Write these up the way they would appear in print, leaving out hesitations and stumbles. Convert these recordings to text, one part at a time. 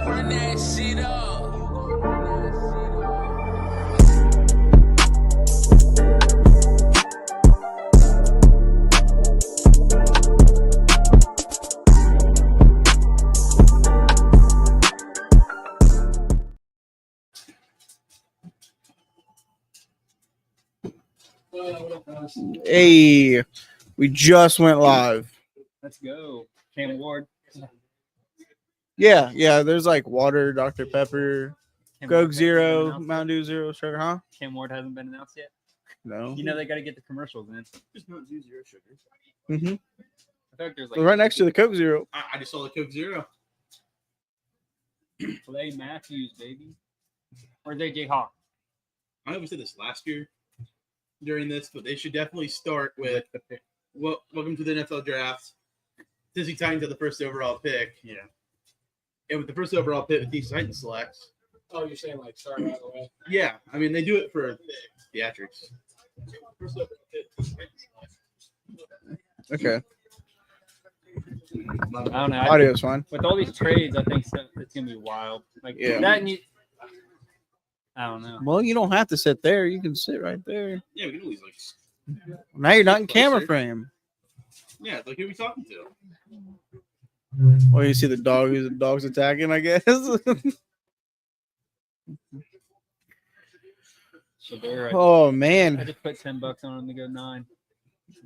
run that shit up. Hey, we just went live. Let's go. Cam Ward. Yeah. There's like water, Dr. Pepper, Cam Coke Ward Zero, hasn't been Mountain Dew Zero, sugar, huh? announced- Cam Ward hasn't been announced yet. No. You know they got to get the commercials in. Just Mountain Dew Zero sugar. Mm-hmm. I feel like there's like Right next to the Coke Zero. I just saw the Coke Zero. Clay Matthews, baby. Or AJ Hawk. I know we said this last year during this, but they should definitely start with welcome to the NFL draft. Cincy Titans have the first overall pick. Yeah. And with the first overall pick, the Titans selects. Oh, you're saying like start right away? Yeah, I mean they do it for theatrics. First overall pick. Okay. I don't know. Audio's fine. With all these trades, I think it's gonna be wild. Like Yeah. that, and I don't know. Well, you don't have to sit there. You can sit right there. Yeah, we can always like. Now you're not in camera Closer. frame. Yeah, like who are we talking to? Well, you see the dog who's the dog's attacking, I guess. So there, Oh I man. just put $10 on them to go 9.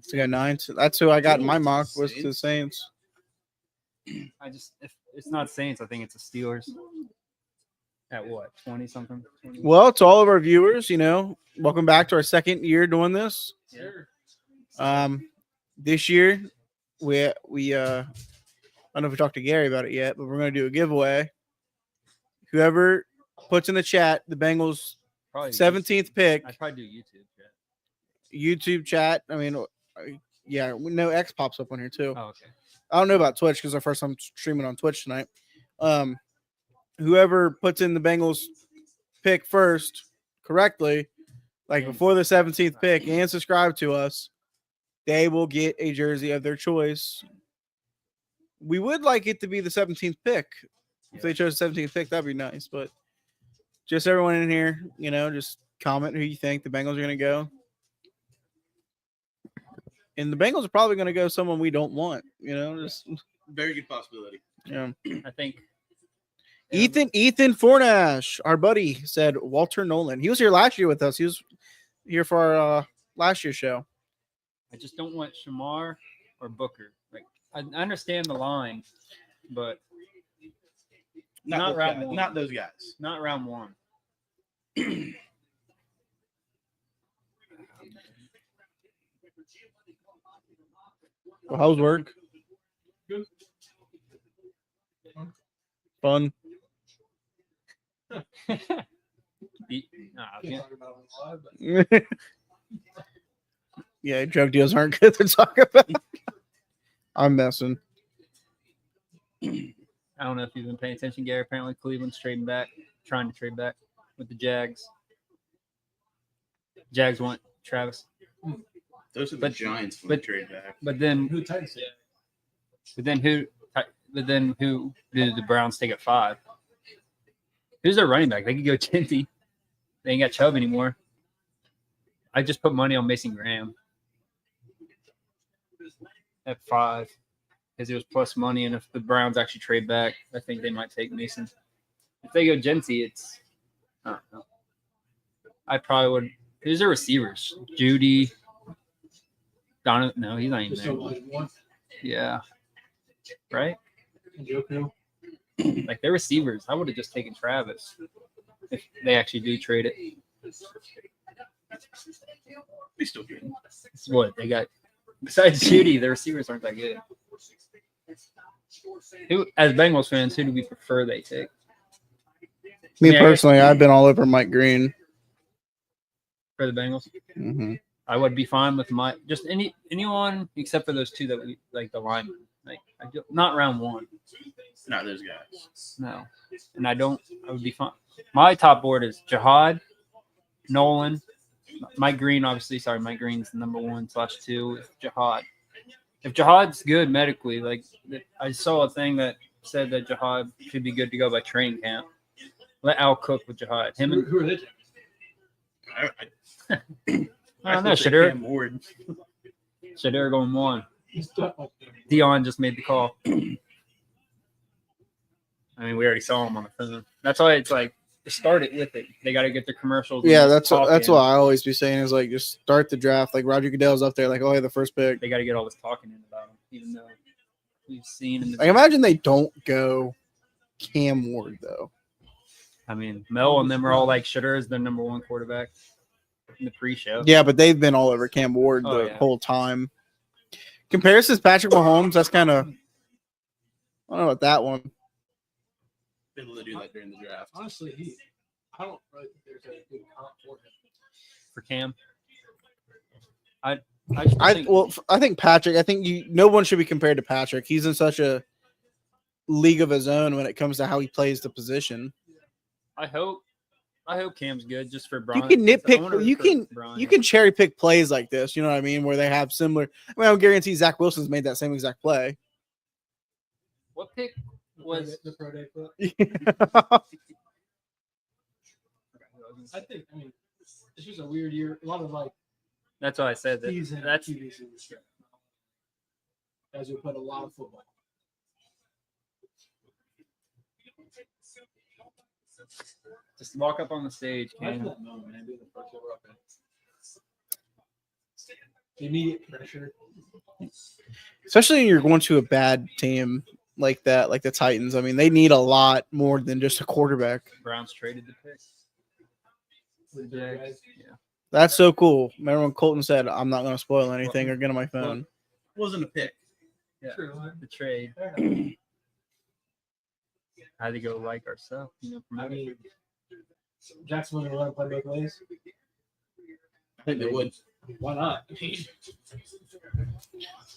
So you got 9. So that's who I got in my mock was the Saints. If it's not Saints, I think it's the Steelers. At what, 20 something? 20? Well, to all of our viewers, welcome back to our second year doing this. Sure. This year we I don't know if we talked to Gary about it yet, but we're going to do a giveaway. Whoever puts in the chat the Bengals Probably 17th pick, I'd probably do YouTube. Yeah. YouTube chat. I mean, yeah, no X pops up on here too. Oh, okay. I don't know about Twitch because our first time streaming on Twitch tonight. Whoever puts in the Bengals pick first correctly, like before the 17th pick, and subscribe to us, they will get a jersey of their choice. We would like it to be the 17th pick. If they chose the 17th pick, that'd be nice. But just everyone in here, just comment who you think the Bengals are going to go. And the Bengals are probably going to go someone we don't want, just Very good possibility. yeah. I think Ethan Fornash, our buddy, said Walter Nolan. He was here last year with us. He was here for our last year's show. I just don't want Shamar or Booker. Like I understand the line, but Not those round guys. one. Not those guys. not round 1. Well, how's work? Fun. Yeah. Yeah, drug deals aren't good to talk about. I'm messing. I don't know if you've been paying attention, Gary. Apparently, Cleveland's trying to trade back with the Jags. Jags want Travis, Those are the Giants when but- they trade back. but then Who Titans? But then who do the Browns take at 5? Who's their running back? They could go Cincy. They ain't got Chubb anymore. I just put money on Mason Graham at 5 because it was plus money, and if the Browns actually trade back, I think they might take Mason. If they go Cincy, it's I don't know. I probably would. Who's their receivers? Judy. Donovan? No, he's not even Just there. one. Yeah. Right? Njoku. Like their receivers, I would have just taken Travis if they actually do trade it. They still good. It's what they got. Besides Judy, their receivers aren't that good. Who, as Bengals fans, who do we prefer they take? Me Yeah, I personally, I've been all over Mike Green. For the Bengals, Mm-hmm. I would be fine with just anyone except for those 2 that we like the linemen. Like not round 1. Not those guys. No, and I would be fine. My top board is Jihad, Nolan, Mike Green. Obviously, sorry, Mike Green's the number 1/2. Jihad. If Jihad's good medically, like I saw a thing that said that Jihad should be good to go by training camp. Let Al cook with Jihad. Him and Who are they taking? I don't know. would say Shadur Cam Ward. going one. He's stuck like Dion just made the call. I mean, we already saw him on the phone. That's why it's like start it with it. They got to get their commercials. and Yeah, just that's talking. what I always be saying is like just start the draft. Like Roger Goodell's up there, like, oh, yeah, the first pick. They got to get all this talking in about him, even though we've seen him. I imagine they don't go Cam Ward though. I mean, Mel and them are all like Shadur is their number one quarterback in the pre-show. Yeah, but they've been all over Cam Ward the Oh, yeah. whole time. Comparisons Patrick Mahomes, that's kind of I don't know about that one. Been able to do that during the draft. honestly, I don't really think there's a good comp for him. For Cam. I just think, I think Patrick. I think no one should be compared to Patrick. He's in such a league of his own when it comes to how he plays the position. I hope Cam's good just for Brian. You can It's the nitpick. owner You for can Brian. you can cherry pick plays like this. You know what I mean? Where they have similar. I mean, I guarantee Zach Wilson's made that same exact play. What pick was? The pro day clip? I mean, this was a weird year. A lot of like That's why I said that. season That's QBs in the strip. As we put a lot of football. just walk up on the stage, Imagine Cam. that moment, man, being the first overall pick. Immediate pressure. Especially when you're going to a bad team like that, like the Titans. I mean, they need a lot more than just a quarterback. Browns traded the pick. With the big guys. Yeah. That's so cool. Remember when Colton said, "I'm not going to spoil anything or get on my phone." Wasn't a pick. Yeah. True, man. The trade. Fair enough. Had to go like ourselves, I promote it. mean, Jacksonville will run play both ways. I think they would. Why not?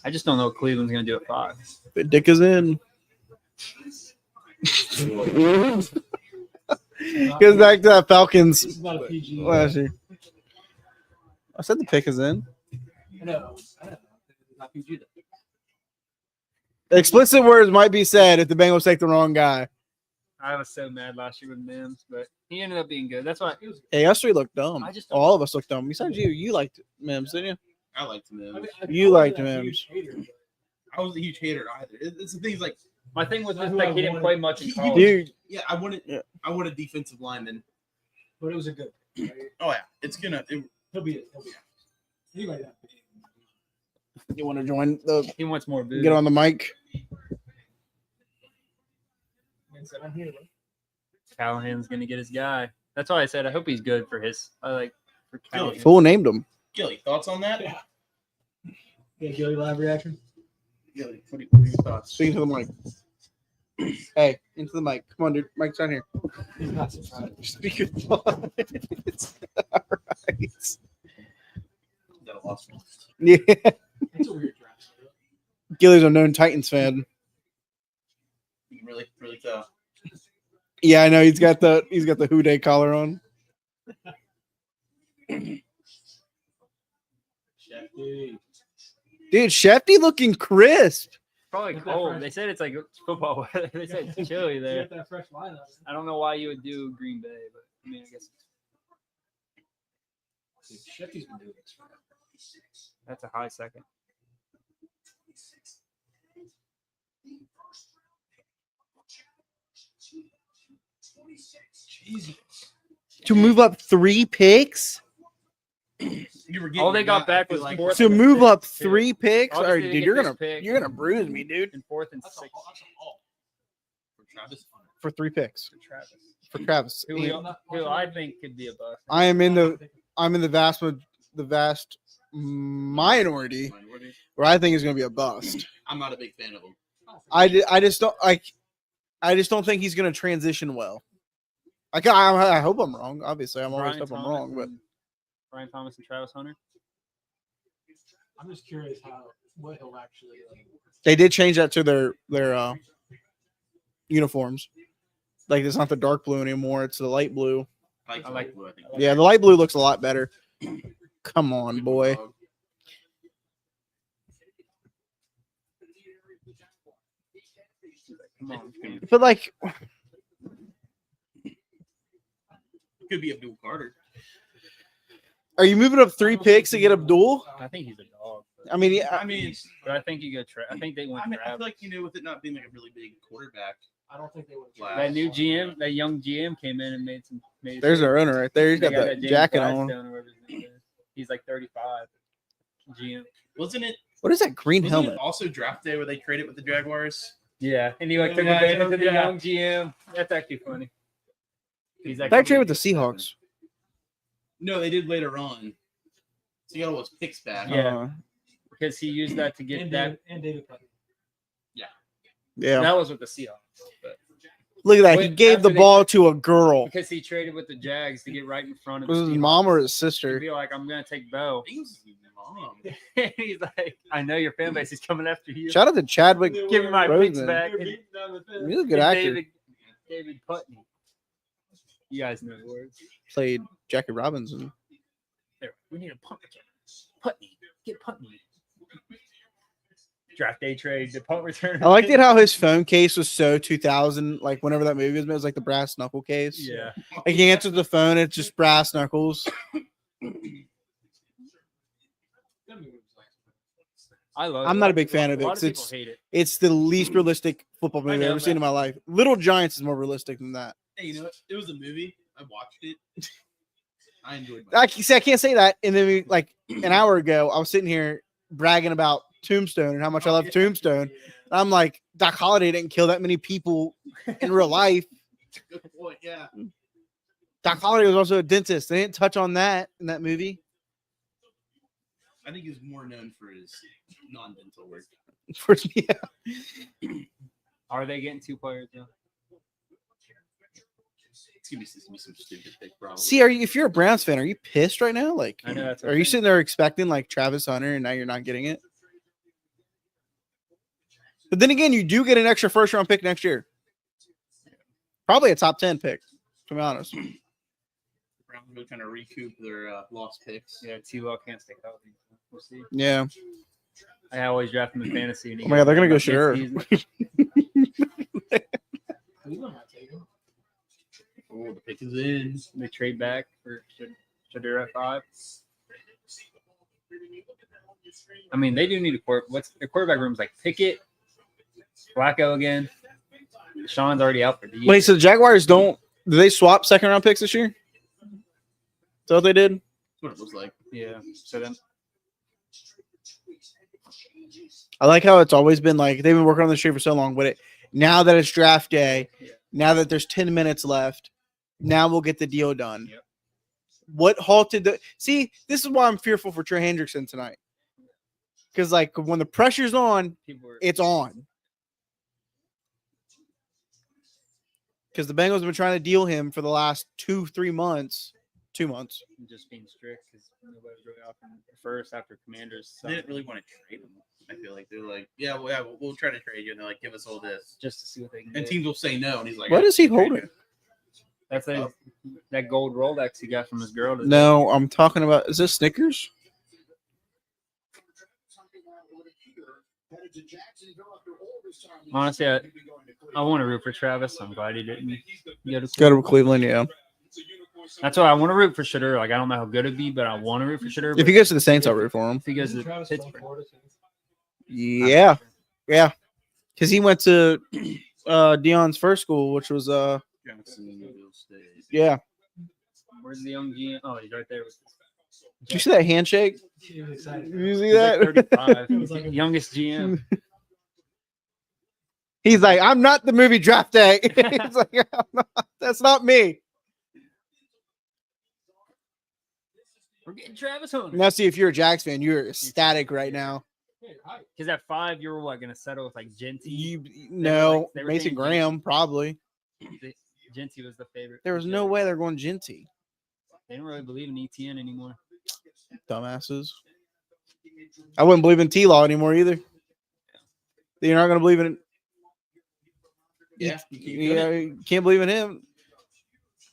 I just don't know what Cleveland's gonna do at 5. The dick is in. Goes back to that Falcons This is not a PG. last year. I said the pick is in. I know. It's not PG. Explicit words might be said if the Bengals take the wrong guy. I was so mad last year with Mims, but he ended up being good. That's why Hey, us three looked dumb. I just don't- All of us looked dumb. Besides you, you liked Mims, didn't you? I liked him. You liked Mims. I wasn't a huge hater either. It's the things like, my thing was That's just, who like I he didn't wanted. play much in He- college. Dude, yeah, I wanted Yeah. a defensive lineman. But it was a good. Right? Oh yeah, it's gonna. He'll be. Anybody that big. you want to join the He wants more booze. get on the mic? Man said, I'm here, bro. Callahan's gonna get his guy. That's why I said I hope he's good for his. I like for Callahan. Fool named him. Gilly, thoughts on that? Yeah. Yeah, Gilly live reaction. Gilly, what are your thoughts? Speaking to the mic. Hey, into the mic. Come on, dude. Mic's down here. He's not surprised. Speak your thoughts. All right. Got a lost one. Yeah. It's a weird draft. Gilly's a known Titans fan. You can really tell. Yeah, I know. He's got the Who Day collar on. Shefty. Dude, Shefty looking crisp. Probably Get that cold. fresh- They said it's like football weather. They said it's chilly You there. got that fresh lineup. I don't know why you would do Green Bay, but I mean, I guess Dude, Shefty's been doing this forever. that's a high second. Jesus. To move up 3 picks? You were All they got I back feel was fourth To and move fifth, up too. 3 picks? All Obviously, right, they dude, get you're this gonna pick. you're gonna bruise me, dude. In 4th and That's a 6th haul. for Travis. For 3 picks. for Travis. For Travis. Who, who I think could be a bust. I'm in the vast minority Minority. where I think is gonna be a bust. I'm not a big fan of him. I just don't think he's gonna transition well. I hope I'm wrong. Obviously, I'm always hope I'm wrong, but Brian Thomas and Travis Hunter. I'm just curious what he'll actually like. they did change that to their uniforms. Like it's not the dark blue anymore; it's the light blue. I like blue. I think. Yeah, the light blue looks a lot better. Come on, boy. Come on. But like, Could be Abdul Carter. are you moving up 3 picks to get Abdul? I think he's a dog. I mean, yeah, I mean, But I think you go. I think they went. I feel Travis. like with it not being like a really big quarterback. I don't think they would. That new GM, that young GM came in and made some. there's our owner right there. He's They got that James jacket on. Gladstone or whatever his name is. He's like 35. GM. Wasn't it? What is that green Wasn't helmet? it also draft day where they traded with the Jaguars? Yeah, and he like took Yeah, advantage of the yeah. young GM. That's actually funny. He's like That trade with the Seahawks. No, they did later on. So you got all those picks back. Yeah. Because he used that to get that. And David Putnam. Yeah. That was with the Seahawks. But Look at that. He Wait, gave the after they- ball to a girl. because he traded with the Jags to get right in front of Was the his Seahawks. mom or his To sister? be like, I'm gonna take Bo. I think it was his mom. And he's like, I know your fan base is coming after you. Shout out to Chadwick. Give me my picks Roseman. back. They're And- beating down the field. He's a good and actor. David Putney. You guys know the words. Played Jackie Robinson. There, we need a punt return. Putney. Get Putney. Draft day trade. The punt return. I liked it how his phone case was so 2000. Like whenever that movie was made, it was like the brass knuckle case. Yeah. Like he answers the phone, it's just brass knuckles. I love. I'm not a big fan of it, A lot 'cause of people it's- hate it. It's the least realistic football movie I've know, ever seen in my life. Little Giants is more realistic than that. Hey, you know what? It was a movie. I watched it. I enjoyed it. I can't say that. And then like an hour ago, I was sitting here bragging about Tombstone and how much I love Tombstone. And I'm like, Doc Holliday didn't kill that many people in real life. Good point. Yeah. Doc Holliday was also a dentist. They didn't touch on that in that movie. I think he's more known for his non-dental work. Yeah. Are they getting 2 players now? It's gonna be some stupid pick, probably. See, if you're a Browns fan, are you pissed right now? Like, I know that's. are you sitting there expecting like Travis Hunter and now you're not getting it? But then again, you do get an extra first round pick next year. Probably a top 10 pick, to be honest. The Browns will kind of recoup their lost picks. Yeah, T-Law can't stay healthy. We'll see. Yeah. I always draft him in fantasy. And he Oh my God, they're gonna go gets Shadur. Cleveland might take him. Oh, the pick is in. They trade back for Shadur at 5. I mean, they do need a quarterback. What's the quarterback room's like? Pickett, Flacco again. Sean's already out for the year. Wait, so the Jaguars do they swap second round picks this year? Is that what they did? That's what it looks like. Yeah. So then, I like how it's always been like they've been working on this trade for so long, but now that it's draft day, now that there's 10 minutes left, now we'll get the deal done. Yep. What halted the see? This is why I'm fearful for Trey Hendrickson tonight. Because like when the pressure's on, people were it's on. Because the Bengals have been trying to deal him for the last 2-3 months. 2 months. just being strict because nobody was really offering first after Commanders. So They didn't really want to trade him. I feel like they're like, yeah, we'll try to trade you, and they're like, give us all this, just to see what they can and get. teams will say no, and he's like, What is he "I'll trade holding? you." That's that gold Rolex he got from his girl. today. No, I'm talking about. Is this Snickers? Honestly, I want to root for Travis. I'm glad he didn't go to Go to Cleveland, yeah. That's why I want to root for Shadur. Like I don't know how good it'd be, but I want to root for Shadur. If he goes to the Saints, I'll root for him. if he goes Isn't to Travis from Pittsburgh, Florida too? Yeah, yeah. Because he went to Dion's first school, which was Jacksonville State. yeah. where's the young GM? Oh, he's right there. Did you see that handshake? He was excited. Did you see He's like that? 35. It was like a- Youngest GM. He's like, I'm not the movie Draft Day. He's like, I'm not, that's not me. We're getting Travis Hunter. Now, see, if you're a Jags fan, you're ecstatic right now. Hey, hi. Because at 5, you were what going to settle with like Genty? You no, they were Mason saying Graham probably. Genty was the favorite. There was no way they're going Genty. They don't really believe in ETN anymore. Dumbasses. I wouldn't believe in T-Law anymore either. You're not going to believe in it. Yeah, Yeah, you can't believe in him.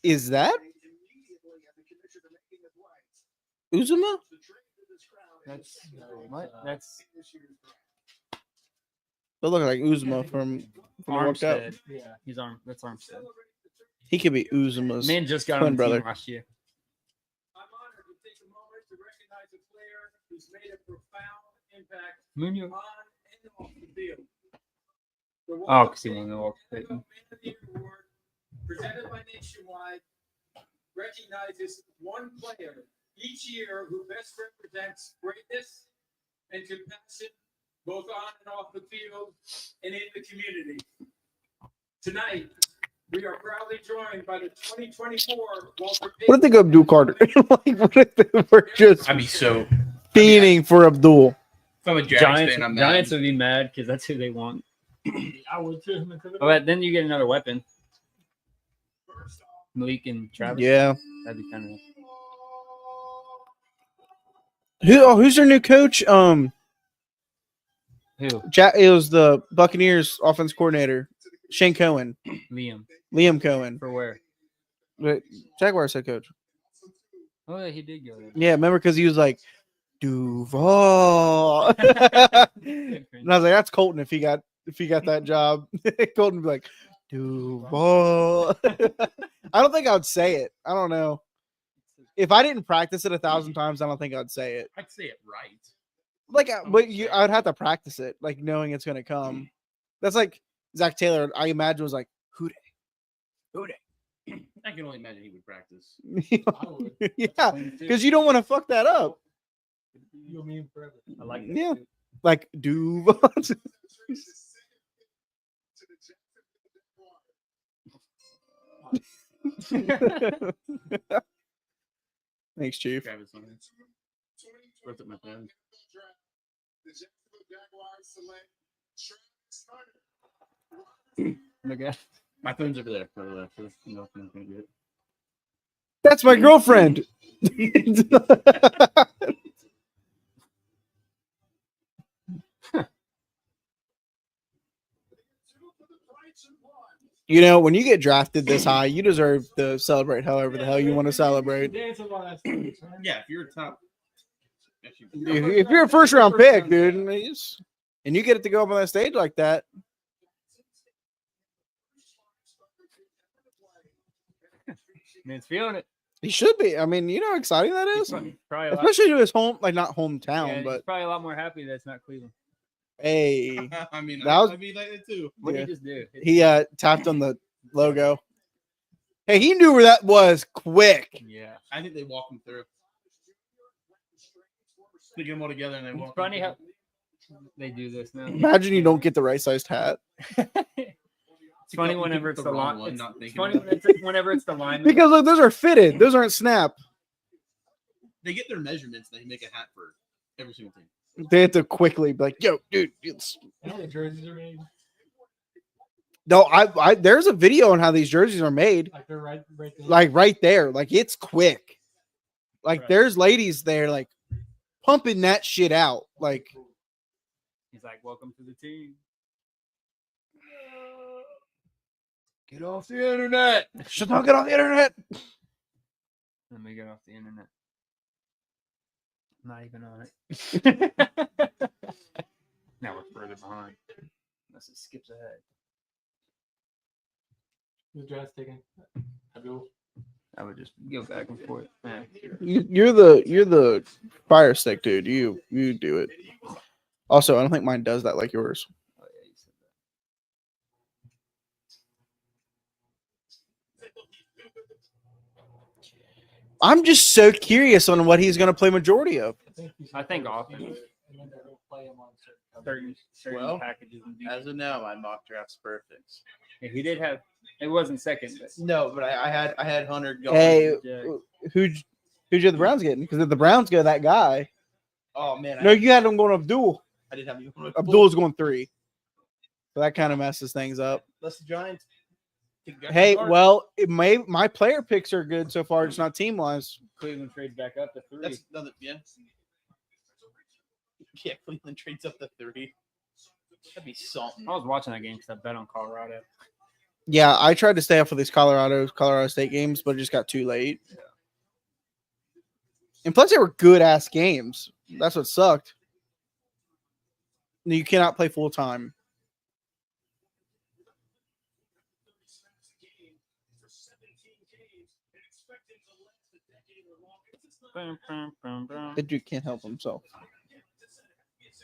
Is that Uzuma? That's what? That's They look like Uzuma from the World Cup. Armstead. Yeah. That's Armstead. He could be Uzuma's Man just got twin on the brother. team last year. I'm honored to take a moment to recognize a player who's made a profound impact Munoz. on and off the field. The Oh, because he won the World Cup. Man of the Year Award, presented by Nationwide, recognizes one player each year who best represents greatness and compassion, both on and off the field and in the community. Tonight, we are proudly joined by the 2024 Walter What if they go Abdul Carter? Like, what if they were just I'd be so. fiending for Abdul? If I'm a Jags Giants, fan, I'm Giants mad. would be mad because that's who they want. I would too. Oh, but then you get another weapon. Malik and Travis. Yeah. That'd be kind of. Who's their new coach? Who? It was the Buccaneers offense coordinator, Shane Cohen, Liam Cohen, For where? but Jaguars head coach. Oh, yeah, he did go there. Yeah, remember because he was like Duval, and I was like, that's Colton if he got that job. Colton would be like Duval. I don't think I would say it. I don't know. If I didn't practice it 1,000 times, I don't think I'd say it. I'd say it right. Like, but I would have to practice it, like knowing it's gonna come. That's like Zach Taylor. I imagine was like, who I can only imagine he would practice. yeah, because you don't want to fuck that up. You'll mean forever. I like that. Yeah. too. Like Duval. Thanks, Chief. Travis on it. What's up, my friend? Look at. My phone's over there. By the way, so no one's gonna get it. That's my girlfriend. You know, when you get drafted this high, you deserve to celebrate however the hell you want to celebrate. Dance a lot of that stuff, right? Yeah, if you're a top. If you're a first round pick, dude, and you get it to go up on that stage like that, Man's feeling it. he should be. I mean, you know how exciting that is? Probably a lot, Especially to his home, like not yeah, hometown, he's but probably a lot more happy that it's not Cleveland. hey, I mean, That was- I'd be like that too. What Yeah. did he just do? he tapped on the logo. Hey, he knew where that was quick. Yeah. I think they walk him through. They get them all together and they It's walk. funny him how they do this now. Imagine you don't get the right sized hat. It's funny You whenever picked it's the the wrong line. one, It's, not it's thinking funny about whenever it's the line. Because look, those are fitted. Those aren't snap. They get their measurements. They make a hat for every single team. They have to quickly be like, yo, dude. It's... You know the jerseys are made. No, I there's a video on how these jerseys are made. Like they're right there. Like right there. Like it's quick. Like Right. there's ladies there like pumping that shit out. Like He's like, "Welcome to the team." get off the internet. Should not get off the internet. Let me get off the internet. Not even on it. Now we're further behind. Unless it skips ahead. The draft's taken. Abdul. I would just go back and forth. Yeah. You're the fire stick dude. You do it. Also, I don't think mine does that like yours. Oh, yeah, you said I'm just so curious on what he's going to play majority of. I think offense. And then they'll play him on certain certain Well, packages. And As of now, my mock draft's perfect. yeah, he did have. It wasn't second, but No, but I had Hunter going. Hey, Yeah. who'd you have the Browns getting? Because if the Browns go that guy, Oh man, no, you had them going Abdul. I did have you. Abdul's going 3. So that kind of messes things up. That's the Giants. Hey, well, my player picks are good so far. It's not team wise. Cleveland trades back up to 3. That's another. Yeah. Yeah, Cleveland trades up to 3. That'd be something. I was watching that game because I bet on Colorado. Yeah, I tried to stay up for these Colorado State games, but it just got too late. And plus, they were good ass games. That's what sucked. You cannot play full time. That dude can't help himself.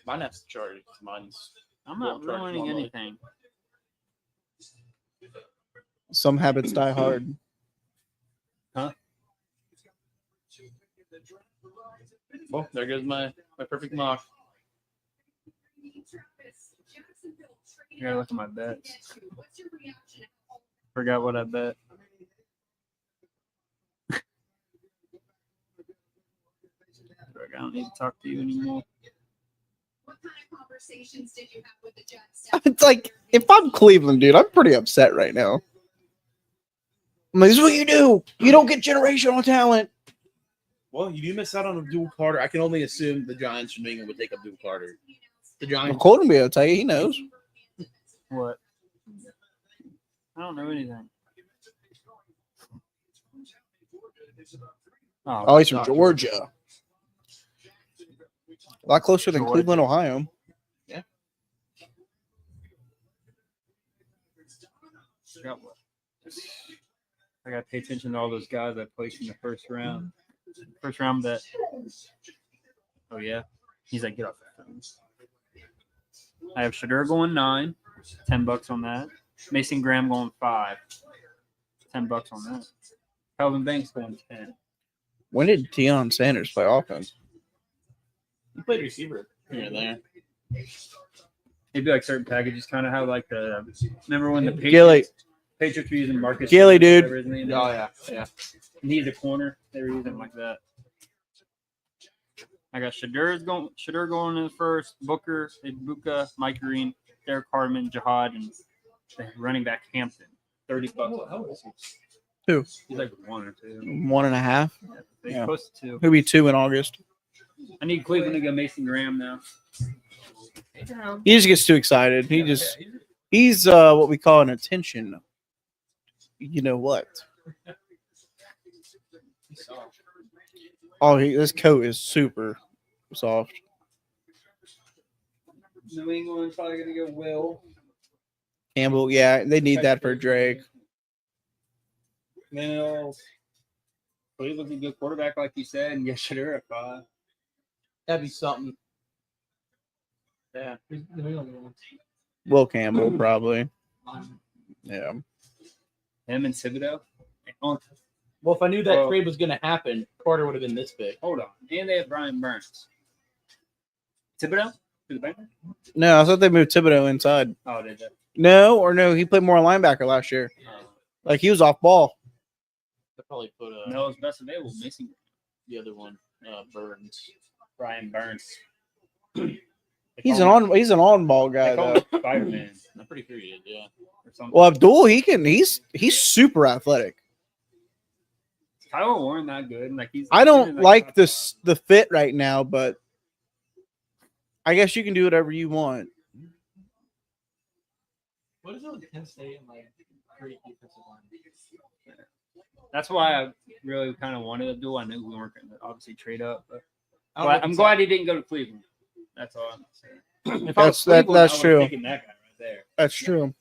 Mine has to charge. Mine's. I'm not Won't charge ruining normally. anything. Some habits die hard. Well, there goes my perfect mock. I gotta look at my bets. Forgot what I bet. I don't need to talk to you anymore. What kind of conversations did you have with the Jets? It's like, if I'm Cleveland, dude, I'm pretty upset right now. I'm like, this is what you do. You don't get generational talent. Well, you do miss out on Abdul Carter. I can only assume the Giants from New England would take Abdul Carter. The Well, Giants. Colton will tell you, he knows. What? I don't know anything. Oh, he's from Georgia. A lot closer than Georgia. Cleveland, Ohio. I got to pay attention to all those guys I placed in the first round. First round bet. Oh, yeah. He's like, get off that phone. I have Shadur going 9, $10 on that. Mason Graham going 5, $10 on that. Calvin Banks going 10. When did Deion Sanders play offense? He played receiver here and there. It'd be like certain packages, kind of how like the remember when the Gilly. Patriots were using Marcus Gilly, dude. whatever his name is. Oh yeah. And he's a corner. They were using him like that. I got Shadur going in the first, Booker, Ibuka, Mike Green, Derek Harmon, Jihad, and the running back Hampton. $30. How is he? Who? He's like 1 or 2. 1.5. He's Yeah. close to 2. He'll be 2 in August. I need Cleveland to go Mason Graham now. He just gets too excited. He's what we call an attention. You know what? Oh, this coat is super soft. New England's probably going to go Will. Campbell, yeah, they need that for Drake. Mills. Cleveland's a good quarterback, like you said, and get Shadur at 5. That'd be something. Yeah. Will Campbell, probably. Yeah. Him and Thibodeau. Well, if I knew that Well- trade was going to happen, Carter would have been this big. Hold on. And they have Brian Burns. Thibodeau? To the Bengals? No, I thought they moved Thibodeau inside. Oh, did they? No, he played more linebacker last year. Like, he was off ball. They probably put No, it's best available. Mason the other one, Burns. Brian Burns. He's an on-ball guy, They call though. him Spider-Man I'm pretty sure he did, yeah. or something. Well, Abdul, he's super athletic. Tyler Warren not good. Like I don't like the fit right now, but I guess you can do whatever you want. What is it with Penn State and like great defensive line? That's why I really kind of wanted to do. I knew we weren't going to obviously trade up, but I don't know if I'm it's glad he didn't go to Cleveland. That's all I'm saying. If I was That's Cleveland, I would've true. taken that guy right there. That's true.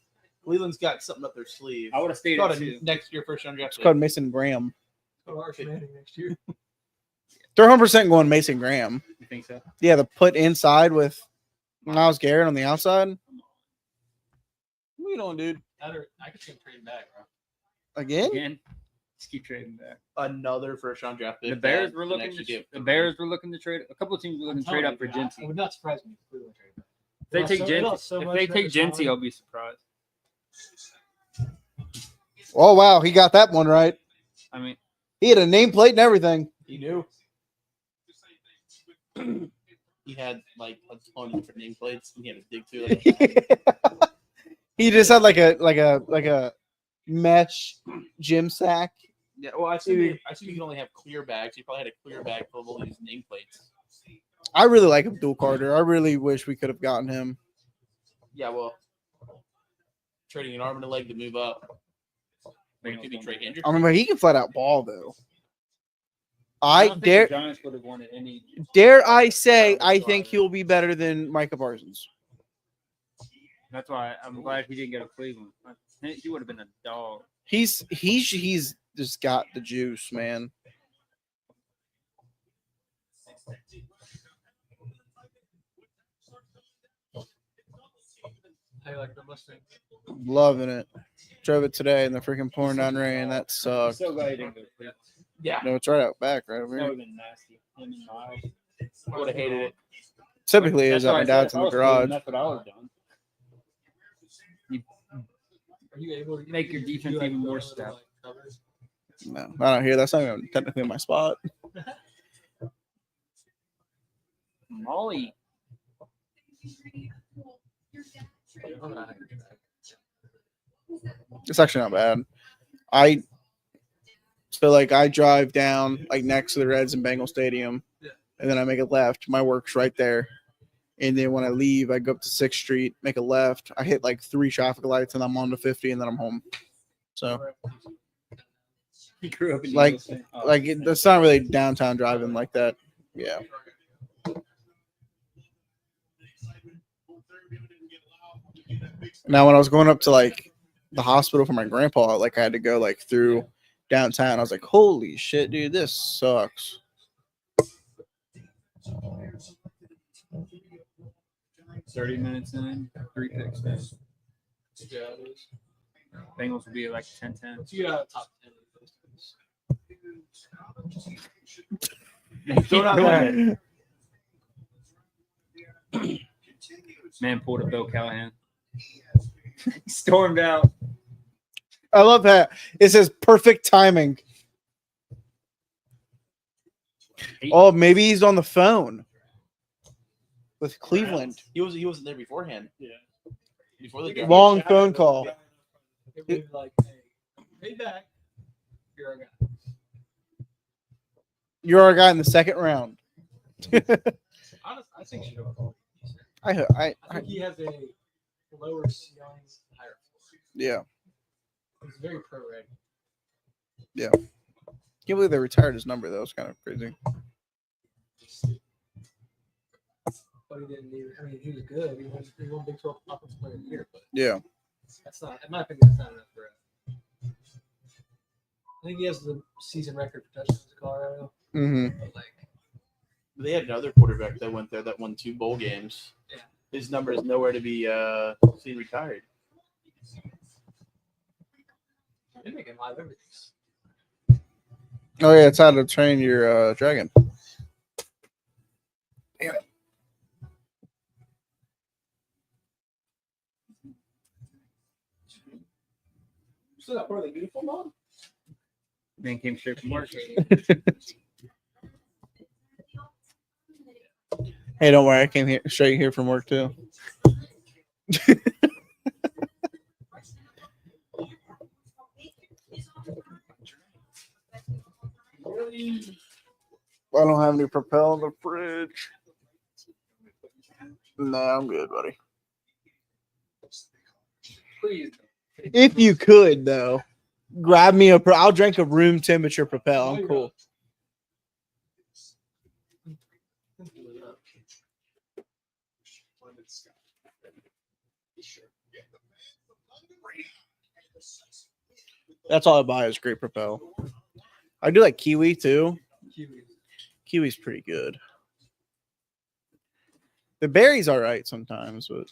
Cleveland's got something up their sleeve. I would have stayed Got at a 2. next year first round draft It's pick. called Mason Graham. Oh, Arch Manning next year. They're 100% going Mason Graham. You think so? Yeah, the put inside with Myles Garrett on the outside. What are you doing, dude? I could see him trading back, bro. Again? Again, just keep trading back. Another first round draft pick. The Bears that were can looking. actually give- The Bears were looking to trade. A couple of teams were looking to trade up for It Cincy. would not surprise me if Cleveland traded back. If they Well, take so- it lost Cincy, so if much they that take it's Cincy, fine. I'll be surprised. Oh, wow. He got that one right. I mean, He had a nameplate and everything. He knew. He had like a ton of different nameplates and he had to dig through them. He just had like a mesh gym sack. Yeah, well, I assume you can only have clear bags. You probably had a clear bag full of all these nameplates. I really like Abdul Carter. I really wish we could have gotten him. Yeah, well, trading an arm and a leg to move up. It could be Trey Hendrickson. I mean, he can flat out ball though. I I don't think dare the Giants would have wanted any. I say I think he'll be better than Micah Parsons. That's why I'm glad he didn't go to Cleveland. He would have been a dog. He's just got the juice, man. I like the Mustang. Loving it. Drove it today in the freaking pouring down rain. That I'm sucked. so glad he didn't go clear. Yeah. No, it's right out back, right over That would here. have been nasty. Him and Miles. I would have hated it. Typically, it is That's at what my I said. dad's If in I the was cleaning, garage. That's what I would have done. Are you able to Make your defense do, even more little, stout. covers? No, I don't hear. That's not even technically my spot. Molly. It's actually not bad. I drive down like next to the Reds and Bengal Stadium, and then I make a left. My work's right there. And then when I leave, I go up to 6th Street, make a left. I hit like 3 traffic lights, and I'm on to 50, and then I'm home. So He grew up in Like- Eagle State. Oh, like same. that's not really downtown driving like that. Yeah. Now when I was going up to like the hospital for my grandpa, like I had to go like through downtown. I was like, holy shit, dude, this sucks. 30 minutes in, 3 picks in. Yeah, it is. Bengals will be like 10-10. So you got a top 10. Keep going. Man pulled a Bill Callahan. Stormed out. I love that. It says perfect timing. Oh, maybe he's on the phone with Cleveland. He wasn't there beforehand. Yeah. Before the draft. Long phone call. It would be like, hey back. Here I got. You're our guy in the second round. Honestly, I think she I I think he has a lower ceiling, higher floor. yeah. He's very pro ready. Can't believe they retired his number though. It's kind of crazy. But he didn't need. I mean, he was good. He won Big 12 Conference Player of the Year, but Yeah. that's not, in my opinion, that's not enough for him. I think he has the season record for touchdowns in Colorado. Mm-hmm. But like, They had another quarterback that went there that won 2 bowl games. Yeah. His number is nowhere to be seen retired. they're making live everything. Oh yeah, it's how to train your dragon. Damn it. Still got part of the beautiful mom. Man came straight from work. Hey, don't worry. I came here straight here from work too. I don't have any Propel in the fridge. No, I'm good, buddy. Please. If you could, though, grab me I'll drink a room temperature Propel. I'm cool. That's all I buy is great Propel. I do like Kiwi too. Kiwi's pretty good. The berry's all right sometimes, but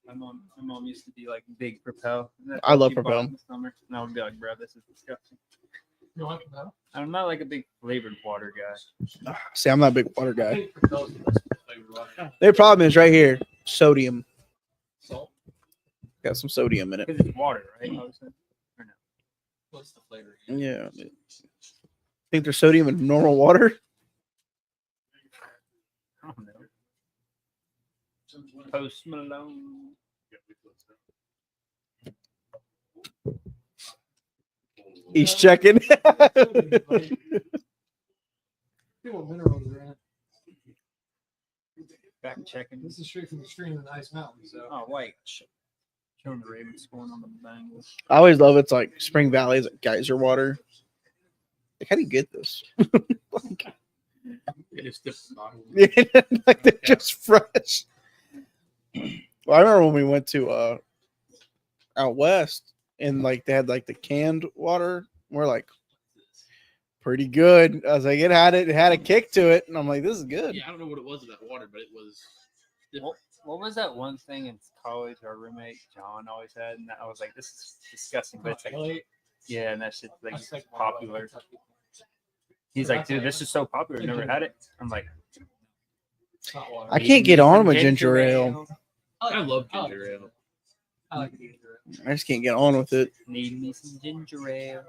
My mom used to be like big Propel. I love She bought Propel. it this summer, and I would be like, bro, this is disgusting. You don't like Propel? I'm not like a big flavored water guy. see, I'm not a big water I guy. think Propel's the best flavored water. Their problem is right here, sodium. Salt. Got some sodium in it. Because it's water, right? Obviously. Or no? What's the flavor? Yeah. Think there's sodium in normal water? I don't know. Post Malone. He's checking. See what minerals are in it. Back checking. This is straight from the stream in the Ice Mountain. So Oh, wait. Showing the Ravens scoring on the Bengals. I always love it's like Spring Valley is like geyser water. Like, how do you get this? Like, It is different bottle. yeah, like they're just fresh. Well, I remember when we went to out west, and like they had like the canned water. We're like pretty good. I was like, it had a kick to it, and I'm like, this is good. Yeah, I don't know what it was with that water, but it was. What was that one thing in college our roommate John always had? And I was like, this is disgusting, but it's like, yeah, and that shit's like popular. He's like, dude, this is so popular. I've never had it. I'm like, I can't get on with ginger ale. I love ginger ale. I like ginger ale. I just can't get on with it. Need me some ginger ale.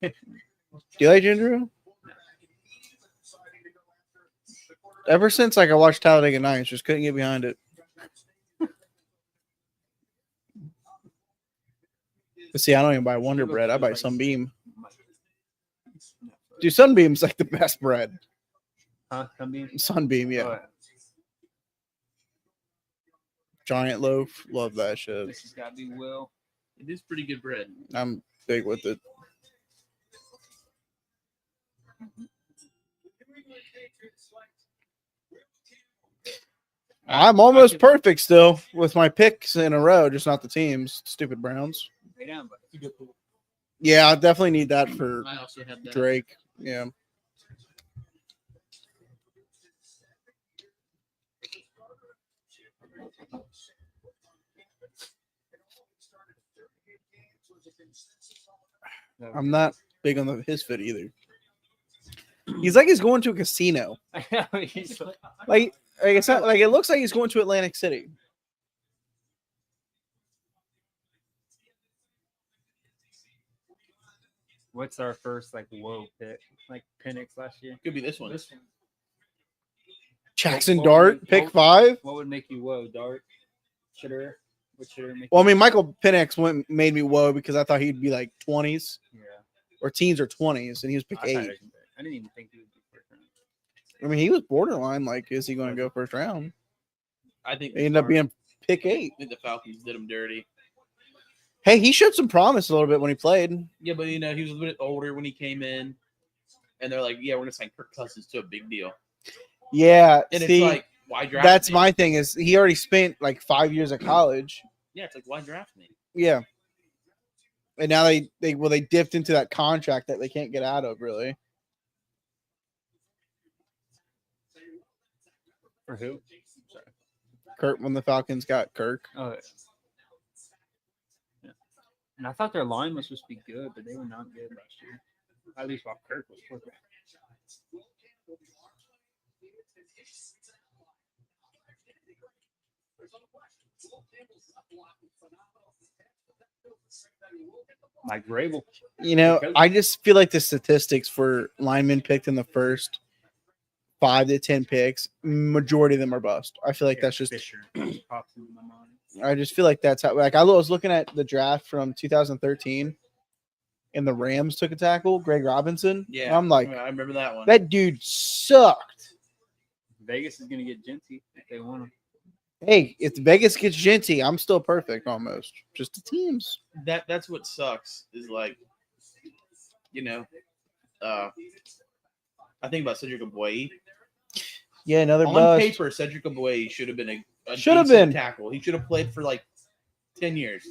Do you like ginger ale? Ever since like I watched Talladega Nights, just couldn't get behind it. But see, I don't even buy Wonder Bread. I buy Sunbeam. Dude, Sunbeam's like the best bread. Huh? Sunbeam? Sunbeam, yeah. Oh, Giant loaf. Love that shit. this has got to be Will. It is pretty good bread. I'm big with it. I'm almost perfect still with my picks in a row, just not the teams. Stupid Browns. Lay down, but It's a good pool. Yeah, I definitely need that for I also had that. Drake. Yeah. I'm not big on his fit either. He's like he's going to a casino. I know he's Like it's not like it looks like he's going to Atlantic City. What's our first like whoa pick? Like Penix last year. Could be this one. This one. Jackson What Dart, would- pick what- 5. What would make you whoa, Dart? Shitter? What shitter make Well, I you- mean, Michael Penix made me whoa because I thought he'd be like 20s Yeah. or teens or 20s, and he was pick I 8. didn't even think he would be first round. I mean, he was borderline. Like, is he going to go first round? I think He ended up being pick 8. I think the Falcons did him dirty. Hey, he showed some promise a little bit when he played. Yeah, but he was a little bit older when he came in, and they're like, "Yeah, we're gonna sign Kirk Cousins to a big deal." Yeah, And see, it's like, why draft? that's me? my thing. Is he already spent like 5 years at college? Yeah, it's like, why draft me? Yeah, and now they dipped into that contract that they can't get out of. Really, For who? Kirk when the Falcons got Kirk. Oh. Yeah. And I thought their line was supposed to be good, but they were not good last year. At least while Kirk was quarterback. Like Rabel. You know, I just feel like the statistics for linemen picked in the first 5 to 10 picks, majority of them are bust. I feel like that's just. Fisher pops into my mind. I just feel like that's how. Like I was looking at the draft from 2013, and the Rams took a tackle, Greg Robinson. Yeah, I'm like, I remember that one. that dude sucked. Vegas is gonna get Cincy if they want him. Hey, if Vegas gets Cincy, I'm still perfect almost. Just the teams. That's what sucks is like, I think about Cedric Aboye. Yeah, another On bust. paper, Cedric Aboye should have been a Should have decent been. tackle. He should have played for like 10 years.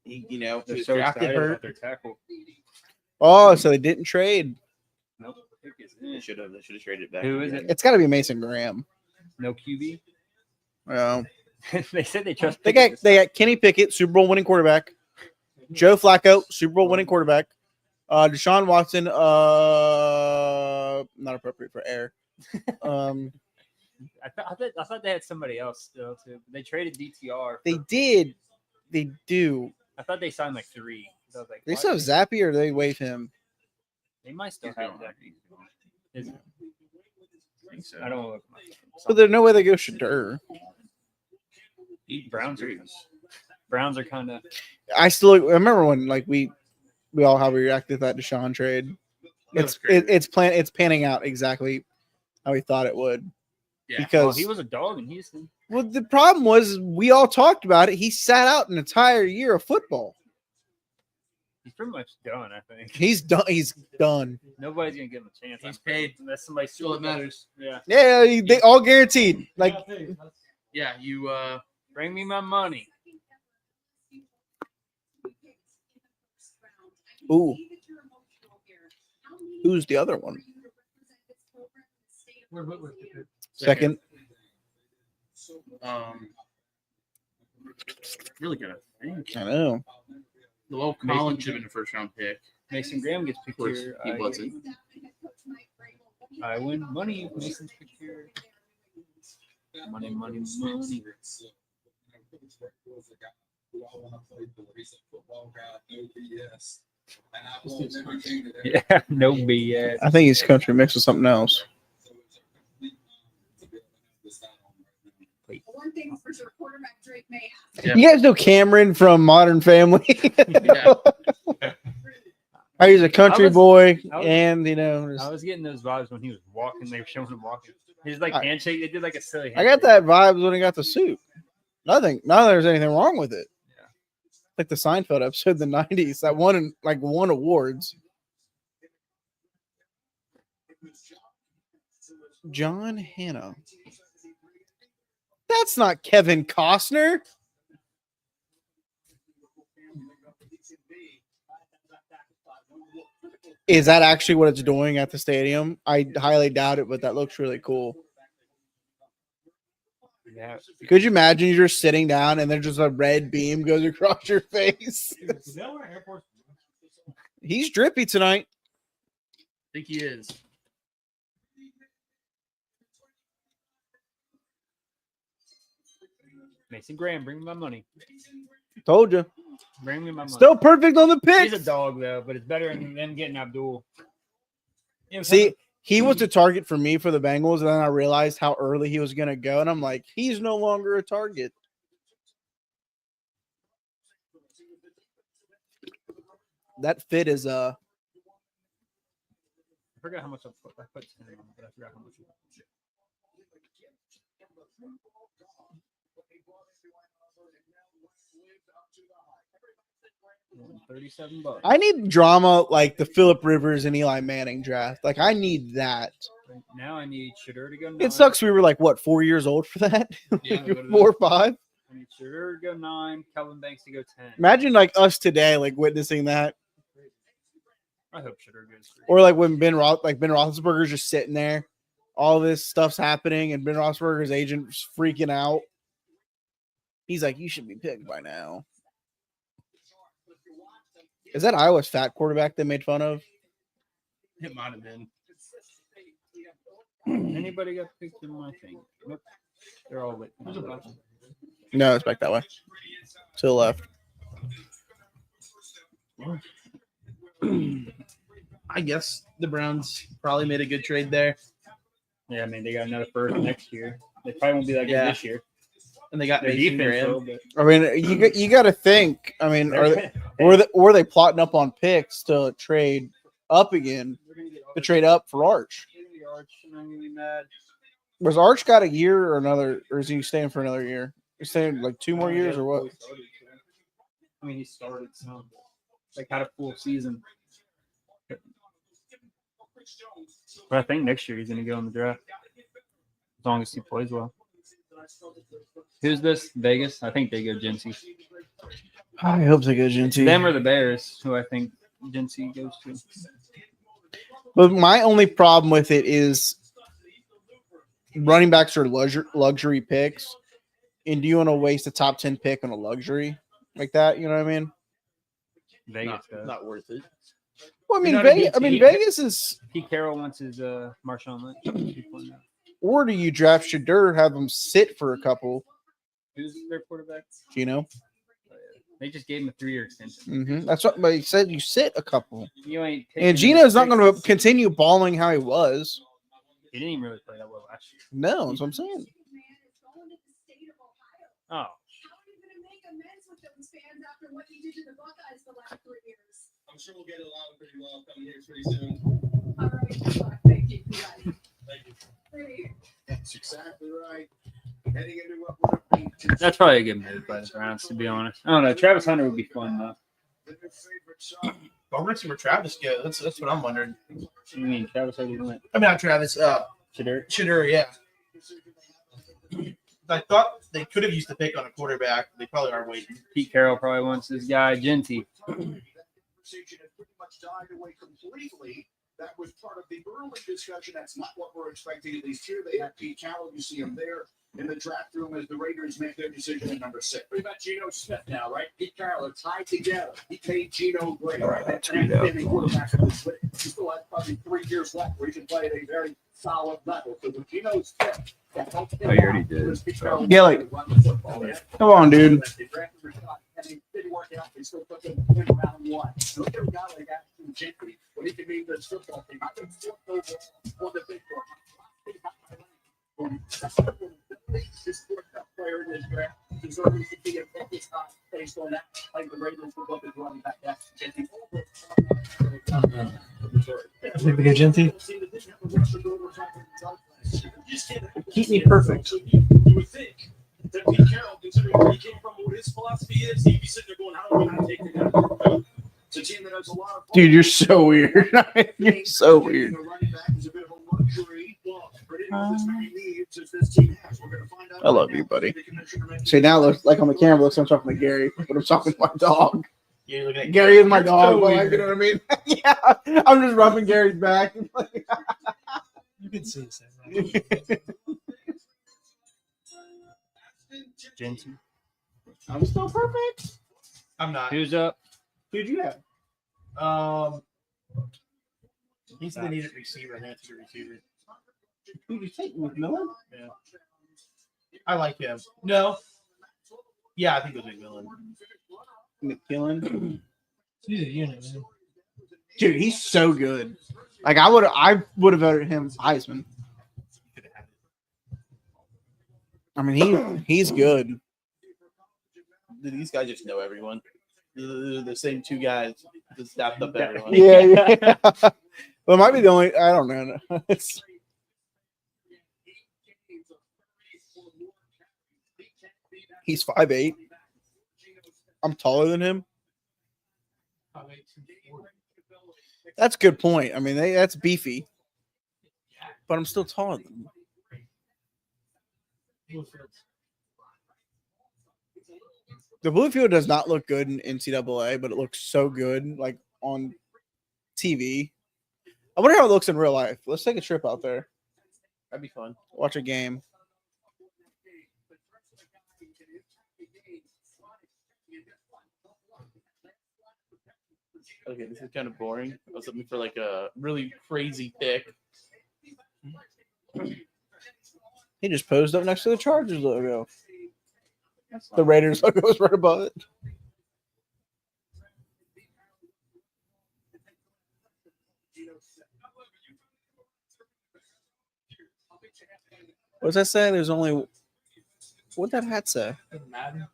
He They're was so drafted excited about hurt. their tackle. Oh, so they didn't trade. Nope. Pick is They in. should have traded it back. Who is it? It's got to be Mason Graham. No QB. Well, They said they trust. they Pickett got Kenny Pickett, Super Bowl winning quarterback. Joe Flacco, Super Bowl winning quarterback. Deshaun Watson, not appropriate for air. I thought they had somebody else still too. They traded DTR. They did. They do. I thought they signed like 3. So I was like, They why still have did Zappy or they waive him? they might still have that. Is- I think so. I don't look. But there's no way they go Shadur. Browns are kind of. I remember when like we all how we reacted to that Deshaun trade. It's panning out exactly how we thought it would. Yeah. Because Well, he was a dog in Houston. well, the problem was we all talked about it. He sat out an entire year of football. He's pretty much done. I think He's done. He's done. nobody's gonna give him a chance. He's paid. Unless somebody That's all that matters. Yeah, Yeah, they all guaranteed. Like Yeah, you bring me my money. Ooh. Who's the other one? Second. Really good. I think. I know. Well, Collins should have been a first round pick. Mason Graham gets Of picked course, here. he wasn't. I win money if Mason's picked here. Money, money, money. Yeah, no BS. I think he's country mixed with something else. One thing for sure, quarterback Drake May. Yeah. You guys know Cameron from Modern Family? Yeah. How he's a country I was- boy, I was- and you know, I was getting those vibes when he was walking. They were showing him walking. His like I- handshake. They did like a silly. I got that vibes when he got the suit. None there's anything wrong with it. Yeah. Like the Seinfeld episode in the '90s that won awards. John Hannah. That's not Kevin Costner. Is that actually what it's doing at the stadium? I highly doubt it, but that looks really cool. Yeah. Could you imagine you're just sitting down and then just a red beam goes across your face? He's drippy tonight. I think he is. Mason Graham, bring me my money. Told you. Bring me my money. Still perfect on the pick. He's a dog though, but it's better than them getting Abdul. You know, See, he was the target for me for the Bengals, and then I realized how early he was going to go, and I'm like, he's no longer a target. That fit is I forgot how much I put 10 on, but I forgot how much. 37 bucks. I need drama like the Phillip Rivers and Eli Manning draft. Like I need that. Now I need Shadur to go 9. It sucks we were like what 4 years old for that? Yeah, Like, go to 4 or 5. I need Shadur to go 9, Kelvin Banks to go 10. Imagine like us today, like witnessing that, I hope Shadur goes 3. or like when Ben Roethlisberger's just sitting there, all this stuff's happening, and Ben Roethlisberger's agent's freaking out. He's like, "You should be picked by now." Is that Iowa's fat quarterback they made fun of? It might have been. Anybody got picked in my thing? Nope. They're all lit. No, it's back that way. To the left. I guess the Browns probably made a good trade there, Yeah, I mean they got another first next year. They probably won't be that good Yeah. this year. and they got Their Mason defense, Graham. will, but I mean, you got to think. I mean, were they plotting up on picks to trade up again to trade up for Arch? I'm gonna be mad. Was Arch got a year or another, or is he staying for another year? He's staying like 2 more years or what? I mean, he started some, like had a full season. But I think next year he's gonna go in the draft as long as he plays well. Who's this? Vegas? I think they go Cincy. I hope they go Cincy. Them or the Bears, who I think Cincy goes to. But my only problem with it is running backs are luxury picks, and do you want to waste a top 10 pick on a luxury like that? You know what I mean? Vegas does. Not worth it. Well, I mean, You're not a Vegas. I good mean, team. Vegas is. Pete Carroll wants his Marshawn Lynch. 2.0. Or do you draft Shadur, have him sit for a couple? Who's their quarterback? You know, They just gave him a 3-year extension. that's what. But he said you sit a couple, You ain't. and taking Gino's not the going to sixes. continue balling how he was. He didn't even really play that well last year. No, that's what I'm saying. Oh, How are you going to make amends with those fans after what you did to the Buckeyes the last 3 years? I'm sure we'll get along pretty well coming here pretty soon. All right, good luck. Thank you. Bye. Thank you. Hey. That's exactly right. Heading into what would have been that's probably a good move by the Browns, to be honest. I don't know. Travis Hunter would be fun though. their favorite song. But where's where Travis go? That's what I'm wondering. I mean, Travis already went. I mean, not Travis. Shadur. Yeah. I thought they could have used the pick on a quarterback. They probably are waiting. Pete Carroll probably wants this guy, Cincy. died away completely. That was part of the early discussion. That's not what we're expecting, at least here. They have Pete Carroll. You see him there in the draft room as the Raiders make their decision at number 6. What about Geno Smith now, right? Pete Carroll are tied together. He paid Geno great. All right, that's read out. He still has probably 3 years left where he can play at a very solid level. So with Geno Smith, that helps him Oh, you already out. did. Pete Carroll Gilly. run the football. Come on, dude. They drafted Rashad Penny, didn't work out. They still took him in round 1. So look at a guy like Ashton Gentry, when he can mean this football team. I think fourth overall on the big one. This fourth player in this draft deserves to be a focus on based on that. Like the Raiders would love his running back. Ashton Gentry. I think we get Genty. Keep me perfect. You would think that Pete Carroll, considering where he came from, what his philosophy is, he'd be sitting there going, "How am I going to take the guy?" It's a team that has a lot of Dude, you're so weird. You're so weird. I love you, buddy. See, now it looks like on the camera, it looks like I'm talking to Gary, but I'm talking to my dog. You're looking at Gary is my dog, So but like, weird. you know what I mean? Yeah, I'm just rubbing Gary's back. You can see it. Jensen. I'm still perfect. I'm not. Who's up? Who'd you have? He's the needed receiver. I think it's a good receiver. Who'd you take? McMillan? Yeah. I like him. No. Yeah, I think it was McMillan. McMillan? He's a unit, man. Dude, he's so good. Like I would have voted him Heisman. I mean, he's good. These guys just know everyone. They're the same 2 guys that staffed up everyone. Yeah. Well, it might be the only. I don't know. It's, he's 5'8". I'm taller than him. That's a good point. I mean, that's beefy. But I'm still taller than him. The Bluefield does not look good in NCAA, but it looks so good, like on TV. I wonder how it looks in real life. Let's take a trip out there. That'd be fun. Watch a game. Okay, this is kind of boring. I was looking for like a really crazy pick. He just posed up next to the Chargers logo. The Raiders logo was right above it. What does that say? There's only. What'd that hat say? Doesn't matter.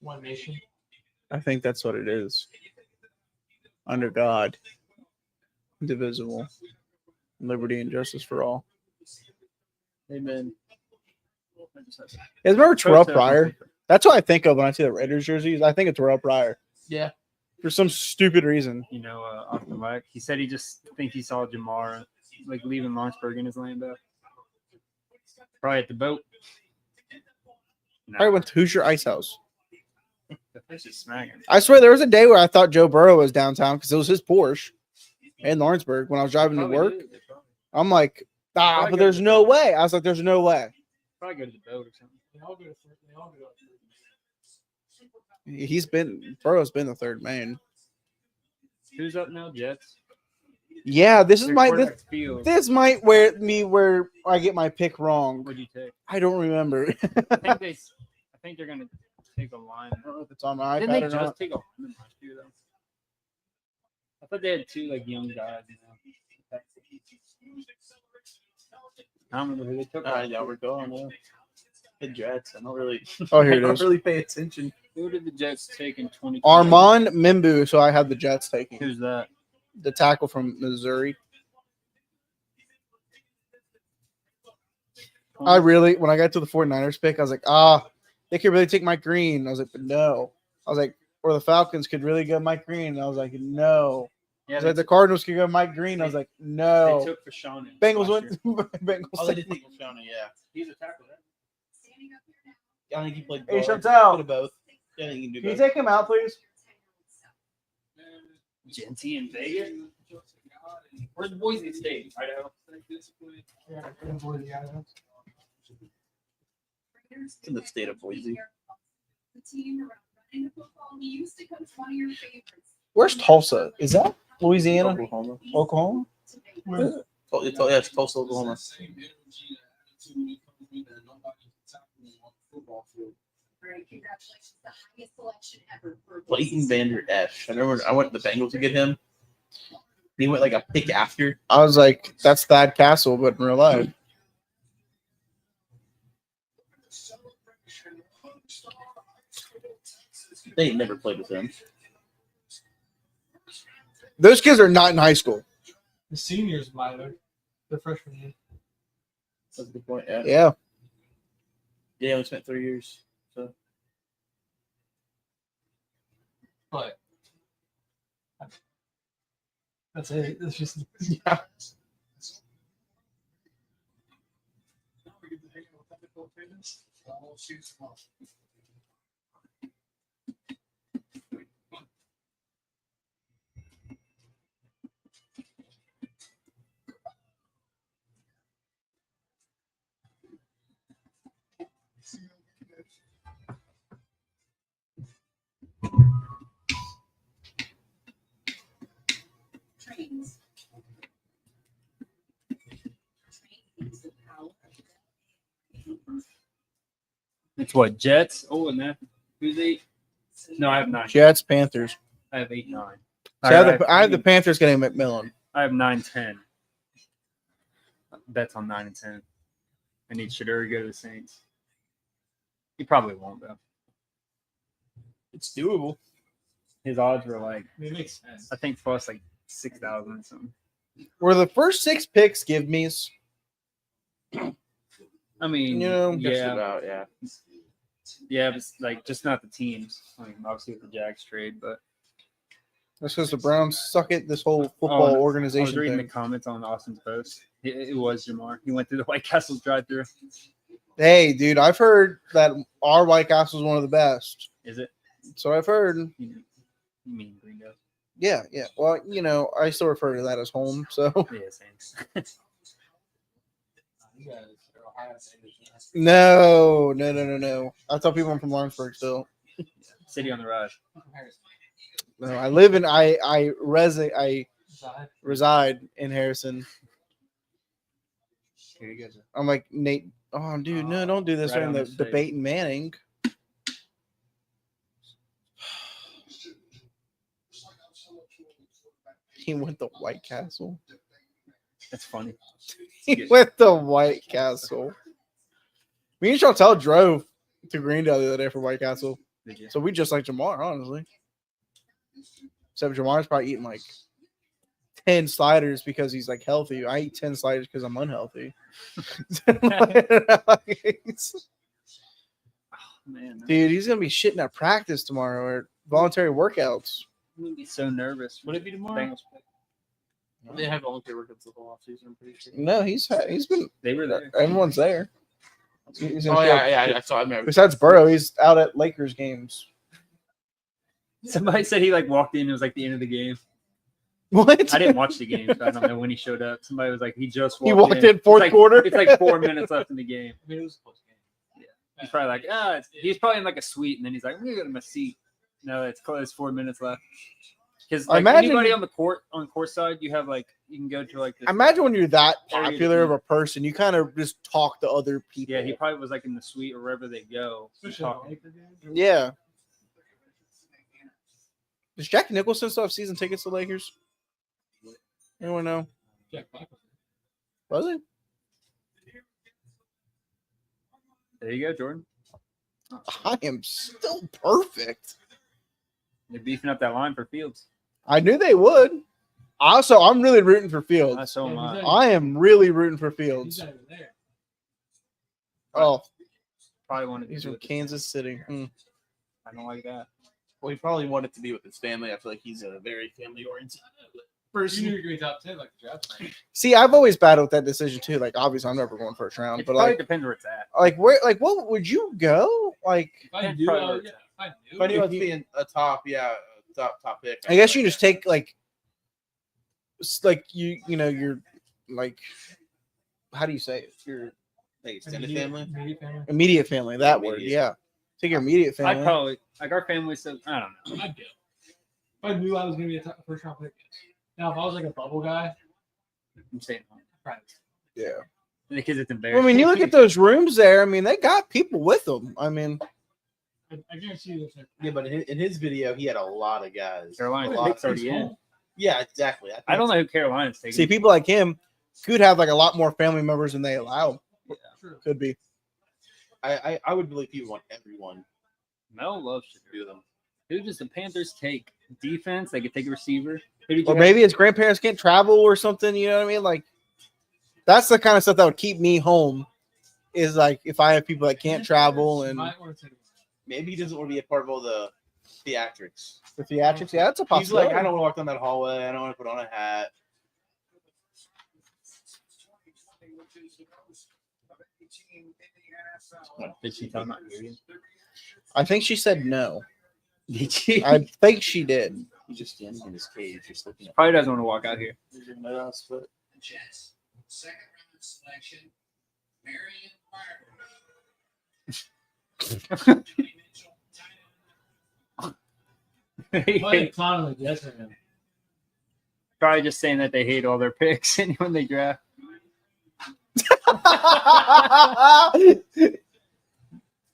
One nation. I think that's what it is. Under God, indivisible, liberty and justice for all. Amen. Yeah, remember Terrell Pryor? That's what I think of when I see the Raiders jerseys. I think of Terrell Pryor. Yeah. For some stupid reason. You know, off the mic. He said he just think he saw Jamar like leaving Lawrenceburg in his Lambo. Probably at the boat. No, I went to Hoosier Ice House. the fish is smacking. I swear there was a day where I thought Joe Burrow was downtown because it was his Porsche in Lawrenceburg when I was driving to Probably work. did. They probably- I'm like, Probably but go there's to the no boat. way. I was like, there's no way. Probably go to the boat or something. They all go to third. They all go to Burrow's been the third man. Who's up now? Jets. Yeah, this is Their my quarterback's Fields. this might where I get my pick wrong. What'd you take? I don't remember. I think they're gonna take a line. I don't know if it's on my Didn't iPad they or just not. take a lineman last year though? I thought they had 2 like young guys. You know? I don't remember who they took. All right, yeah, we're going. Yeah. The Jets. I don't really. Oh, here I it don't is. really pay attention. Who did the Jets take in 2020? Armand Mimbu. So I have the Jets taking Who's that? the tackle from Missouri. I really, when I got to the 49ers pick, I was like, they could really take Mike Green. I was like, but no. I was like, or the Falcons could really go Mike Green. And I was like, no. Yeah, Said the Cardinals could go Mike Green. I was like, they no. took Fashanu. Bengals last went. year. Bengals. Oh, they did take Shawnee, yeah. He's a tackle. Right? Standing up here now. I think he played Hey, both. Chantel. Bit of both. Yeah, I think he can do Can you both. take him out, please? Genty in Vegas. Where's Boise State? Idaho. It's in the state of Boise. The team around running the football. He used to coach one of your favorites. Where's Tulsa? Is that Louisiana? Oklahoma. Oklahoma? Oh, it's Tulsa, Oklahoma. Great, congratulations. The highest selection ever for Leighton Vander Esch. I remember I went to the Bengals to get him. He went like a pick after. I was like, that's Thad Castle, but in real life. They ain't never played with him. Those kids are not in high school. The seniors might have. The freshman year. That's a good point. Yeah. Yeah. Yeah, he only spent 3 years. So But that's it. It's just Yeah. trains. Trains the power of It's what, Jets? Oh, and that. Who's 8? No, I have 9. Jets, Panthers. I have 8, 9. So I have the Panthers getting McMillan. I have 9, 10. Bets on 9 and 10. I need Shaduri to go to the Saints. He probably won't, though. it's doable. His odds were like, it makes sense. I think plus like 6,000 or something. Were the first 6 picks give me's? I mean, You know, Just yeah, about, yeah. yeah, but like just not the teams. I mean, obviously with the Jags trade, but That's because the Browns suck at this whole football I was organization reading thing. the comments on Austin's post. It was Jamar. He went through the White Castle's drive-through. Hey, dude, I've heard that our White Castle is one of the best. Is it? So I've heard. You mean Gringo? Yeah, yeah. Well, you know, I still refer to that as home. So Yeah, same. You guys are Ohio State. no. I tell people I'm from Lawrenceburg still. City on the rise. No, I live in I reside in Harrison. Here you go. I'm like Nate. Oh, dude, no, don't do this Right during on the his face. debate in Manning. He went to White Castle. That's funny. He went to White Castle. Me and Chantel drove to Greendale the other day for White Castle. Did you? So we just like Jamar, honestly. Except Jamar's probably eating like 10 sliders because he's like healthy. I eat 10 sliders because I'm unhealthy. Man, Dude, he's gonna be shitting at practice tomorrow or voluntary workouts. I'm gonna be so nervous. Would it be tomorrow? Bengals pick. They have voluntary workouts the whole off season, I'm pretty sure. No, he's been. They were there. Everyone's there. He's gonna Oh, show up. yeah, I saw him there. Besides Burrow, he's out at Lakers games. Somebody said he like walked in. And it was like the end of the game. What? I didn't watch the game, so I don't know when he showed up. Somebody was like, he just walked He walked in It's fourth like- quarter. It's like 4 minutes left in the game. I mean, it was a close game. He's probably like, he's probably in like a suite, and then he's like, I'm gonna go to my seat. No, it's close. 4 minutes left. Because I like imagine- anybody on the court side, you have like you can go to like. This, Imagine when you're that Area to popular of be. a person, you kind of just talk to other people. Yeah, he probably was like in the suite or wherever they go. Especially talking. Laker game. Yeah. Does Jack Nicholson still have season tickets to Lakers? Anyone know? Jack Black was Was it? There you go, Jordan. I am still perfect. They're beefing up that line for Fields. I knew they would. Also, I'm really rooting for Fields. So am I. I am really rooting for there. He's Fields. not even there. Oh, Probably wanted to he's do from it. Kansas City. Hmm. I don't like that. Well, he probably wanted to be with his family. I feel like he's a very family oriented. First, You knew you were going to be top 10 like the draft. See, I've always battled with that decision too. Like, obviously, I'm never going first round, It but probably like, depends where it's at. where, like, what would you go? Like, If I Depends knew, probably I where would, it's yeah, at. if I If knew. I knew I was being a top pick. I guess you just take like you're like, how do you say it? Your like extended family. Immediate family. immediate family. That word, Immediate. yeah. Take your immediate family. I'd probably like our family said I don't know. I'd go. If I knew I was going to be a first round pick. Now, if I was like a bubble guy, I'm saying probably. yeah. because it's Well, embarrassing. I mean, you look at those rooms there. I mean, they got people with them. I mean, I guarantee you there's Yeah, but in his video, he had a lot of guys. Carolina's A lot. pick's already in. Yeah, exactly. I don't know who Carolina's taking. see, people like him could have like a lot more family members than they allow. true. Could be. I would believe he would want everyone Mel loves to to do them. Who does the Panthers take? Defense? They could take a receiver. Who did you Or have? maybe his grandparents can't travel or something. You know what I mean? Like, that's the kind of stuff that would keep me home. Is like if I have people that can't travel and Might want to take him. Maybe he doesn't want to be a part of all the theatrics. the theatrics. Yeah, that's a He's possibility. like, I don't want to walk down that hallway. I don't want to put on a hat. What, did she tell him not to? I think she said no. Did she? I think she did. He's just standing in his cage, just looking at Probably doesn't want to walk out here. but Jets. Second round selection. Marion Might have clowned the Jets right now. Probably just saying that they hate all their picks and when they draft.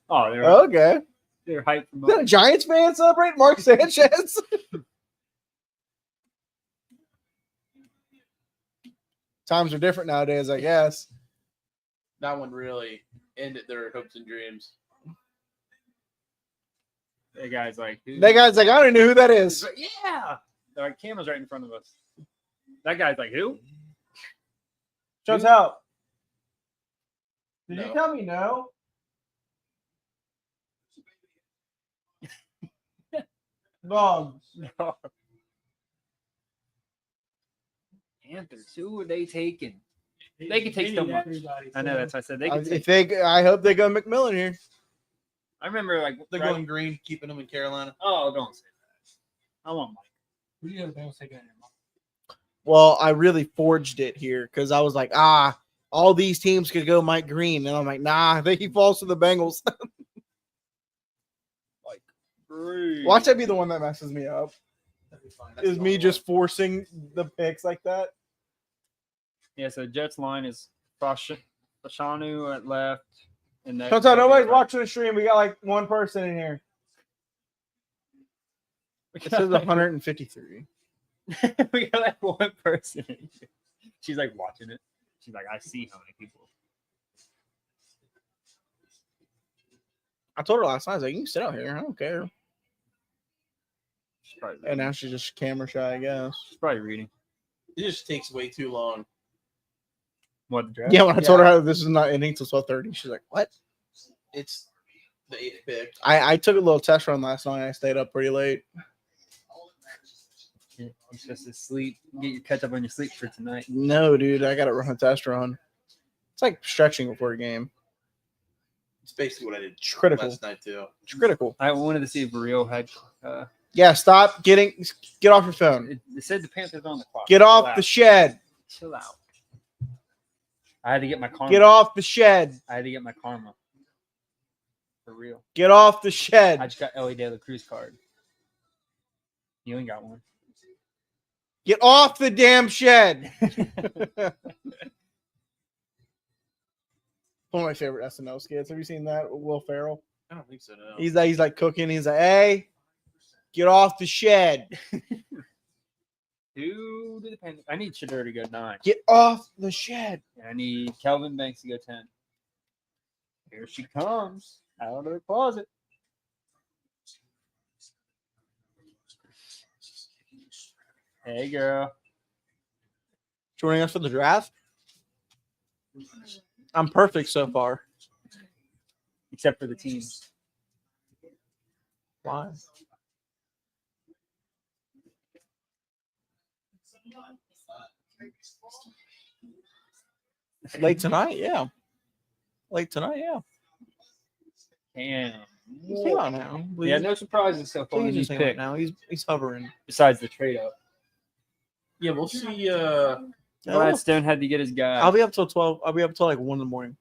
Oh, Okay. they're hyped Is that a from Giants fan celebrate Mark Sanchez? Times are different nowadays, I guess. that one really ended their hopes and dreams. the guy's like, who? That guy's like, I don't even know who that is. Yeah. The camera's right in front of us. That guy's like, who? Shows out. Did No. you tell me no? Wrong. Panthers. Who are they taking? They could take so much. everybody. I know that's why I said they could If take. I hope they go McMillan here. I remember like They're right- going green, keeping them in Carolina. Oh, don't say that. I want Mike. Who do you have the Bengals taking in your mom? Well, I really forged it here because I was like, all these teams could go Mike Green, and I'm like, nah, I think he falls to the Bengals. Watch that be the one that messes me up. That'd be fine. Is me just forcing the picks like that? Yeah, so Jets line is Fashanu at left. And that Sometimes nobody's watching the stream. We got like one person in here. It says 153. We got like one person. She's like watching it. She's like, I see how many people. I told her last night, I was like, you can sit out here. I don't care. She's probably, And now she's just camera shy, I guess. she's probably reading. It just takes way too long. What the draft? Yeah, when I told her how this is not ending till 12:30, she's like, what? It's the 8th pick. I took a little test run last night. I stayed up pretty late. You're supposed to sleep. Get your catch up on your sleep for tonight. No, dude, I got to run a test run. It's like stretching before a game. It's basically what I did It's critical. last night too. It's critical. I wanted to see if Real had. Yeah, get off your phone. It said the Panthers on the clock. Get Chill off out. the shed. Chill out. I had to get my karma. Get off the shed. I had to get my karma. For real. Get off the I shed. just got Ellie De La Cruz card. You ain't got one. Get off the damn shed. One of my favorite SNL skits. Have you seen that? Will Ferrell. I don't think so. No. He's like cooking. He's like, hey, get off the shed. Who did the Panthers? I need Shadur to go 9. Get off the shed. I need Kelvin Banks to go 10. Here she comes out of the closet. Hey, girl. Joining us for the draft. I'm perfect so far. Except for the teams. Why? Late tonight, yeah. Late tonight, yeah. Damn. Hang on now. Yeah, no surprises so far in Please these just hang on picks. now. He's hovering. Besides the trade up. Yeah, we'll see. Gladstone had to get his guy. I'll be up till 12. I'll be up till like 1 in the morning.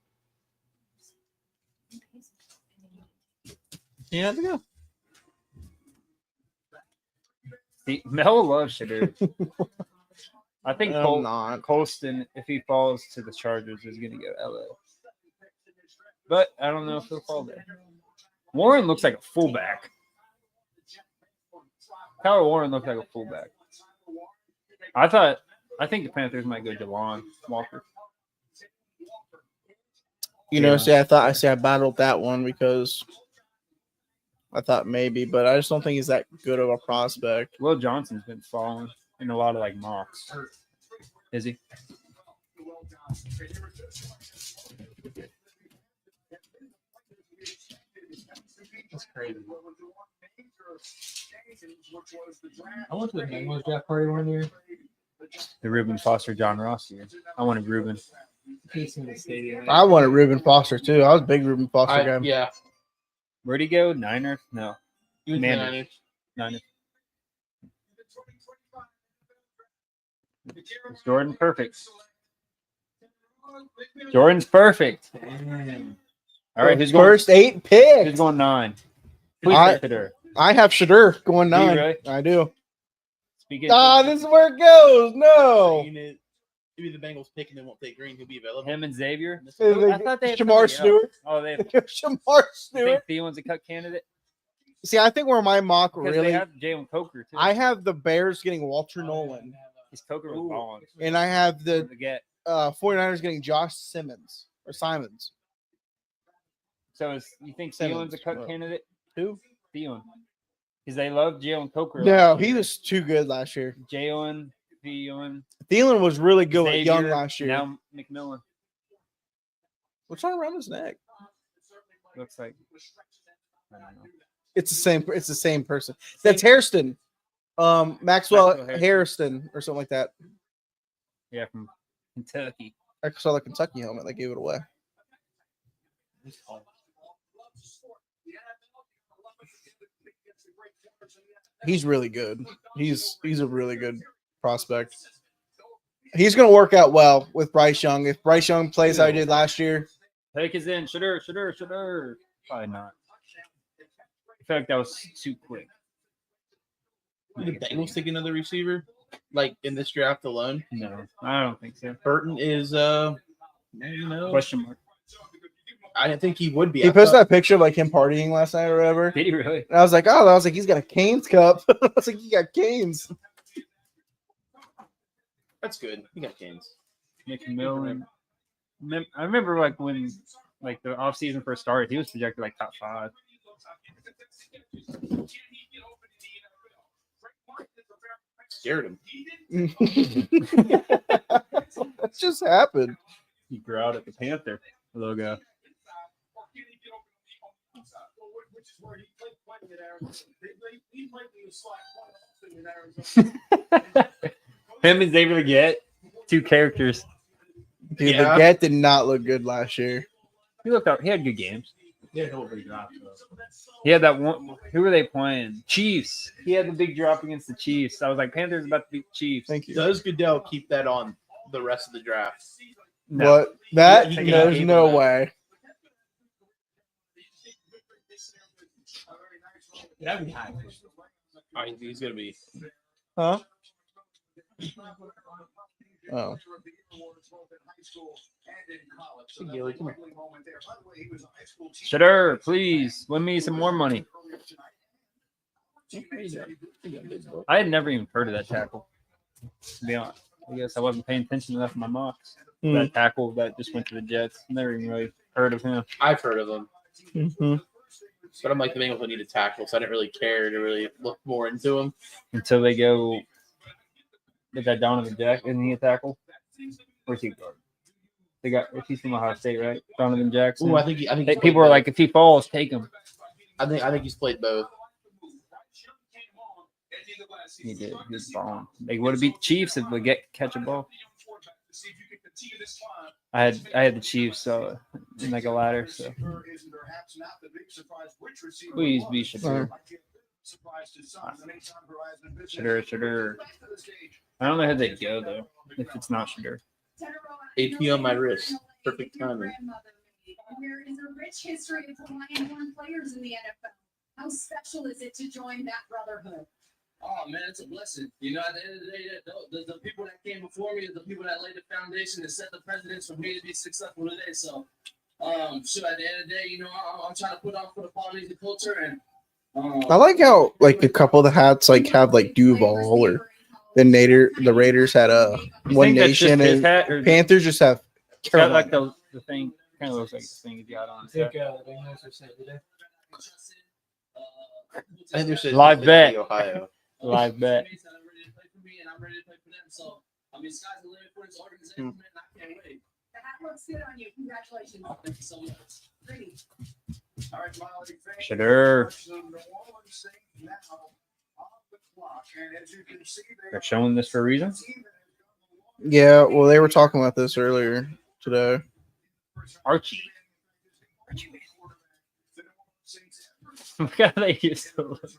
You have to go. See, Mel loves Shadur. I think I'm not. Colston, if he falls to the Chargers, is going to go LA. But I don't know if he'll fall there. Warren looks like a fullback. Tyler Warren looks like a fullback. I think the Panthers might go Jelon Walker. You know, see, I battled that one because I thought maybe, but I just don't think he's that good of a prospect. Will Johnson's been falling in a lot of like mocks. Is he? That's crazy. I went to the Bengals draft party 1 year. The Reuben Foster John Ross year. I wanted Reuben. He's in the stadium. I wanted Reuben Foster too. I was a big Reuben Foster guy. Yeah. Where'd he go? Niners? No. He went to the Commanders. Niners. Niners. Is Jordan perfect? Jordan's perfect. All right, who's going? First 8 Who's picks. going 9? Please I- take Shadur. I have Shadur going Do you 9. really? I do. Speaking This is where it goes. No. Maybe the Bengals pick and they won't take Green. He'll be available. him and Xavier. Shamar I thought they had Shamar somebody Stewart. else. Oh, they have. Shamar I Stewart. think Thielen's a cut candidate. See, I think where my mock Because really, they have Jalen Coker too. I have the Bears getting Walter Nolan, His Coker was balling. and I have the To get. 49ers getting Josh Simons. So you think Simmons. Thielen's a cut candidate? Who? Thielen. Because they love Jalen Coker. No, last he year. was too good last year. Jalen, Thielen, Thielen was really good with Young Xavier, last year. Now McMillan. What's on around his neck? Looks like. I don't know. It's the same. It's the same person. That's Hairston. Maxwell Maxwell Hairston or something like that. Yeah, from Kentucky. I saw the Kentucky helmet. They gave it away. He's really good. He's a really good prospect. He's going to work out well with Bryce Young. If Bryce Young plays how he did last year, Take is in. Shadur. Probably not. I feel like that was too quick. Did the Bengals take another receiver? Like in this draft alone? No, I don't think so. Burton is Question mark. I didn't think he would be. he I posted thought- that picture of like him partying last night or whatever. Did he really? And I was like, he's got a Canes cup. I was like, he got Canes. That's good. He got Canes. McMillan. I remember like when like the offseason first started, he was projected like top 5. Scared him. That just happened. He grew out at the Panther logo. Him and Xavier get 2 characters. Dude, Yeah. the Get did not look good last year. He looked out. He had good games. Yeah, nobody dropped. He had that one. Who were they playing? Chiefs. He had the big drop against the Chiefs. I was like, Panthers about to beat Chiefs. Thank you. Does Goodell keep that on the rest of the draft? No. What? That? He can There's keep no that. way. That'd be high. He's gonna be. Huh? Oh. Shadur, please win me some more money. I had never even heard of that tackle. To be honest, I guess I wasn't paying attention enough in my mocks. That tackle that just went to the Jets. Never even really heard of him. I've heard of him, Mm-hmm. but I'm like the Bengals will need a tackle, so I didn't really care to really look more into him. Until they go. Is that Donovan Jack? Isn't he a tackle? Where's he guard? They got. If he's from Ohio State, right? Donovan Jackson. Ooh, I think. he's People played are both. like, if he falls, take him. I think he's played both. He did. He was balling. They would have beat the Chiefs if they catch a ball. See if you can continue this climb. I had the Chiefs, so in like a ladder. So Is perhaps not the big surprise. Which receiver please was? be Shadur. Surprise to some. The next time Horizon business. Shadur. I don't know how they go though. If it's not Shadur. AP on my wrist. Perfect timing. There is a rich history of Hawaiian-born players in the NFL. How special is it to join that brotherhood? Oh man, it's a blessing. You know, at the end of the day, the people that came before me are the people that laid the foundation and set the precedents for me to be successful today. So, so at the end of the day, you know, I'm trying to put on for the qualities of culture and. I like how like a couple of the hats like have like Duval or the Raiders had One think that's just Nation his and hat, or Panthers just have it's got like Carolina. the thing kind of looks like the thing he got on. I think the Bengals are saying today. I think there's Live bet. Ohio. Live bet. I'm ready to play for me, and I'm ready to play for them. So, I mean, sky's the limit for this organization, man. I can't wait. The hat looks good on you. Congratulations. Oh, thank you so much. Pretty. All right, Molly. Shadur. The New Orleans Saints now on the clock. And as you can see, They're showing this for a reason. Yeah, well, they were talking about this earlier today. Archie. Look how they used to look.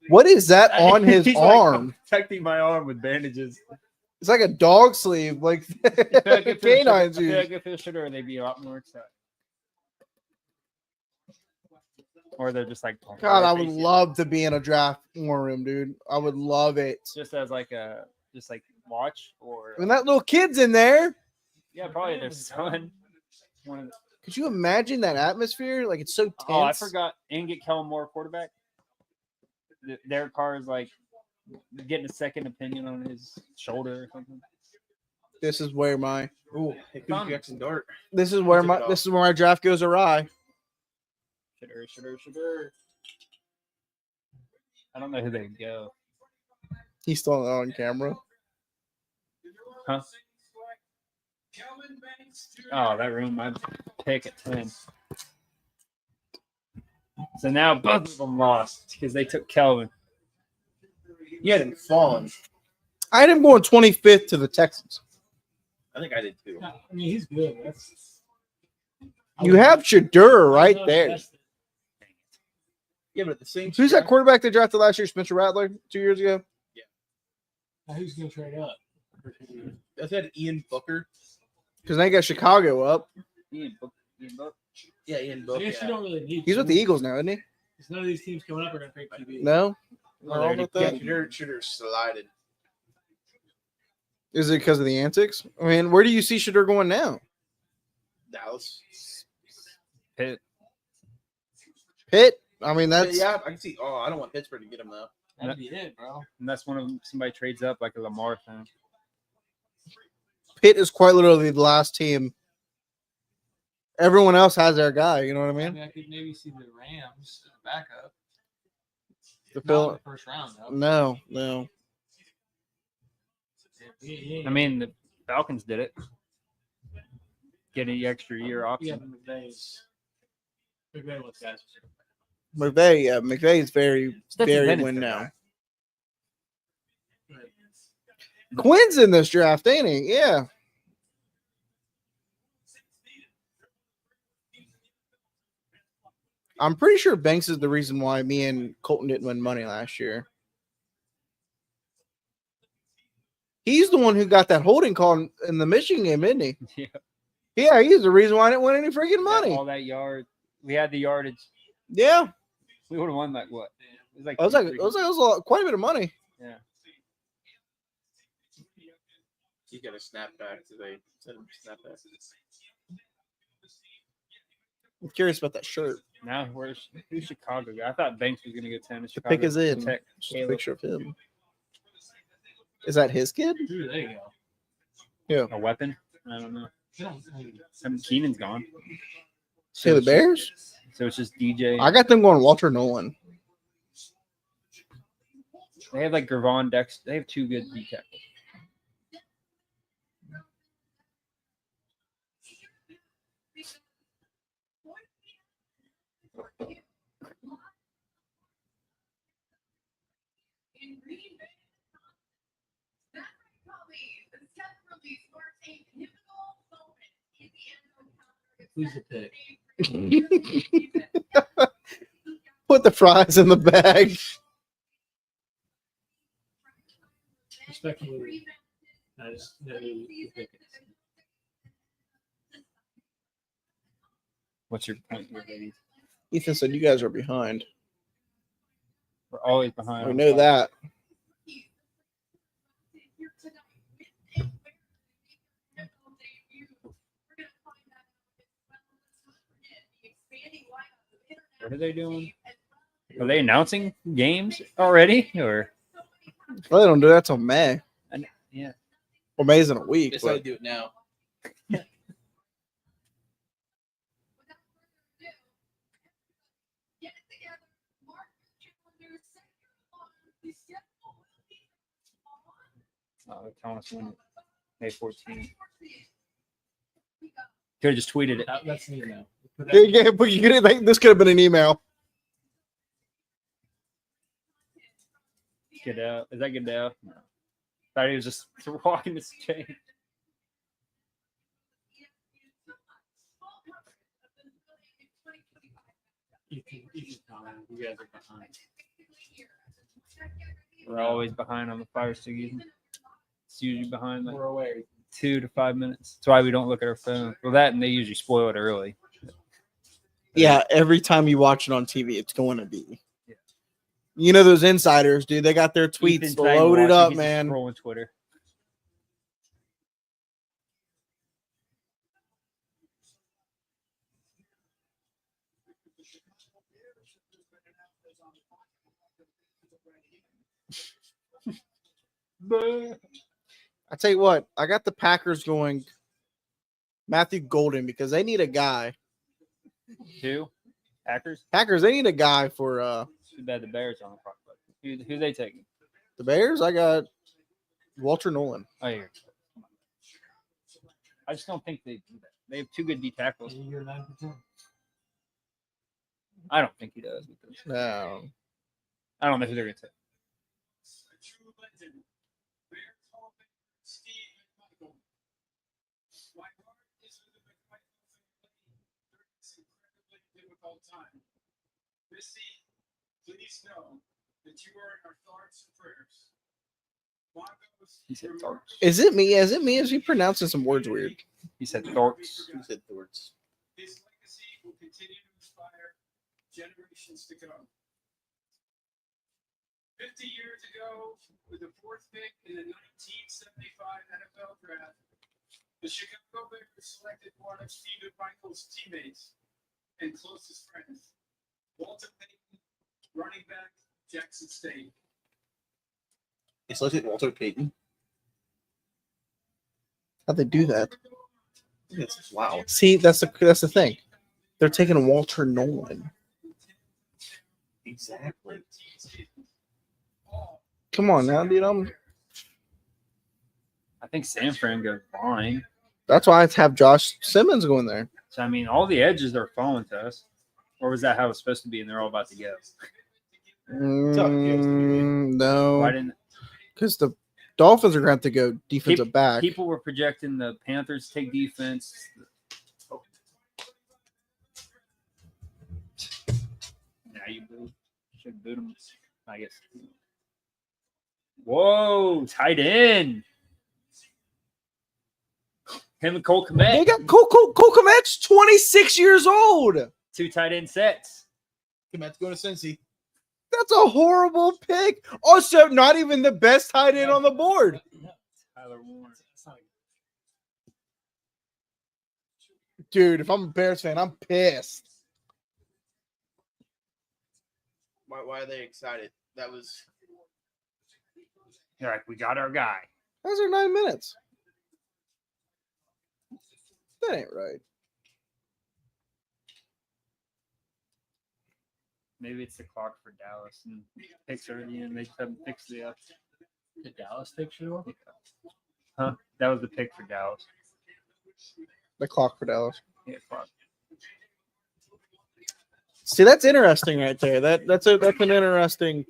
What is that on his He's like, arm? I'm protecting my arm with bandages. It's like a dog sleeve, like I feel like if it was canines Shadur- I feel use. like if it was Shadur, they'd be a lot more excited. Or they're just like, God, I would love to be in a draft war room, dude. I would love it. just as like a just like watch or When that little kid's in there, yeah, probably their son. One of the, could you imagine that atmosphere? Like it's so tense. oh, I forgot. And get Kellen Moore quarterback. Derek Carr is like getting a second opinion on his shoulder or something. This is where my Ooh, Hickory Jackson Dart. this is where Took it off. my draft goes awry. Shadur. I don't know who they go. He's still on camera. Huh? Oh, that ruined my pick at 10. So now both of them lost because they took Kelvin. You had him falling. I had him going 25th to the Texans. I think I did too. I mean, he's good. You have Shadur right there. Yeah, but at the same Who's that quarterback they drafted last year? Spencer Rattler 2 years ago. Now who's going to trade up? I said Ian Booker. Because they got Chicago up. Ian Book. Yeah, Ian I Booker. guess you don't really need. He's with the Eagles now, isn't he? Because none of these teams coming up are going to pay QB. No. Well, they already With that? Shooter slided. Is it because of the antics? I mean, where do you see Shadur going now? Dallas. Pitt. Pitt. I mean, that's Yeah, I can see. Oh, I don't want Pittsburgh to get him though. That'd be it, bro. And that's one of them. Somebody trades up like a Lamar thing. Pitt is quite literally the last team. Everyone else has their guy. You know what I I mean? mean, I could maybe see the Rams as a backup. The Not in Phil. the first round, though. No. I mean, the Falcons did it. Get an extra year Yeah, option. but McVay looks guys. McVay. Yeah, McVay is very Stetson very Bennett's win their now. Right. Quinn's in this draft, ain't he? Yeah. I'm pretty sure Banks is the reason why me and Colton didn't win money last year. He's the one who got that holding call in the Michigan game, isn't he? Yeah. Yeah, he's the reason why I didn't win any freaking money. All that yard. We had the yardage. Yeah. We would have won like what? It was It was quite a bit of money. Yeah. He got a snapback today. Send him a snapback. I'm curious about that shirt. Now who's Chicago guy? I thought Banks was gonna get 10. The Chicago pick is in. Tech. Just a picture of him. Is that his kid? Ooh, there you go. A weapon? I don't know. Yeah. Keenan's gone. Say the Bears? So it's just DJ. I got them going Walter Nolan. They have like Gervon Dex. They have two good D tackles. In Green Bay, that might probably Who's the pick? Put the fries in the bag. Respectfully, I just know who the pick is. What's your point here, ladies? Ethan said you guys are behind. We're always behind. We on know the that. What are they doing? Are they announcing games already? Or Well, they don't do that till May. yeah, Well, May's in a week. Guess I But do it now. telling us when May 14th. Could have just tweeted it. That's an email. yeah, but you could think this could have been an email. Get out. Is that good out? No. Thought he was just walking this chain. You guys are behind. We're always behind on the fire stick. It's usually behind like We're aware. 2 to 5 minutes. That's why we don't look at our phone. Well, that and they usually spoil it early. Yeah, every time you watch it on TV, it's going to be. Yeah. You know those insiders, dude. They got their tweets Ethan's not even loaded watching, up, he's just man. Scrolling Twitter. I tell you what, I got the Packers going Matthew Golden because they need a guy. Who? Packers? Packers, they need a guy for Too bad the Bears on the front foot. Who they taking? the Bears. I got Walter Nolan. Oh, here. I just don't think they do that. They have 2 good D tackles. You're 9%. I don't think he does. No. I don't know who they're going to take. A true legend. Bears Hall of Famer Steve McMichael. My heart is with the McMichael family during this incredibly difficult time. Missy, please know that you are in our thoughts and prayers. Marcos, He said your Thorts. Is it me? Is it me? Is he pronouncing some words weird? He said Thorts. Who said Thorts? His legacy will continue to inspire generations to come. 50 years ago, with the 4th pick in the 1975 NFL Draft, the Chicago Bears selected one of Steve McMichael's teammates and closest friends, Walter Payton, running back, Jackson State. It's like Walter Payton. How'd they do that? Wow. See, that's the thing. They're taking Walter Nolan. Exactly. Come on now, dude. I think San Fran goes fine. That's why I have Josh Simmons going there. So, I mean, all the edges are falling to us. Or was that how it's supposed to be and they're all about to go? Why No, didn't because the Dolphins are going to have to go defensive back. people were projecting the Panthers to take defense? Now you should boot them, I guess. Whoa, tight end. Him and Cole They Kmet. got Cole Kmet's 26 years old. 2 tight end sets. Komet's going to Cincy. That's a horrible pick. Also, not even the best tight end on the board. Tyler Warren. Dude, if I'm a Bears fan, I'm pissed. Why are they excited? That was They're like, we got our guy. Those are 9 minutes. That ain't right. Maybe it's the clock for Dallas and picks are at the end. They just haven't fixed the up. The Dallas picture. Huh? That was the pick for Dallas. The clock for Dallas. Yeah, clock. See, that's interesting right there. That's an interesting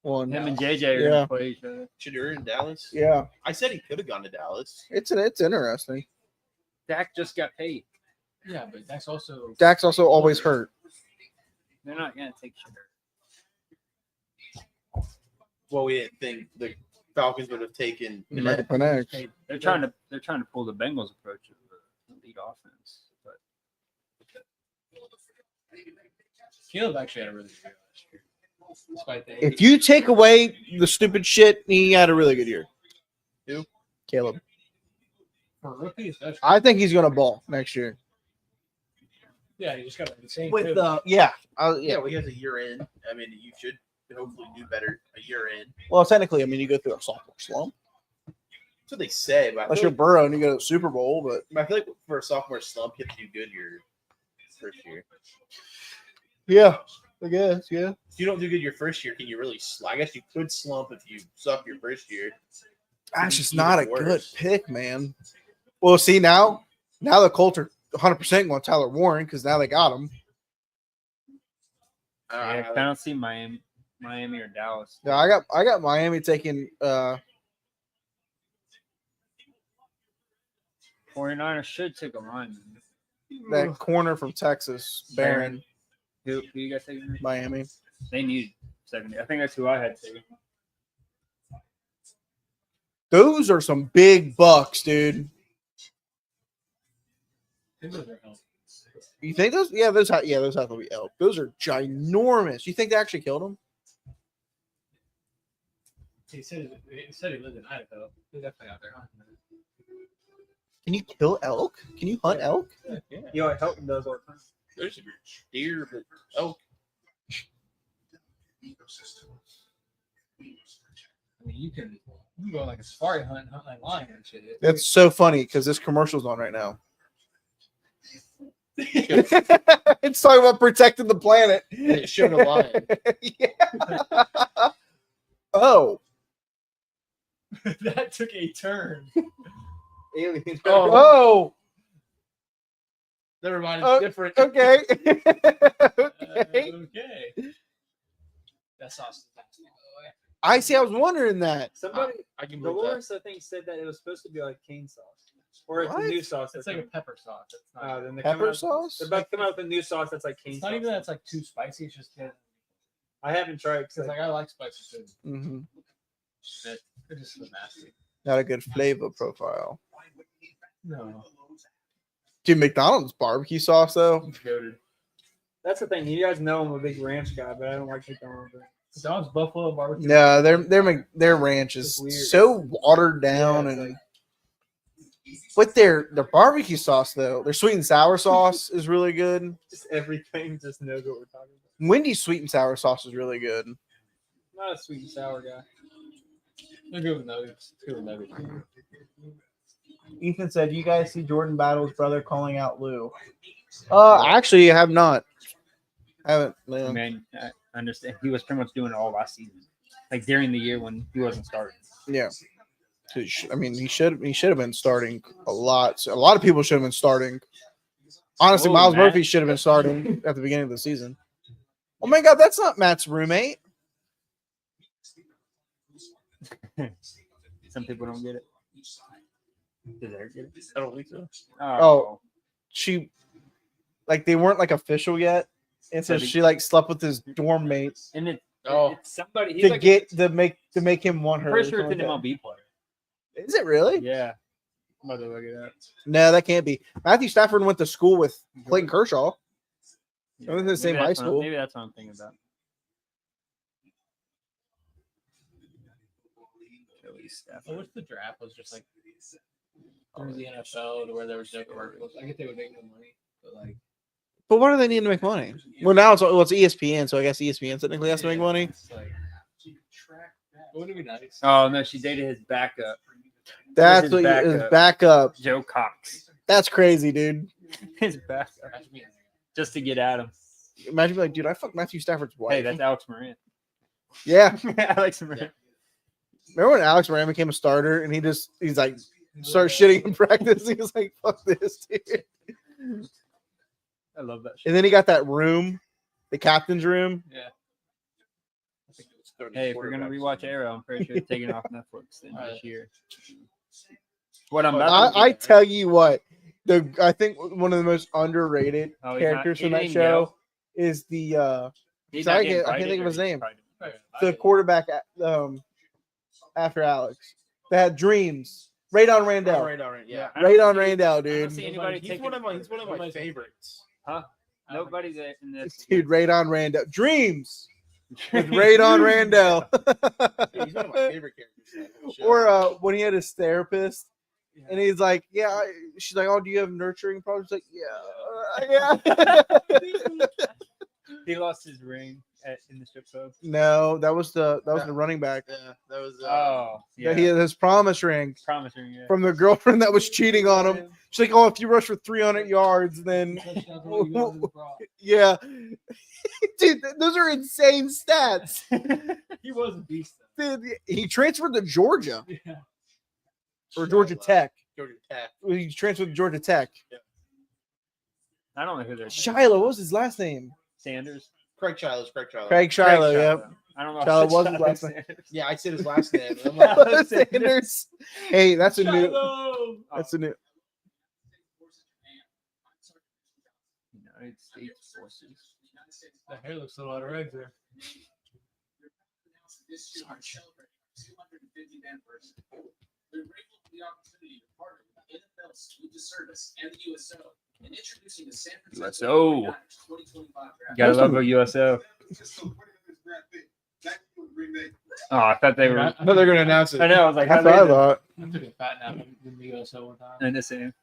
one. Him and JJ are Yeah. gonna play each other. Shadur in Dallas. Yeah, I said he could have gone to Dallas. it's interesting. Dak just got paid. Yeah, but Dak's also. Dak's also always hurt. They're not gonna take shit. Well, we didn't think the Falcons would have taken. Michael Penix. They're trying to pull the Bengals approach of the lead offense. But Caleb actually had a really good year last year. Despite the If you take away the stupid shit, he had a really good year. Who? Caleb. for rookie, especially. I think he's gonna ball next year. Yeah, you just got the same. With coach. yeah, Yeah, well, he has a year in. I mean, you should hopefully do better a year in. well, technically, I mean, you go through a sophomore slump. That's what they say. But I Unless feel you're like, Burrow and you go to the Super Bowl, but I feel like for a sophomore slump, you have to do good your first year. yeah, I guess, yeah. If you don't do good your first year, can you really? I guess you could slump if you suck your first year. That's just Even not a worse. good pick, man. Well, see now the Colts are 100% going Tyler Warren because now they got him. I don't see Miami or Dallas. Yeah, I got Miami taking 49ers should take a lineman. that corner from Texas, Barron, Who you guys taking? Miami. They need 70. I think that's who I had taken. Those are some big bucks, dude. You think those? Yeah, those have to be elk. Those are ginormous. You think they actually killed him? He said he lived in Idaho. He's definitely out there hunting. Can you kill elk? Can you hunt elk? Yeah, You know, Helton does all the time. there's deer, but elk. I mean, you can go like a safari hunt like lion and shit. That's so funny because this commercial's on right now. It's talking about protecting the planet. And it showed a lion. Yeah. Oh. That took a turn. Alien. Oh. Never mind, Oh, it's different. Okay. Okay. Okay. That's awesome. By the way. I see. I was wondering that. Somebody, I can believe that. Dolores, I think, said that it was supposed to be like cane sauce. Or it's What? a new sauce. It's like a pepper sauce. It's not, then they come Pepper out- sauce? They're about to come out with a new sauce that's like cane it's sauce. not even that it's like too spicy. It's just that I haven't tried because like I like spicy food. Mm-hmm. They're just so nasty. Not a good flavor profile. No. Dude, McDonald's barbecue sauce though. Goated. That's the thing. You guys know I'm a big ranch guy, but I don't like McDonald's. McDonald's buffalo barbecue. No, their ranch is It's weird. so watered down Yeah, it's and with their barbecue sauce though, their sweet and sour sauce is really good. Just everything just knows what we're talking about. Wendy's sweet and sour sauce is really good. I'm not a sweet and sour guy. They're good with nuggets. It's good with nuggets. Ethan said, "You guys see Jordan Battle's brother calling out Lou?" Actually, I have not. I haven't. I Man. mean, I understand. He was pretty much doing it all last season, like during the year when he wasn't starting. Yeah. I mean, he should have been starting a lot. So a lot of people should have been starting. Honestly, Oh, Miles Matt. Murphy should have been starting at the beginning of the season. Oh my God, that's not Matt's roommate. Some people don't get it. Did Eric get it? I don't think so. Oh. She, like, they weren't like official yet, and so she like slept with his dorm mate and Oh. it's somebody. He's to like get to make him want I'm her. pretty or sure it's an something like MLB player. that. Is it really? Yeah. I'm about to look it up. No, that can't be. Matthew Stafford went to school with Clayton Kershaw. They went to the same Maybe high that's what- school. Maybe that's what I'm thinking about. I wish the draft was just like through the NFL to where there was no commercials. I get they would make no money, but like But why do they need to make money? Well, now it's ESPN, so I guess ESPN technically has to make money. It's like wouldn't it be nice? Oh no, she dated his backup, That's his what his backup. backup. Joe Cox. That's crazy, dude. His backup, just to get at him. Imagine being like, dude, I fucked Matthew Stafford's wife. Hey, that's Alex Moran. Yeah. Alex Moran. Remember when Alex Moran became a starter and he's like started shitting in practice? He was like, fuck this, dude. I love that shit. And then he got that room, the captain's room. Yeah. Hey, if we're gonna rewatch Arrow, I'm pretty sure it's taking off Netflix this Alright. year. What I'm about to I tell you what, I think one of the most underrated Oh, he's not- characters he from that didn't show go? is the He's So I not getting can't invited, think of or his he's name. probably- the quarterback after Alex that had dreams. Radon Randall. Right, all right, yeah. I don't Radon see- Randall, I don't dude. see anybody He's taking. one of my favorites. Huh? Nobody's in this. Dude, Radon Randall. Dreams with Radon Randall. Yeah, he's one of my favorite characters. in that show. Or when he had his therapist, and he's like, "Yeah." She's like, "Oh, do you have nurturing problems?" He's like, "Yeah, yeah." He lost his ring in the strip club. No, that was the running back. yeah, that was. Oh, yeah. He had his promise ring Promise ring. Yeah. from the girlfriend that was cheating on him. She's like, "Oh, if you rush for 300 yards, then yeah." Dude, those are insane stats. He was a beast. Dude, he transferred to Georgia Yeah. or Georgia Tech. Georgia Tech. He transferred to Georgia Tech. I don't know who they're. Shiloh, what was his last name? Sanders. Craig Shiloh's Craig Shiloh. Craig Shiloh, yep. I don't know. Shiloh if was it's his last Sanders. Yeah, I said his last name. and I'm like, Oh, Sanders. Hey, that's a new. Shiloh! That's a new. United States Forces. That hair looks a little out of rags there. This year we're celebrating our 250th anniversary. We're grateful for the opportunity to partner with the NFL Student Service and the USO in introducing the San Francisco USO. 2025 draft. Gotta love a USO. Oh, I thought they were. no, they're gonna announce it. I know. I was like, That's how what I they thought. I took a fat nap in the USO one time. and the same.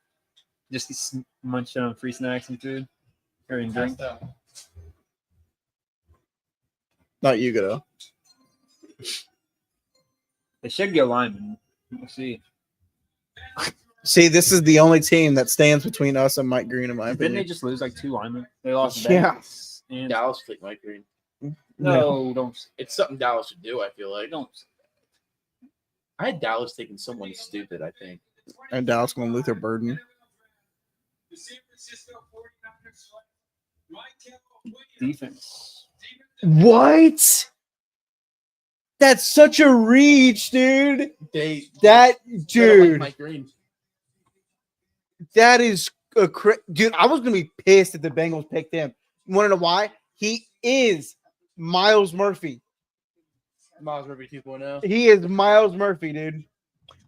Just munching on free snacks and food. Or in drink. Passed out. Not you, though. They should go lineman. We'll see. See, this is the only team that stands between us and Mike Green, in my Didn't they opinion. just lose like 2 linemen? They lost. Yeah. Banks and Dallas take Mike Green. no, don't. It's something Dallas should do. I feel like. Don't. I had Dallas taking someone stupid. I think. And Dallas going Luther Burden. The San Francisco 49ers select Michael Williams. Defense. What? That's such a reach, dude. They That they don't like dude. Mike Green. That is a dude. I was gonna be pissed if the Bengals picked him. You want to know why? He is Miles Murphy. Miles Murphy 2.0. He is Miles Murphy, dude.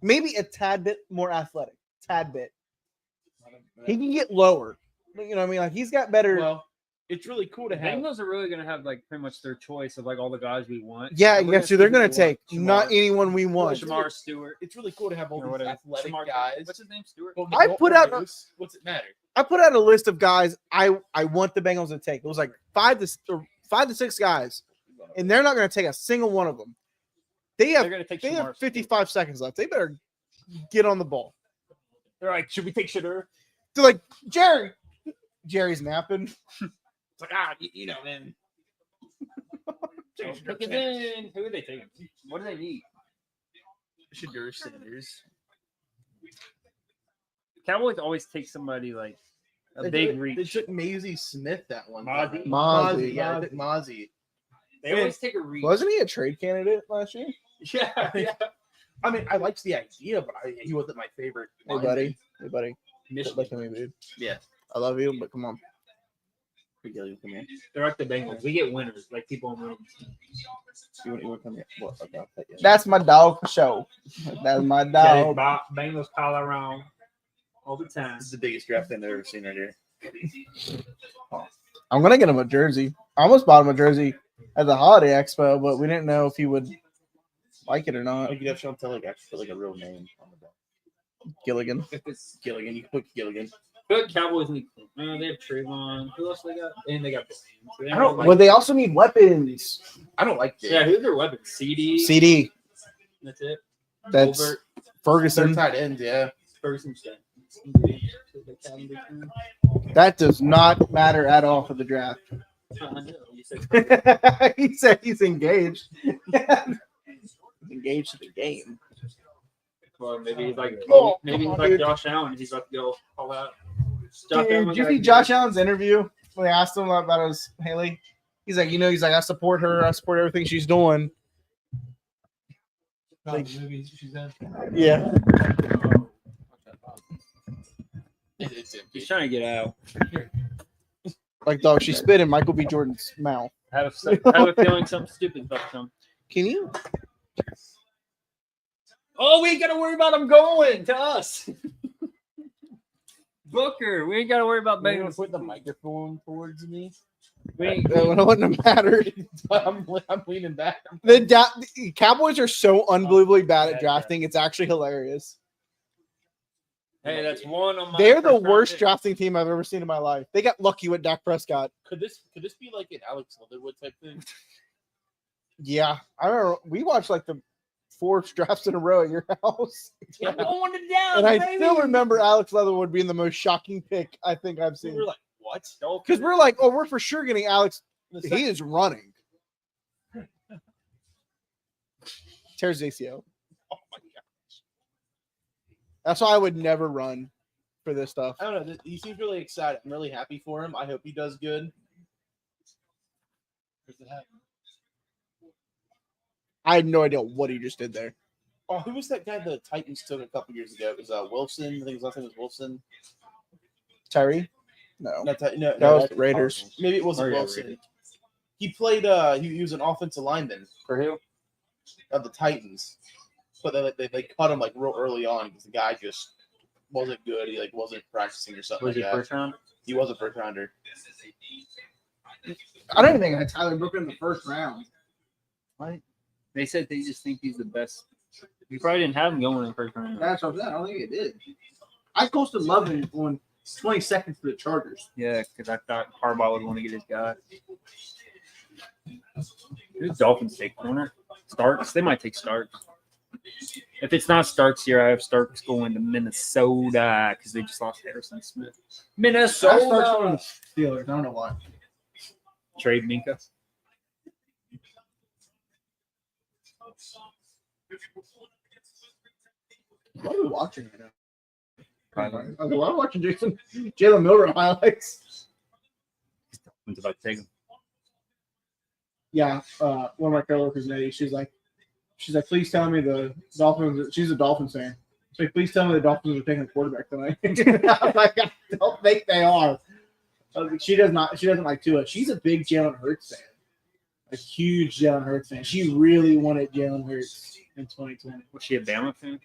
Maybe a tad bit more athletic. Tad bit. He can get lower. You know what I mean? Like he's got better. Well, it's really cool The to have. Bengals are really gonna have like pretty much their choice of like all the guys we want. Yeah, We're guess who see they're who gonna we take? want. Not Shamar- anyone we want. Shamar Stewart. It's really cool to have all Or these whatever. athletic Shamar- guys. What's his name? Stewart. But I don't put out- produce. What's it matter? I put out a list of guys I want the Bengals to take. It was like 5 to 6 guys, and they're not going to take a single one of them. They They're have gonna take. they Shamar have Stewart. 55 seconds left. They better get on the ball. They're like, should we take Shadur? They're like Jerry's napping. It's like you know, man. Look at them. Who are they taking? What do they need? Shadur Sanders. Cowboys always take somebody like a They big took- reach. They took Maisie Smith that one. Mozzie? time. Mozzie. Yeah, they took Mozzie. They always take a reach. Wasn't he a trade candidate last year? Yeah, yeah. I mean, I liked the idea, but he wasn't my favorite. Hey buddy, hey buddy. Michigan. Look at me, dude. Yeah. I love you, but come on. Come here. They're like the Bengals. We get winners, like people in rooms. You want to come here? What? Okay, I'll pet you. That's my dog for sure. That's my dog. Bengals pile around all the time. This is the biggest draft thing I've ever seen right here. I'm gonna get him a jersey. I almost bought him a jersey at the Holiday Expo, but we didn't know if he would like it or not. You could have Sean Telly actually put like a real name on the back. Gilligan. If it's Gilligan. You can put Gilligan. good, Cowboys need. They have Trayvon. Who else they got? And they got. So they I don't Well, they also need weapons. I don't like this. Yeah, who's their weapon? CD. CD. That's it. That's Colbert, They're Ferguson. tight ends, yeah. Ferguson. That does not matter at all for the draft. You said He said he's engaged. He's engaged to the game. well, maybe he's like Oh, maybe come he's on, like dude. Josh Allen. He's about to go all out. Dude, did you see Josh Allen's interview when they asked him about his Haley? He's like, I support her. I support everything she's doing. Like, movie she's in. Yeah. It's empty. He's trying to get out. Like dog, she spit in Michael B. Jordan's mouth. I have a feeling something stupid's about to come. Can you? Oh, we ain't got to worry about him going to us. Booker, we ain't got to worry about Maybe Bengals. put the microphone towards me. We ain't, That wouldn't have mattered. I'm leaning back. The Cowboys are so unbelievably bad at drafting. It's actually hilarious. hey, that's one on my. They're the first round worst pick. drafting team I've ever seen in my life. They got lucky with Dak Prescott. Could this be like an Alex Leatherwood type thing? Yeah, I remember we watched like the 4 drafts in a row at your house, I'm going to down, and I baby. still remember Alex Leatherwood being the most shocking pick I think I've We seen. were like, what? Because we're like, oh, we're for sure getting Alex. The He second- is running. Tears his ACL. Oh my god! That's why I would never run for this stuff. I don't know. He seems really excited. I'm really happy for him. I hope he does good. Where's it happening? I had no idea what he just did there. Oh, who was that guy the Titans took a couple years ago? It was Wilson. I think his last name was Wilson. Tyree? No. No, That was the Raiders. Maybe it wasn't Oh, yeah, Wilson. Raiders. He played. He was an offensive lineman For who? of the Titans, but they cut him like real early on because the guy just wasn't good. He like wasn't practicing or something Was like he that. first round? He was a first rounder. I don't even think I had Tyler Booker in the first round. What? They said they just think he's the best. You probably didn't have him going in the first round. That's what I'm saying. I don't think it did. I posted love him on 20 seconds for the Chargers. Yeah, because I thought Harbaugh would want to get his guy. Who's Dolphins take corner? Starks? They might take Starks. If it's not Starks here, I have Starks going to Minnesota because they just lost Harrison Smith. Minnesota. Steelers. I don't know why. Trade Minka. What are we watching right now? Probably. Okay, well, I'm watching Jalen Milroe highlights. Dolphins about to take him. Yeah, one of my coworkers, Nettie, she's like, please tell me the Dolphins. She's a Dolphins fan. She's like, please tell me the Dolphins are taking a quarterback tonight. I'm like, I don't think they are. I was like, she doesn't like Tua. She's a big Jalen Hurts fan, a huge Jalen Hurts fan. She really wanted Jalen Hurts in 2020. Was she a Bama fan?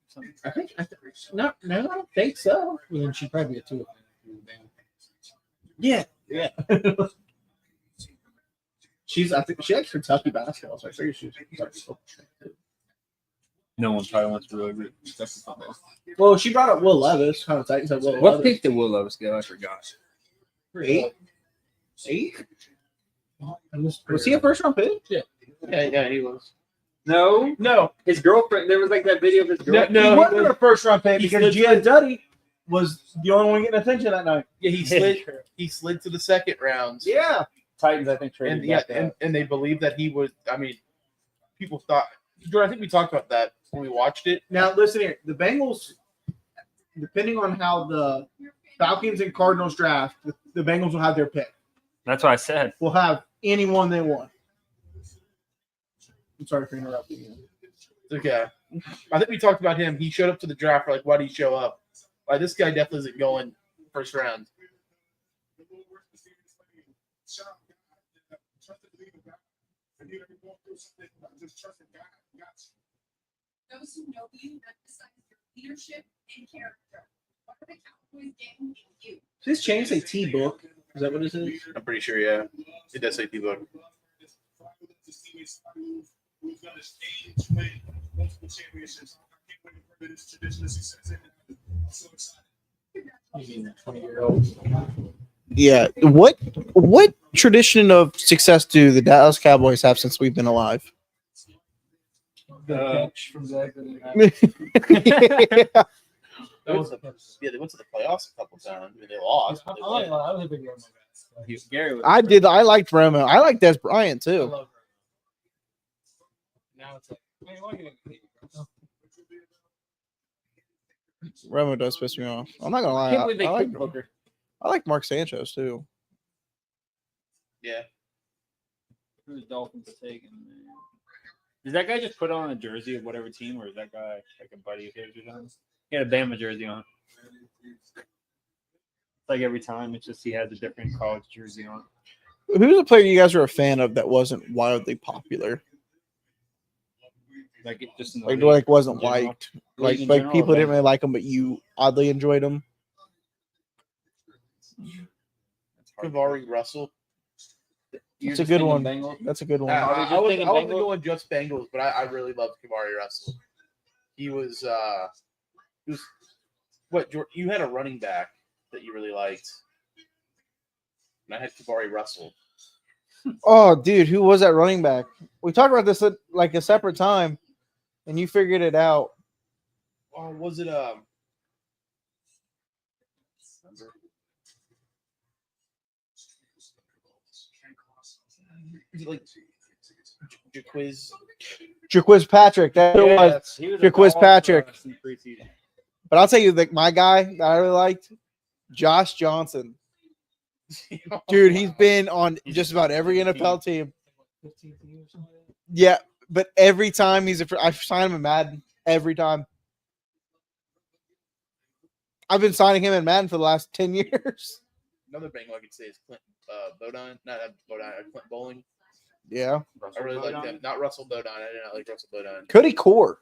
Something. I think no, I don't think so. Well, then she'd probably be a Tua. Yeah. I think she likes Kentucky basketball, so I figured she was Kentucky football. No one probably wants to really root for Kentucky football. Well, she brought up Will Levis, kind of Titans said Will What Levis. pick did Will Levis go? I forgot. 8? Was he a first round pick? Yeah, he was. No. His girlfriend. There was like that video of his girlfriend. he wasn't a first round pick He because slid Gia Duddy was the only one getting attention that night. Yeah, he slid to the second rounds. Yeah. Titans, I think, traded And yeah, back and they believe that he would. I mean, people thought. Jordan, I think we talked about that when we watched it. Now listen here, the Bengals, depending on how the Falcons and Cardinals draft, the Bengals will have their pick. That's what I said. Will have anyone they want. I'm sorry for interrupting you. Okay, I think we talked about him. He showed up to the draft. Like, why did he show up? Like, this guy definitely isn't going first round. Those who know you emphasize your leadership and character. What are the Cowboys getting in you? Does this change say T-book? Is that what it is? I'm pretty sure. Yeah, it does say T-book. Yeah. What tradition of success do the Dallas Cowboys have since we've been alive? Catch from Zach. Yeah. They went to the playoffs a couple times. I mean, they lost. But they won. I was a big Romo guy. Gary was I liked Romo. I like Des Bryant I too. love Romo. Now it's like, man, why you gonna Romo does piss me off. I'm not gonna I lie. can't believe they I like picked Booker. I like Mark Sanchez too. Yeah. Who's Dolphins taking? Does that guy just put on a jersey of whatever team, or is that guy like a buddy of his or something? He had a Bama jersey on. like every time. It's just he has a different college jersey on. Who's a player you guys are a fan of that wasn't wildly popular? Like it just in the Like, league like wasn't in general. liked. League in Like general, people or didn't Bengals? really like him, but you oddly enjoyed him. Kavari Russell. You're That's a just good thinking one. Bengals? That's a good one. I, Are we I, just I was thinking I wasn't Bengals? going just Bengals, but I really loved Kavari Russell. He was what you had a running back that you really liked. And I had Kavari Russell. Oh, dude, who was that running back? We talked about this at like a separate time, and you figured it out. Oh, was it is it like Jaquiz? Jaquiz Patrick. That's who it was. Yes, he was a Jaquiz dog for Patrick. us in preseason. But I'll tell you, like my guy that I really liked, Josh Johnson. Dude, he's been on just about every NFL team. 15 teams or something. Yeah, but every time I sign him in Madden every time. I've been signing him in Madden for the last 10 years. Another Bengal I could say is Clint Bodine. Not Bodine, Clint Bowling. Yeah. I really like him. Not Russell Bodine. I did not like Russell Bodine. Cody Core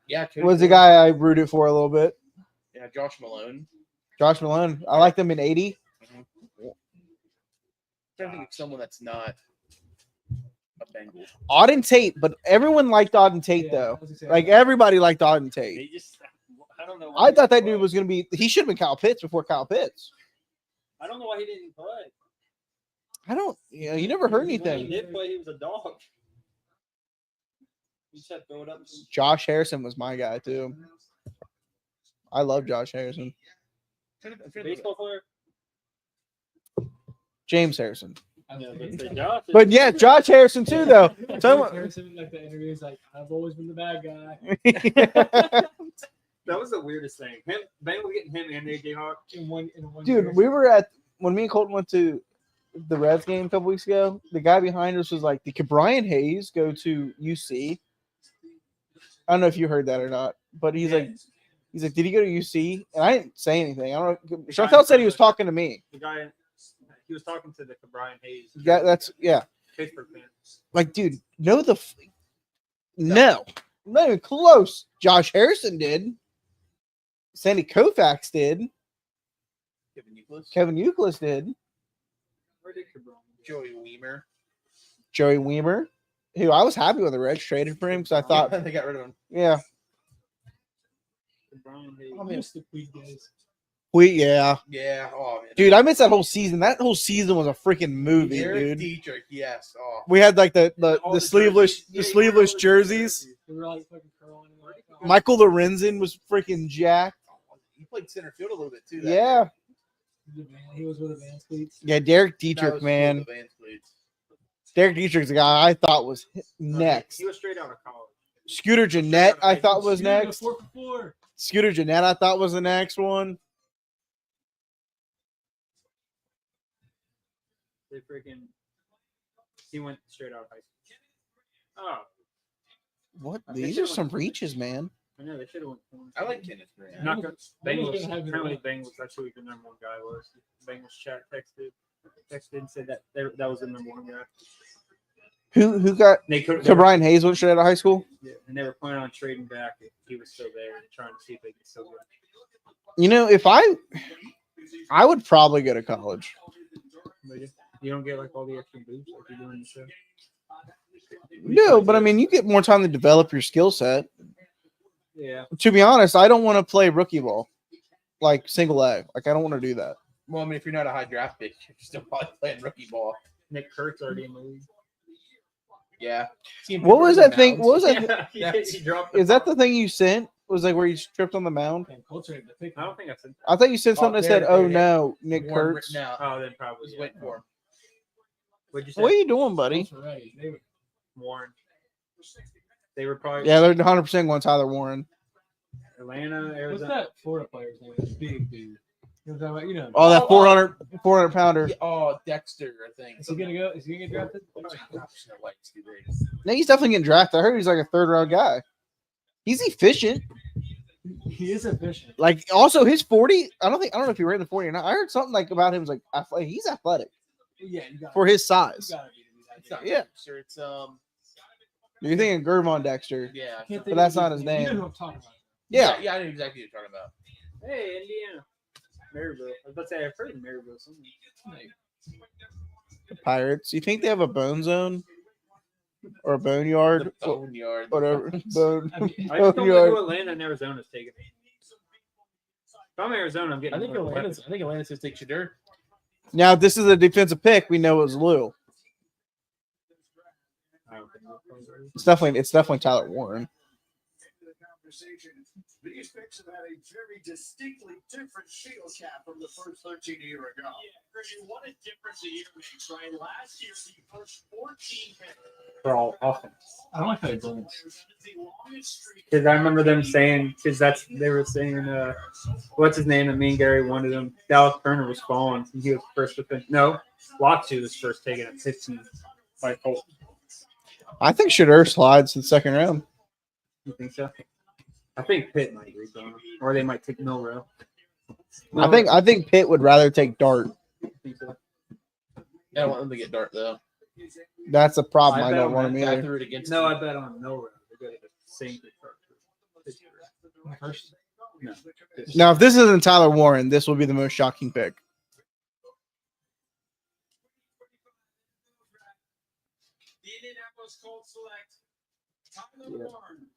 Yeah, Cody was the Ford. guy I rooted for a little bit. Yeah, Josh Malone. Josh Malone. I liked him in 80. I'm trying to think of someone that's not a Bengal. Auden Tate, but everyone liked Auden Tate, Yeah, though. I was gonna say, Like, everybody liked Auden Tate. They just, I don't know. I thought that dude was going to be – he should have been Kyle Pitts before Kyle Pitts. I don't know why he didn't play. I don't – you never heard When he anything. did play, he was a dog. He just had to throw it up. Josh Harrison was my guy, too. I love Josh Harrison. Baseball player. James Harrison. I Yeah, was but thinking- say Josh. But, yeah, Josh Harrison, too, though. Tell me- Harrison, like the interview, is like, I've always been the bad guy. That was the weirdest thing. Him, Bengals getting him and AJ Hawk. In one Dude, year. we were at when me and Colton went to the Reds game a couple weeks ago. The guy behind us was like, "Did Brian Hayes go to UC?" I don't know if you heard that or not, but he's like, "Did he go to UC?" And I didn't say anything. I don't know. Chantel said he was talking to me. The guy, he was talking to the Brian Hayes. Yeah, yeah. Pittsburgh fan. Like, dude, no, not even close. Josh Harrison did. Sandy Koufax did. Kevin Euclid did. Where did Cabron? Joey Weimer. Joey Weimer, who I was happy when the Reds traded for him because I thought, they got rid of him. yeah, Brian Hayes. Oh, I man. miss the Queen days. Yeah. Oh man. Dude, I missed that whole season. That whole season was a freaking movie, Derek dude. Dietrich, yes. Oh. We had like the All sleeveless jerseys. the sleeveless jerseys. They were like fucking curling. Like, Michael Lorenzen was freaking jacked. He played center field a little bit too. that Yeah, year. he was with Advanced Cleats. yeah. Derek That Dietrich, was man. cool, the Vans cleats. Derek Dietrich's the guy I thought was next. He was straight out of college. Scooter Jeanette, I thought was Shooting a next. 4-for-4. Scooter Jeanette, I thought was the next one. They freaking. He went straight out of high school. Oh, What? I think These it are was- some reaches, man. I know they should have went. corner. I like Kenneth Grant. Not good. Bengals Bengals. didn't have him Apparently, right. Bengals. That's who the number one guy was. Bengals chat texted and said that that was the number one guy. Who got They could. so Brian Hayes went straight out of high school? And they were planning on trading back if he was still there and trying to see if they could still get him. You know, if I would probably go to college. But you don't get like all the extra boosts like you do in the show. No, but I mean, you get more time to develop your skill set. Yeah. To be honest, I don't want to play rookie ball, like single A. Like I don't want to do that. Well, I mean, if you're not a high draft pick, you're still probably playing rookie ball. Nick Kurt's already in the league. Yeah. What was that thing? What was that? Yeah, he dropped Is that the thing you sent? Was like where you tripped on the mound? And culture, the pick. I don't think I said. I thought you said something that said, there, "Oh there, no, Nick Warren Kurtz." written out. Oh, then probably. Was Yeah. waiting for him. What'd you say? What are you doing, buddy? Culture ready. They were- Warren. They were probably. Yeah, they're 100% going Tyler Warren. Atlanta, What's Arizona. that Florida player's name? That big dude. You know what I'm talking about? You know. Oh, that Oh, 400 pounder. Yeah, oh, Dexter, I think. Is he gonna go? Is he gonna get drafted? No, he's definitely getting drafted. I heard he's like a third round guy. He's efficient. He is efficient. Like, also his 40. I don't know if he ran the 40 or not. I heard something like about him was like he's athletic Yeah, you got for his You size. gotta be It's not Yeah. Dexter, it's You're thinking Gervon Dexter, yeah. Can't but think that's of not his You know name. who I'm talking about. Yeah. Yeah, I know exactly what you're talking about. Hey, Indiana. Maryville. I was about to say I've heard of Maryville. Pirates. You think they have a bone zone or a boneyard? The boneyard. Whatever. Bone, I just don't know boneyard. who Atlanta and Arizona's taking. If I'm Arizona, I'm I getting. think Atlanta's going to take Shadur. Now, if this is a defensive pick, we know it's Lou. It's definitely Tyler Warren. These picks have had a very distinctly different shield cap from the first 13 a year ago. Yeah, what a difference a year makes, right? Last year, the first 14 picks. For all offense. I don't like how he blends. Because I remember them saying, they were saying, what's his name? And me and Gary wanted him. Dallas Turner was falling. And he was first to finish. No, Latu was first taken at 15 by Colt. I think Shadur slides to the second round. You think so? I think Pitt might rebound, or they might take Milrow. I think Pitt would rather take Dart. I think so. I don't want them to get Dart, though. That's a problem. I I bet don't on want him I either. threw it against No, him. I bet on Milrow. They're good at the same First, No. Now, if this isn't Tyler Warren, this will be the most shocking pick. The Indianapolis Colts select Tyler Yeah. Warren.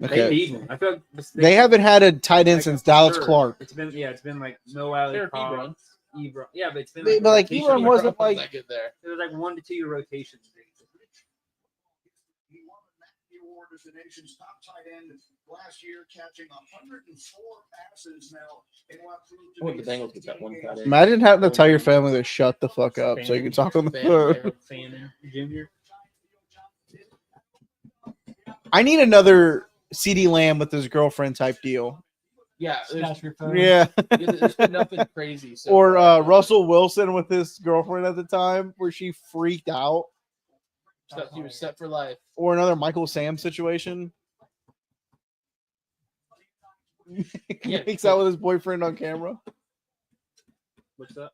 They Okay. need one. I feel like They haven't had a tight end like, since Dallas sure. Clark. It's been like no Ali They're Cobb, Ebron. Ebron. Yeah, but it's been But like rotation. Ebron wasn't like that good there. It was like 1 to 2 year rotations. He won the Mackey Award as the nation's top tight end last year, catching 104 passes now in what proved to I want be the Bengals to get that one tight end. Imagine having to tell your family to shut the fuck up so you can talk on the phone. Fannin Jr. I need another CD Lamb with his girlfriend type deal. Yeah, snatch your phone. Yeah. there's been nothing crazy. So Or far. Russell Wilson with his girlfriend at the time where she freaked out. He was set for life. Or another Michael Sam situation. Yeah. Makes out with his boyfriend on camera. What's that?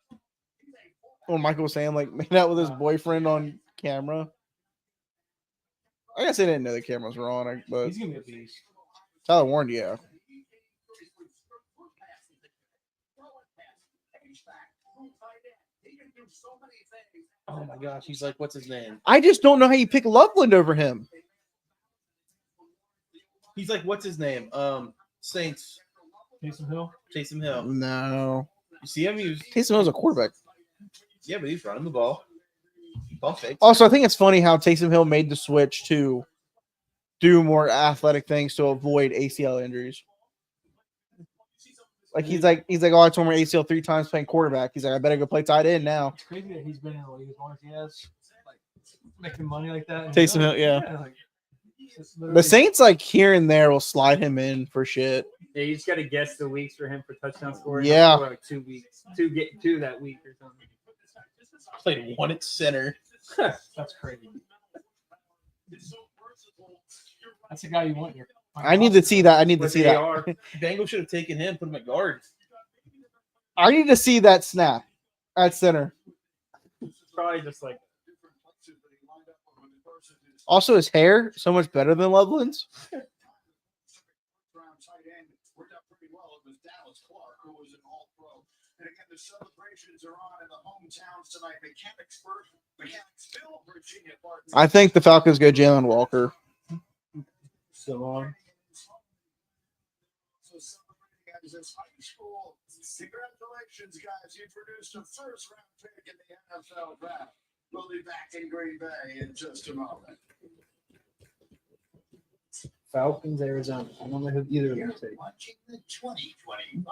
Or Michael Sam like made out with his boyfriend on camera. I guess they didn't know the camera was wrong, but He's gonna be a beast. Tyler Warren, yeah. Oh my gosh, he's like, what's his name? I just don't know how you pick Loveland over him. He's like, what's his name? Saints. Taysom Hill. Taysom Hill. No. You see him? He was, Taysom Hill's a quarterback. yeah, but he's running the ball. Ball fakes. Also, I think it's funny how Taysom Hill made the switch to do more athletic things to avoid ACL injuries. Like he's like, oh, I tore my ACL 3 times playing quarterback. He's like, I better go play tight end now. It's crazy that he's been in the league as long as he has, like making money like that. Taysom Hill, yeah. like, it's The literally- Saints, like here and there, will slide him in for shit. Yeah, you just got to guess the weeks for him for touchdown scoring. Yeah. For like 2 weeks. Get 2 that week or something. Played one at center. That's crazy. That's the guy you want here. I need to see that. I need to With see that. AR. Bengals should have taken him, put him at guard. I need to see that snap at center. Probably just like Also, his hair so much better than Loveland's. Worked out pretty well. It was Dallas Clark, who was an All-Pro. And again, the celebrations are on in the hometowns tonight. Mechanicsville, Virginia. I think the Falcons go Jalen Walker. so long. So celebrating at his high school. Congratulations, guys. You produced a first-round pick in the NFL draft. We'll be back in Green Bay in just a moment. Falcons, Arizona. I don't know who either of them take. Watching the 2025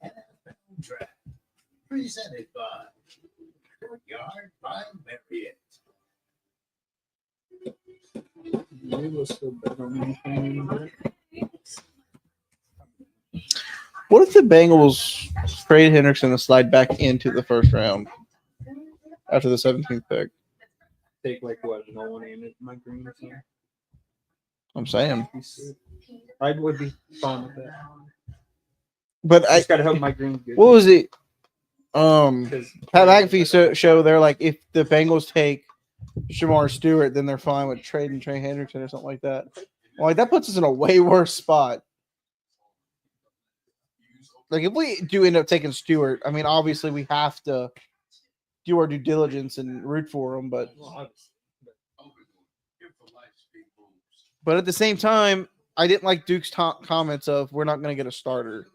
NFL Draft, presented by Courtyard by Marriott. Maybe we'll still bet on anything. What if the Bengals trade Henderson to slide back into the first round after the 17th pick? Take like what? No one in it. My green or something. I'm saying. I would be fine with that. But I I just gotta hope Mike Green's good. what was it? Pat 'Cause- McAfee show they're like, if the Bengals take Shamar Stewart, then they're fine with trading Trey Hendrickson or something like that. Well, like that puts us in a way worse spot. Like if we do end up taking Stewart, I mean, obviously we have to do our due diligence and root for him, but at the same time, I didn't like Duke's comments of we're not going to get a starter.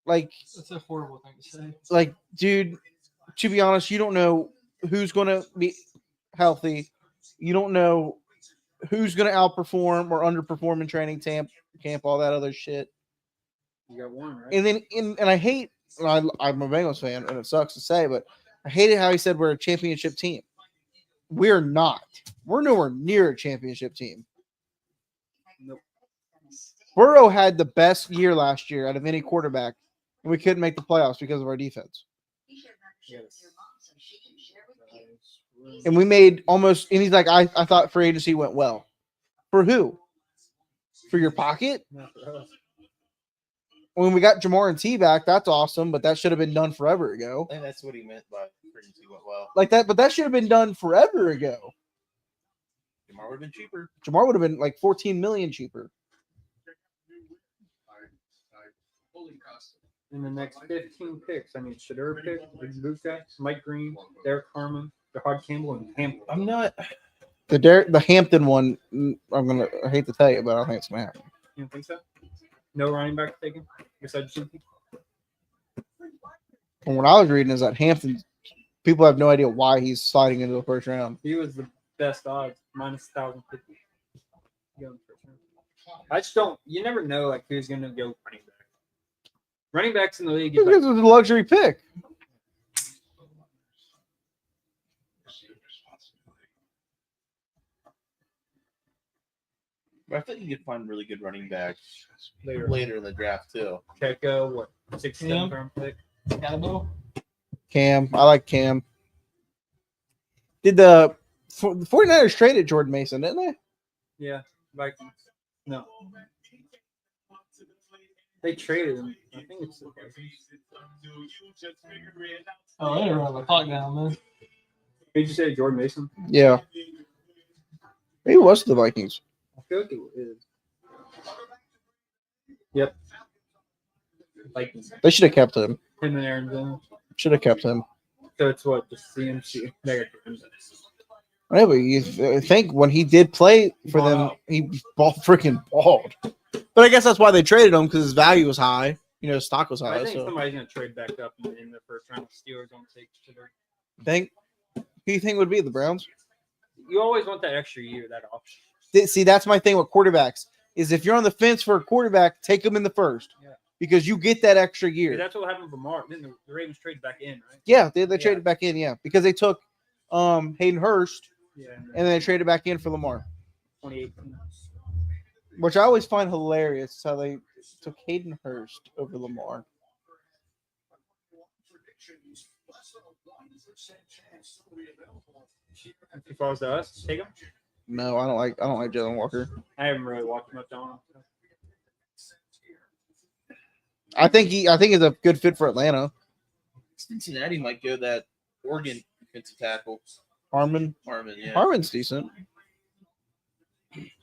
Like That's a horrible thing to say. Like, dude, to be honest, you don't know who's going to be healthy. You don't know who's going to outperform or underperform in training camp, all that other shit. You got one, right? And then, and I hate, I'm a Bengals fan, and it sucks to say, but I hated how he said we're a championship team. We're not. We're nowhere near a championship team. Nope. Burrow had the best year last year out of any quarterback, and we couldn't make the playoffs because of our defense. Yes. And we made almost, and he's like, I thought free agency went well. For who? For your pocket? Not for us. When we got Jamar and T back, that's awesome, but that should have been done forever ago. I think that's what he meant by free agency went well. Like that, but that should have been done forever ago. Jamar would have been cheaper. Jamar would have been like 14 million cheaper. In the next 15 picks, I mean, Shadur pick, Luka, Mike Green, Derek Harmon, Jahad Campbell, and Hampton. I'm not. The Hampton one, I hate to tell you, but I don't think it's gonna happen. You don't think so? No running back taken besides Cincy? From what I was reading is that Hampton, people have no idea why he's sliding into the first round. He was the best odds, minus 1,050. I just don't. You never know, like who's gonna go running back. Running backs in the league. This is a luxury pick. But I think you could find really good running backs later. later in the draft too. Keko, what? 6th, Yeah. 7th round pick. Cam, I like Cam. Did the 49ers traded Jordan Mason, didn't they? Yeah, Vikings. No. They traded him. I think it's the Vikings. Oh, they run the clock down, man. Did you say Jordan Mason? Yeah. He was the Vikings. I feel like it is. Yep. Vikings. They should have kept him. Him and Aaron Jones. Should have kept him. So it's what? The CMC. Yeah, but you think when he did play for them, he freaking balled. But I guess that's why they traded him, because his value was high. You know, his stock was high. I think So somebody's going to trade back up in the first round. Steelers don't take Shadur. who do you think would be the Browns? You always want that extra year, that option. See, that's my thing with quarterbacks. Is if you're on the fence for a quarterback, take him in the first. Yeah. Because you get that extra year. That's what happened with Lamar. Then the Ravens traded back in, right? Yeah, they traded back in, yeah. Because they took Hayden Hurst Yeah. and then they traded back in for Lamar. 2018. Which I always find hilarious how they took Hayden Hurst over Lamar. If he falls to us, take him. No, I don't like Jalen Walker. I haven't really watched much on him. I think he's a good fit for Atlanta. Cincinnati might go that Oregon defensive tackle. Harmon. Yeah. Harmon's decent.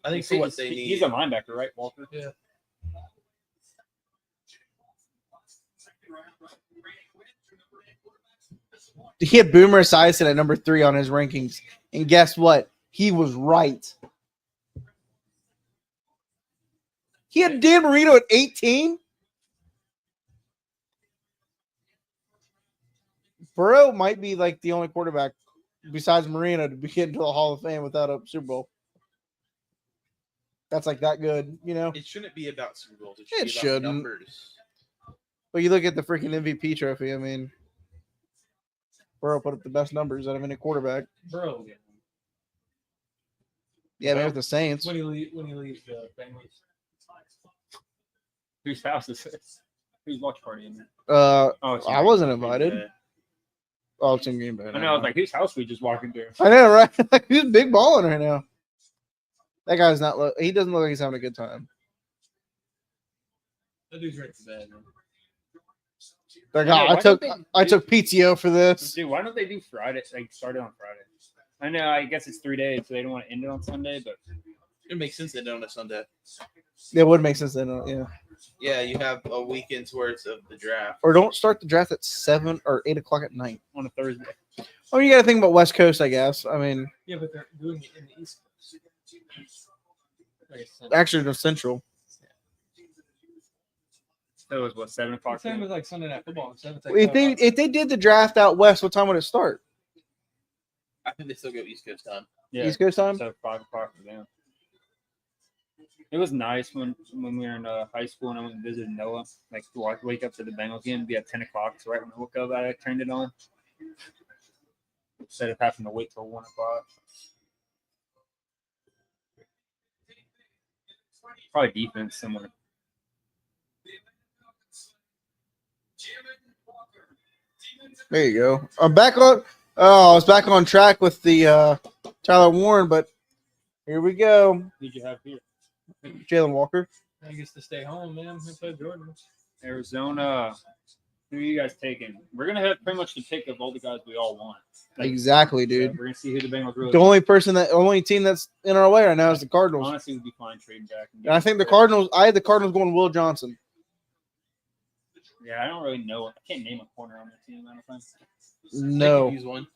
I think for what they need. He's a linebacker, right, Walker? Yeah. He had Boomer Esiason at number 3 on his rankings. And guess what? He was right. He had Dan Marino at 18. Burrow might be like the only quarterback besides Marino to get into the Hall of Fame without a Super Bowl. That's like that good, you know? It shouldn't be about Super Bowls. It It should be shouldn't. about numbers. But you look at the freaking MVP trophy. I mean, Burrow put up the best numbers out of any quarterback. Bro, Yeah, maybe with the Saints. when he leaves the Bengals. Whose house is this? Whose watch party in there? I wasn't invited. Yeah. Oh, it's in Green Bay. I know. I was like, whose house we just walking through? I know, right? Like, who's big balling right now? That guy's not. He doesn't look like he's having a good time. That dude's ready for bed, man. Like, Yeah, I why don't took PTO for this. Dude, why don't they do Friday? Like, start it on Friday. I know. I guess it's 3 days, so they don't want to end it on Sunday. But It makes sense they don't on a Sunday. It would make sense then. Yeah. Yeah, you have a weekend's worth of the draft. Or don't start the draft at 7 or 8 o'clock at night. on a Thursday. Oh, you got to think about West Coast, I guess. I mean, Yeah, but they're doing it in the East Coast. Like I said, actually, no Central. That was what 7 o'clock. same with like Sunday Night Football. If they did the draft out west, what time would it start? I think they still go East Coast time. Yeah, East Coast time. so 5 o'clock for them. It was nice when we were in high school and I went and visited Noah. Like to wake up to the Bengals game, be at 10 o'clock. So right when I woke up, I turned it on instead of having to wait till 1 o'clock. Probably defense similar. There you go. I'm back on. Oh, I was back on track with the Tyler Warren, but here we go. Who did you have here? Jalen Walker. I guess to stay home, man. He played Jordan. Arizona. Who are you guys taking? We're gonna have pretty much the pick of all the guys we all want. Like, Exactly, so dude. we're gonna see who the Bengals really. The only team that's in our way right now is the Cardinals. Honestly, would be fine trading back. And I think the Cardinals. I had the Cardinals going Will Johnson. Yeah, I don't really know. I can't name a corner on their team. I don't think. No, Use one.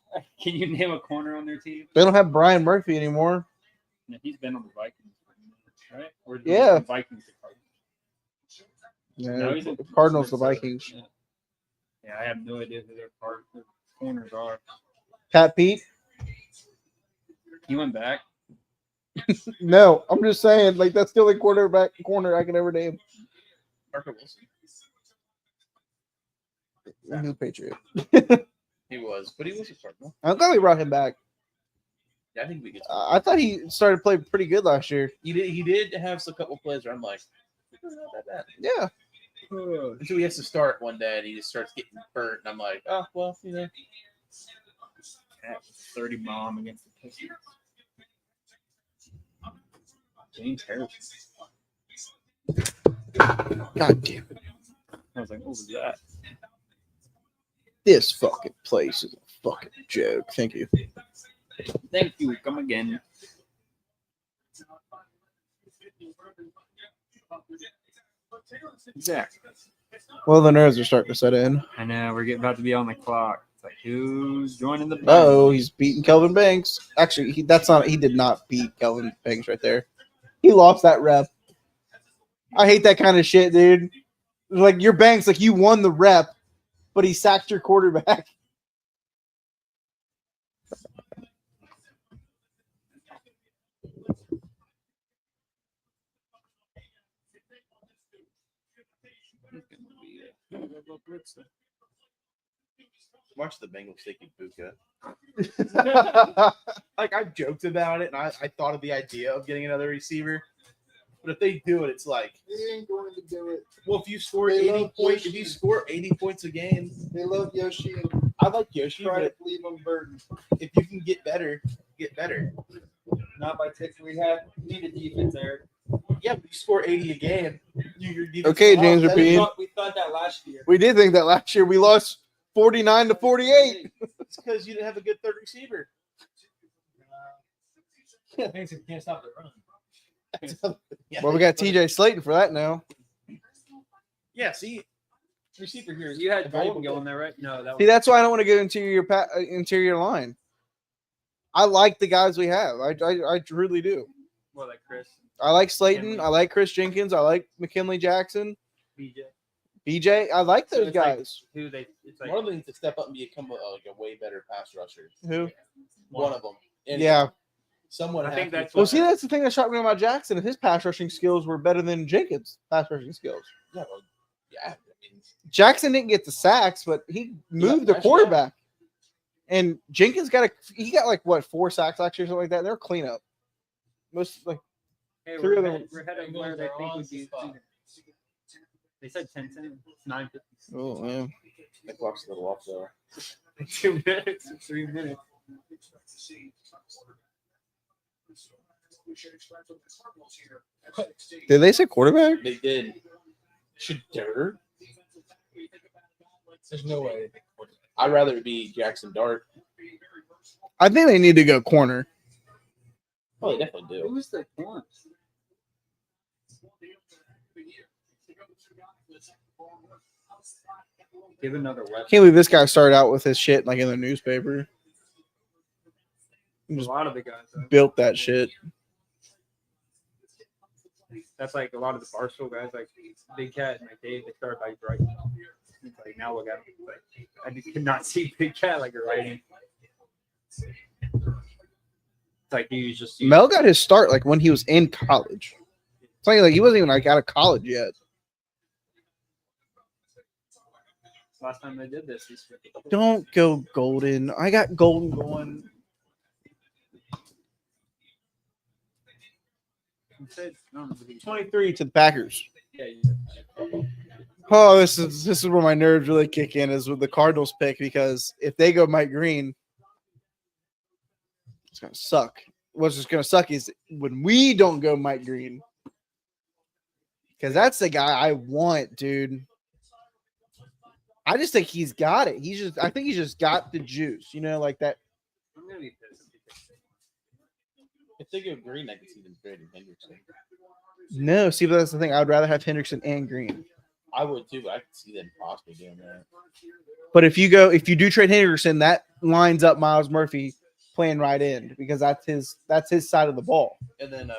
Can you name a corner on their team? they don't have Brian Murphy anymore. No, he's been on the Vikings, right? Or is Yeah. the Vikings the Cardinals? Yeah, No, he's in- Cardinals, the Minnesota. Vikings. Yeah. Yeah, I have no idea who their corners are. Pat Pete. He went back. No, I'm just saying, like that's the only corner I can ever name. Parker Wilson. New Patriot. He was, but he was a Cardinal. I'm glad we brought him back. Yeah, I think we could. I thought he started playing pretty good last year. He did have a couple plays where I'm like, not that bad. Yeah. Until he has to start one day and he just starts getting burnt, and I'm like, oh well, you know. Cat 30 bomb against the Pistons. James Harrison. God damn it. I was like, what was that? This fucking place is a fucking joke. Thank you. Thank you. Come again. Zach. Well, the nerves are starting to set in. I know we're about to be on the clock. It's like who's joining the? Oh, he's beating Kelvin Banks. Actually, he did not beat Kelvin Banks right there. He lost that rep. I hate that kind of shit, dude. Like your Banks, like you won the rep, but he sacked your quarterback. Watch the Bengals taking Buka. Like I've joked about it, and I thought of the idea of getting another receiver. But if they do it, it's like They ain't going to do it. well, if you score They 80 love points, Yoshi. if you score 80 points a game, They love Yoshi and I like Yoshi. try But to leave him burdened. if you can get better, get better. Not by taking. We need a defense there. Yeah, but you score 80 a game. You're Okay, James Rapine. We thought that last year. We did think that last year. We lost 49-48. It's because you didn't have a good third receiver. Thanks, you can't stop the run. Yeah, Well, we got TJ Slayton for that now. Yeah, see, receiver here. You had valuable Bolton going there, right? No, that See, was. that's why I don't want to go interior line. I like the guys we have. I truly do. Well, like Chris, I like Slayton. I like Chris Jenkins. I like McKinley Jackson. BJ. BJ. I like So those it's like- guys. Who they? It's like One of them needs to step up and become a way better pass rusher. Who? One of them. And Yeah. Someone. I has think to- that's Well, what- see, that's the thing that shocked me about Jackson. His pass rushing skills were better than Jenkins' pass rushing skills. Yeah, well, yeah. I mean, Jackson didn't get the sacks, but he moved the actually, quarterback. And Jenkins got like what 4 sacks last year, something like that. They're cleanup. Most like Hey, Three we're of them- headed, we're headed where they think would be. They said 10-10. It's 9:50. oh man. the clock's a little off though. 2 minutes. 3 minutes. we should expect from the Cardinals here at 16. Did they say quarterback? They did. Shadur. There's no way. I'd rather it be Jackson Dart. I think they need to go corner. Oh, they definitely do. Who's the one? Give another weapon. Can't believe this guy started out with his shit like in the newspaper. He A just lot of the guys. Though. built that shit. That's like a lot of the Barstool guys, like Big Cat and like Dave. They started by writing. It's like now look at him. Like, I could not see Big Cat like a writing. It's like he was just Mel got his start like when he was in college. It's like he wasn't even like out of college yet. last time they did this. Don't go Golden. I got Golden going. You said, no, 23 to the Packers. yeah, Oh, this is where my nerves really kick in is with the Cardinals pick because if they go Mike Green, it's gonna suck. What's just gonna suck is when we don't go Mike Green. Because that's the guy I want, dude. I just think he's got it. I think he's just got the juice, like that. I'm gonna be pissed. If they go Green, I can see them trading Hendrickson. No, see, but that's the thing. I would rather have Hendrickson and Green. I would too, but I could see them possibly doing that. But if you do trade Hendrickson, that lines up Miles Murphy playing right end because that's his side of the ball. And then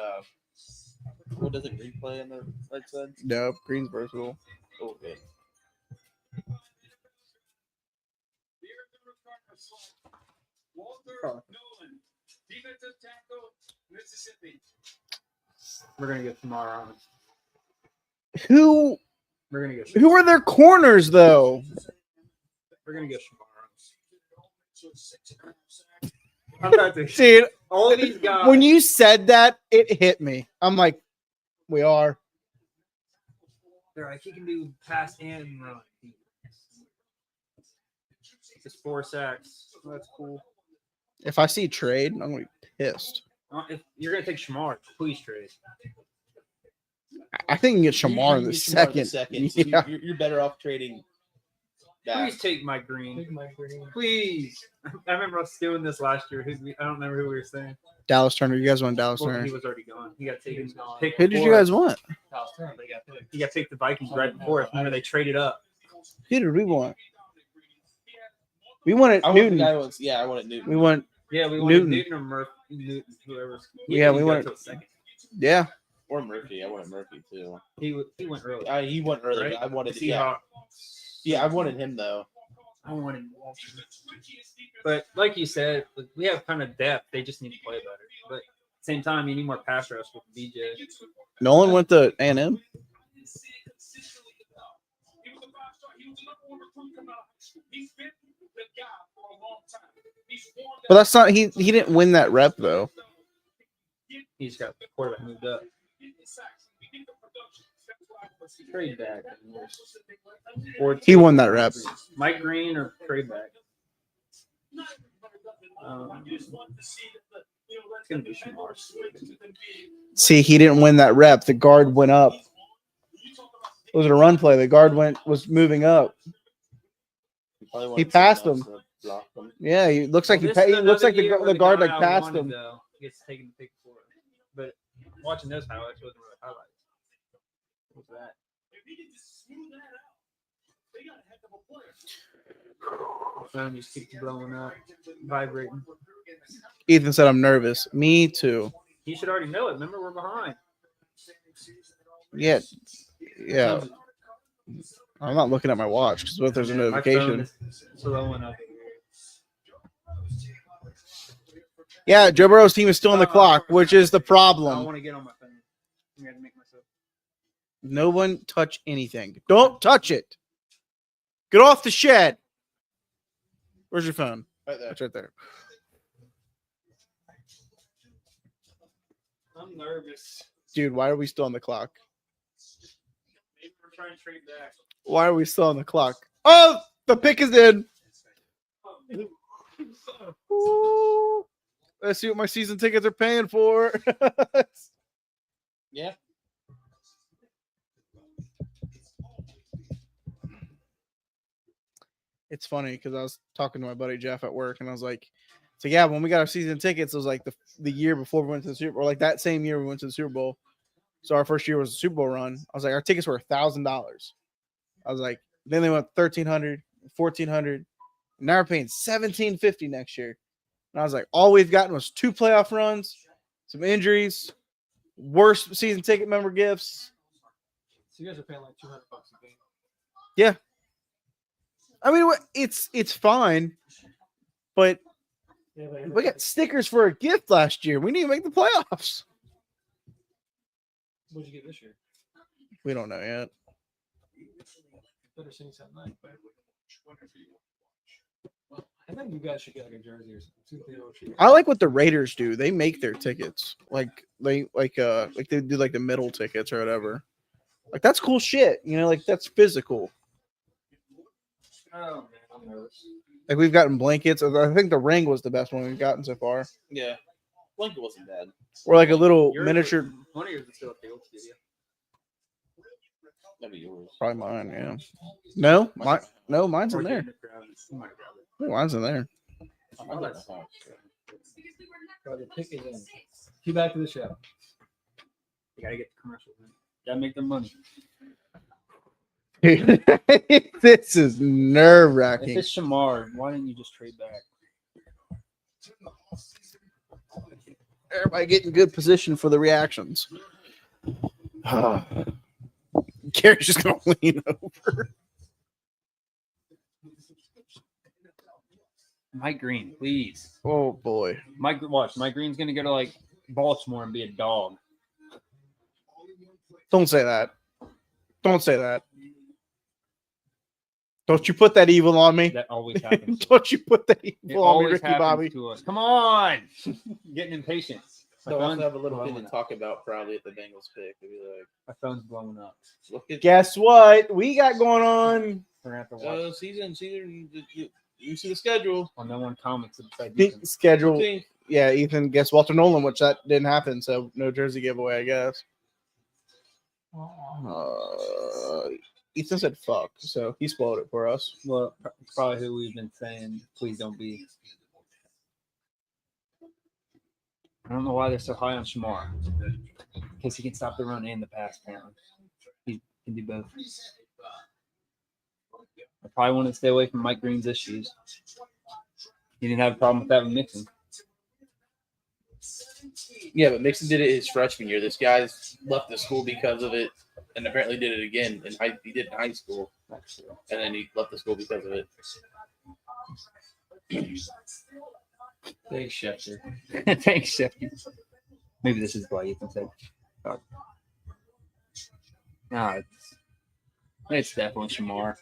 what doesn't Green play on the right side? No, Green's versatile. Oh, good. Walter Nolan, defensive tackle, Mississippi. We're gonna get tomorrow. Who We're gonna get. are their corners though? We're gonna get tomorrow. I'm about to. Dude, All these guys. when you said that, it hit me. I'm like, we are. They're like, he can do pass and run. Just 4 sacks. That's cool. If I see trade, I'm gonna be pissed. If you're gonna take Shamar, please trade. I think you can get Shamar in the second. So Yeah. you're better off trading that. Please take Mike Green. Take Mike Green. Please. I remember us doing this last year. I don't remember who we were saying. Dallas Turner. You guys want Dallas Well, Turner? he was already gone. He got taken. He was gone. Picked Who did you before. guys want? Dallas Turner, they got picked. He got picked the Vikings right before. Remember they traded up. Who did we want? We wanted I want the Newton. guy was, yeah, I wanted Newton. We want Yeah, we wanted Newton. Newton or Murphy. Newton, whoever. Yeah, we didn't go wanted- till second. yeah. Or Murphy. I wanted Murphy too. He went early. He went early. Right? But I wanted The yeah. Seahawks. Yeah, I wanted him though. I wanted Walter. But like you said, we have kind of depth. They just need to play better. But at the same time, you need more pass rush with BJ. Nolan went to A&M. But that's not he didn't win that rep though. He just got the quarterback moved up. Trade back. Or He won that rep. Mike Green or trade back. It's gonna be Shamar. See, he didn't win that rep. The guard went up. It was a run play. The guard was moving up. Probably He wanted passed someone him. else to block him. Yeah, he looks like Well, he looks like another year the where guard guy like I passed wanted, him. Though, gets taken the pick for it. But watching those highlights wasn't really highlights. What's that? Phone just keeps blowing up, vibrating. Ethan said I'm nervous. Me too. He should already know it. Remember, we're behind. Yeah. Yeah. I'm not looking at my watch because what if there's a My phone notification? is blowing up. Yeah, Joe Burrow's team is still on the clock, which is the I problem. want to get on my phone. I'm gonna make myself. No one touch anything. Don't touch it. Get off the shed. Where's your phone? Right there. It's right there. I'm nervous. Dude, why are we still on the clock? Maybe we're trying to trade back. Why are we still on the clock? Oh, the pick is in. Ooh. Let's see what my season tickets are paying for. Yeah. It's funny because I was talking to my buddy Jeff at work, and I was like, "So yeah, when we got our season tickets, it was like the year before we went to the Super Bowl, like that same year we went to the Super Bowl. So our first year was the Super Bowl run. I was like, our tickets were $1,000. I was like, then they went 1,300, 1,400. Now we're paying $1,750 next year. And I was like, all we've gotten was 2 playoff runs, some injuries, worst season ticket member gifts. So you guys are paying like $200 a game. Yeah. I mean, it's fine, but Yeah, but we got stickers for a gift last year. We need to make the playoffs. what'd you get this year? We don't know yet. Better sing something nice, but I think you guys should get like a jersey or something. I like what the Raiders do. They make their tickets like they do like the middle tickets or whatever. Like that's cool shit. You know, like that's physical. Oh man, I'm nervous. Like we've gotten blankets. I think the ring was the best one we've gotten so far. Yeah. Blanket wasn't bad. Or like a little Yours miniature. was- one of yours is still at the old studio. That'd be yours. Probably mine. Yeah. No, mine's in there. Mine's in there. Bro, the pick is in. Get back to the show. You gotta get the commercials. Man. Gotta make them money. This is nerve If wracking. it's Shamar, why didn't you just trade back? Everybody get in good position for the reactions. Gary's just gonna lean over. Mike Green, please. Oh boy. Mike Green's gonna go to like Baltimore and be a dog. Don't say that. Don't say that. Don't you put that evil on me. That always happens. Don't you put that It evil on me, always Ricky happens Bobby. to us. Come on, getting impatient. My They'll phone's also have a little blowing bit to up. talk about probably at the Bengals pick. They'll be like, My phone's blowing up. look at Guess what? We got going on. We're gonna have to watch. season. You see the schedule. Well, no one comments beside The Ethan. schedule. 15th. Yeah, Ethan guessed Walter Nolan, which that didn't happen, so no jersey giveaway, I guess. Ethan said fuck, so he spoiled it for us. Well, it's probably who we've been saying. Please don't be. I don't know why they're so high on Shamar. Because he can stop the run and the pass, apparently. He can do both. I probably want to stay away from Mike Green's issues. He didn't have a problem with that with Mixon. Yeah, but Mixon did it his freshman year. This guy's left the school because of it, and apparently did it again. He did it in high school, and then he left the school because of it. Thanks, Schefter. Thanks, Shefty. Maybe this is why Ethan said. Fuck. No, it's definitely Shamar.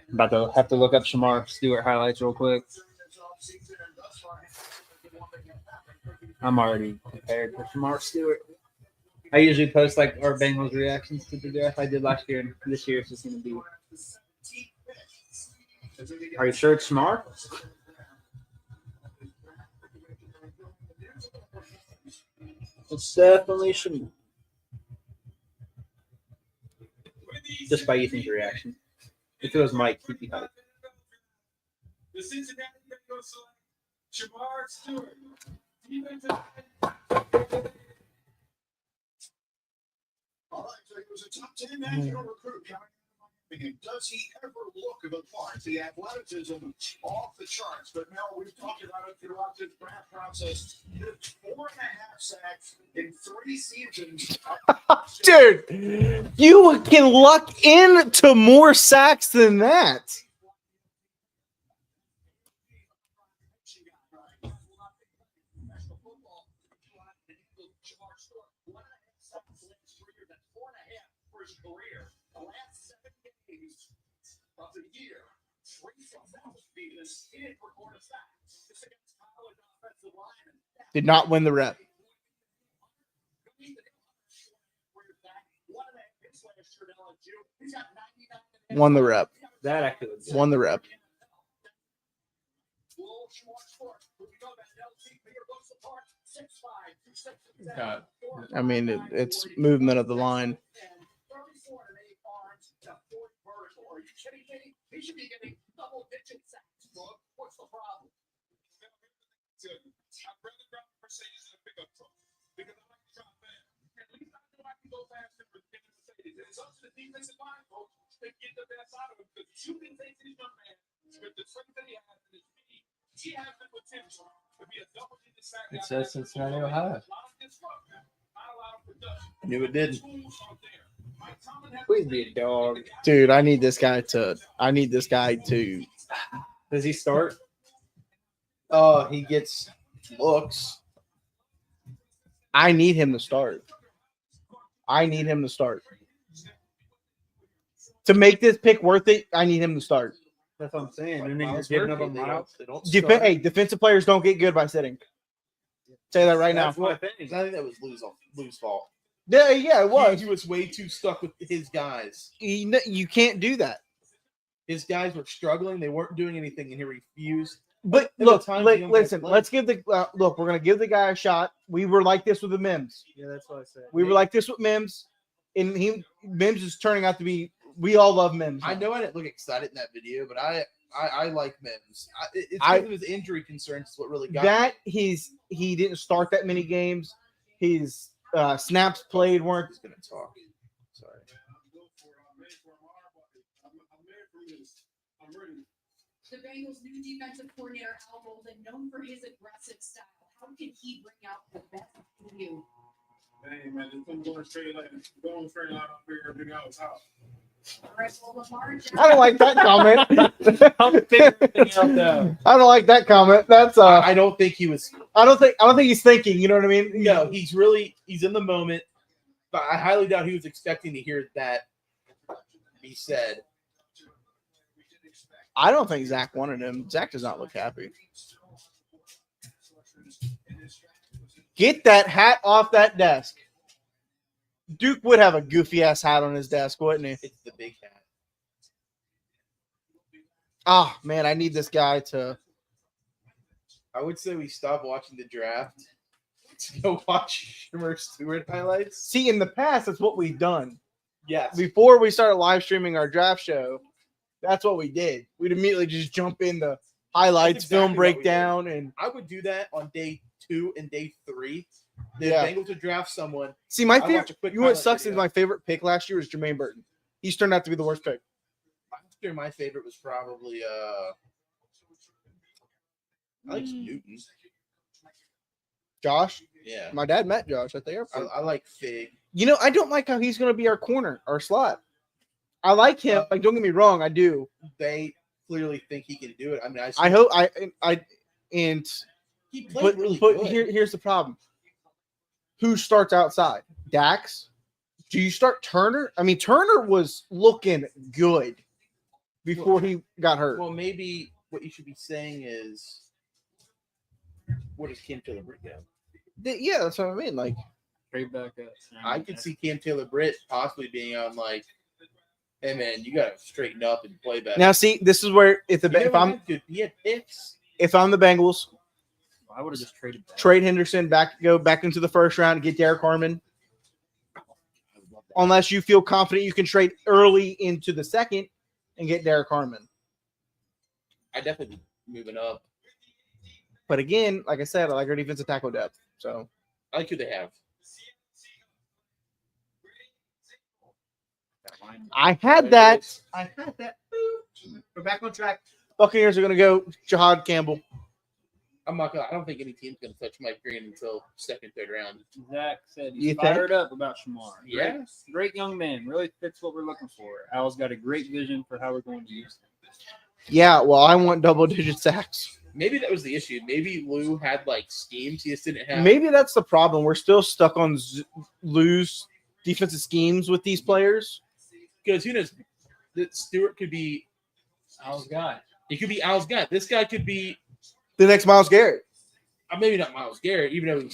I'm about to have to look up Shamar Stewart highlights real quick. I'm already prepared for Shamar Stewart. I usually post like our Bengals reactions to the draft I did last year, and this year it's just going to be. Are you sure it's Shamar? It's definitely Shamar. Just by Ethan's reaction. If it was Mike, he'd be hyped. The Cincinnati Bengals select Shamar Stewart. Defensive All right, so he was a top 10 national recruit coming out of Miami. Does he ever look the part? The athleticism off the charts. But Mel, we've talked about it throughout this draft process. 4.5 sacks in 3 seasons. Dude, you can luck into more sacks than that. Did not win the rep. Won the rep. That actually was good. Won the rep. God. I mean, it's movement of the line. He should be getting double-digit sacks. What's the problem? I'd rather drive a Mercedes than a pickup truck because I like to drive fast. At least I know I can go faster than a Mercedes. And it's up to the defensive line coach to get the best out of him because you can take this young man with the strength that he has and his speed. He has the potential to be a double-digit sack. It says Cincinnati, Ohio. I knew it did. Please be a dog. Dude, I need this guy to. Does he start? He gets looks. I need him to start. To make this pick worth it, I need him to start. That's what I'm saying. And then you're Miles giving up Murphy, on Miles. they don't start. Hey, defensive players don't get good by sitting. Say that right now. That's what I think. I think that was Lou's fault. Yeah, it was. He was way too stuck with his guys. You can't do that. His guys were struggling. They weren't doing anything, and he refused. But At the look, time, the young guys listen. played. Let's give the look. We're gonna give the guy a shot. We were like this with the Mims. Yeah, that's what I said. We were like this with Mims, and Mims is turning out to be. We all love Mims. I know I didn't look excited in that video, but I like Mims. It's because of his injury concerns. Is what really got that me. he didn't start that many games. His snaps played weren't. He's gonna talk. Sorry. The Bengals' new defensive coordinator, Al Golden, known for his aggressive style. How can he bring out the best in you? Hey, man, just going straight out up here, everything else out. All right, well, Lamar Jackson. I don't like that comment. I'll figure everything out though. I don't like that comment. That's I don't think he was. I don't think he's thinking. You know what I mean? No, he's in the moment, but I highly doubt he was expecting to hear that be said. I don't think Zach wanted him. Zach does not look happy. Get that hat off that desk. Duke would have a goofy ass hat on his desk, wouldn't he? It's the big hat. Oh man, I need this guy to. I would say we stop watching the draft to go watch Shimmer Stewart highlights. See, in the past, that's what we've done. Yes. Before we started live streaming our draft show, that's what we did. We'd immediately just jump in the highlights, That's exactly film what we breakdown, and I would do that on day 2 and day 3. The Yeah. Bengals would draft someone. see my I'll watch favorite. a quick You know what highlight sucks video. is my favorite pick last year was Jermaine Burton. He's turned out to be the worst pick. Last year, my favorite was probably Alex Newton. Josh, Yeah. my dad met Josh at the airport. I like Fig. You know, I don't like how he's going to be our corner, our slot. I like him. Like, don't get me wrong, I do. They clearly think he can do it. I mean, I hope and he played really but good. here's the problem. Who starts outside? Dax? Do you start Turner? I mean, Turner was looking good before he got hurt. Well, maybe what you should be saying is, what does Cam Taylor Britt have? Yeah, that's what I mean. Like, Trade back up. I could see Cam Taylor Britt possibly being on like, hey man, you gotta straighten up and play better. now see, this is where if He I'm had picks. the Bengals, I would have just traded back. trade Henderson go back into the first round and get Derek Harmon. Unless you feel confident you can trade early into the second and get Derek Harmon. I definitely be moving up. But again, like I said, I like our defensive tackle depth. So I like who they have. I had that. We're back on track. Buccaneers are going to go Jahad Campbell. I'm not gonna. I don't think any team's gonna touch Mike Green until second, third round. Zach said You he's think? fired up about Shamar. Yeah. Great young man. Really fits what we're looking for. Al's got a great vision for how we're going to use him. Yeah, well, I want double-digit sacks. Maybe that was the issue. Maybe Lou had like schemes he just didn't have. Maybe that's the problem. We're still stuck on Lou's defensive schemes with these players. Because who knows? That Stewart could be. Al's guy. He could be Al's guy. This guy could be. The next Myles Garrett. Maybe not Myles Garrett, even though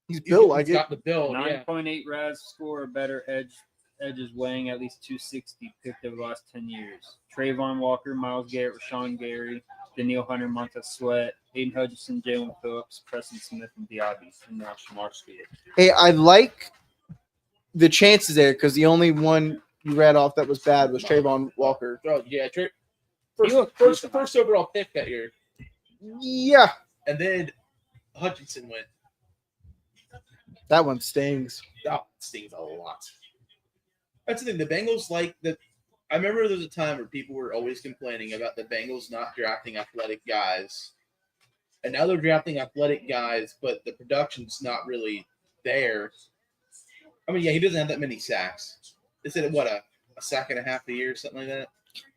He's built like he's it. got the build. Yeah. 9.8 RAS score, better edge edges weighing at least 260 picked over the last 10 years. Trayvon Walker, Myles Garrett, Rashawn Gary, Daniil Hunter, Montez Sweat, Aiden Hutchinson, Jalen Phillips, Preston Smith, and Diaby. And now Shamar Speed. Hey, I like the chances there because the only one you read off that was bad was Trayvon Walker. Oh yeah, He looked first overall pick that year, Yeah, and then Hutchinson went. that one stings. That stings a lot. That's the thing. The Bengals like the. I remember there was a time where people were always complaining about the Bengals not drafting athletic guys, and now they're drafting athletic guys, but the production's not really there. I mean, yeah, he doesn't have that many sacks. They said what a sack and a half a year, something like that.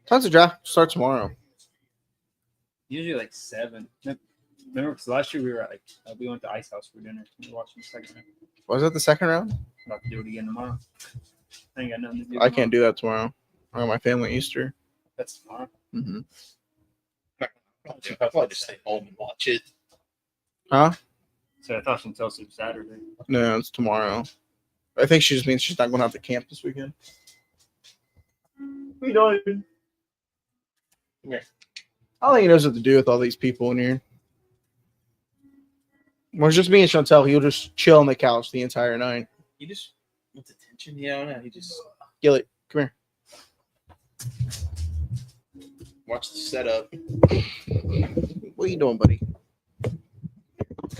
Time's the draft starts tomorrow. Usually like 7. Remember, because last year we were at we went to Ice House for dinner. We were watching the second round. Was that the second round? About to do it again tomorrow. I ain't got nothing to do. I can't do that tomorrow. I got my family Easter. That's tomorrow. Mm-hmm. I'll probably just stay home and watch it. Huh? So I thought she until Saturday. No, it's tomorrow. I think she just means she's not going to have to camp this weekend. We don't even. I don't think he knows what to do with all these people in here. Well, it's just me and Chantel. He'll just chill on the couch the entire night. He just wants attention. Yeah, I don't know. He just Gilly, come here. watch the setup. What are you doing, buddy?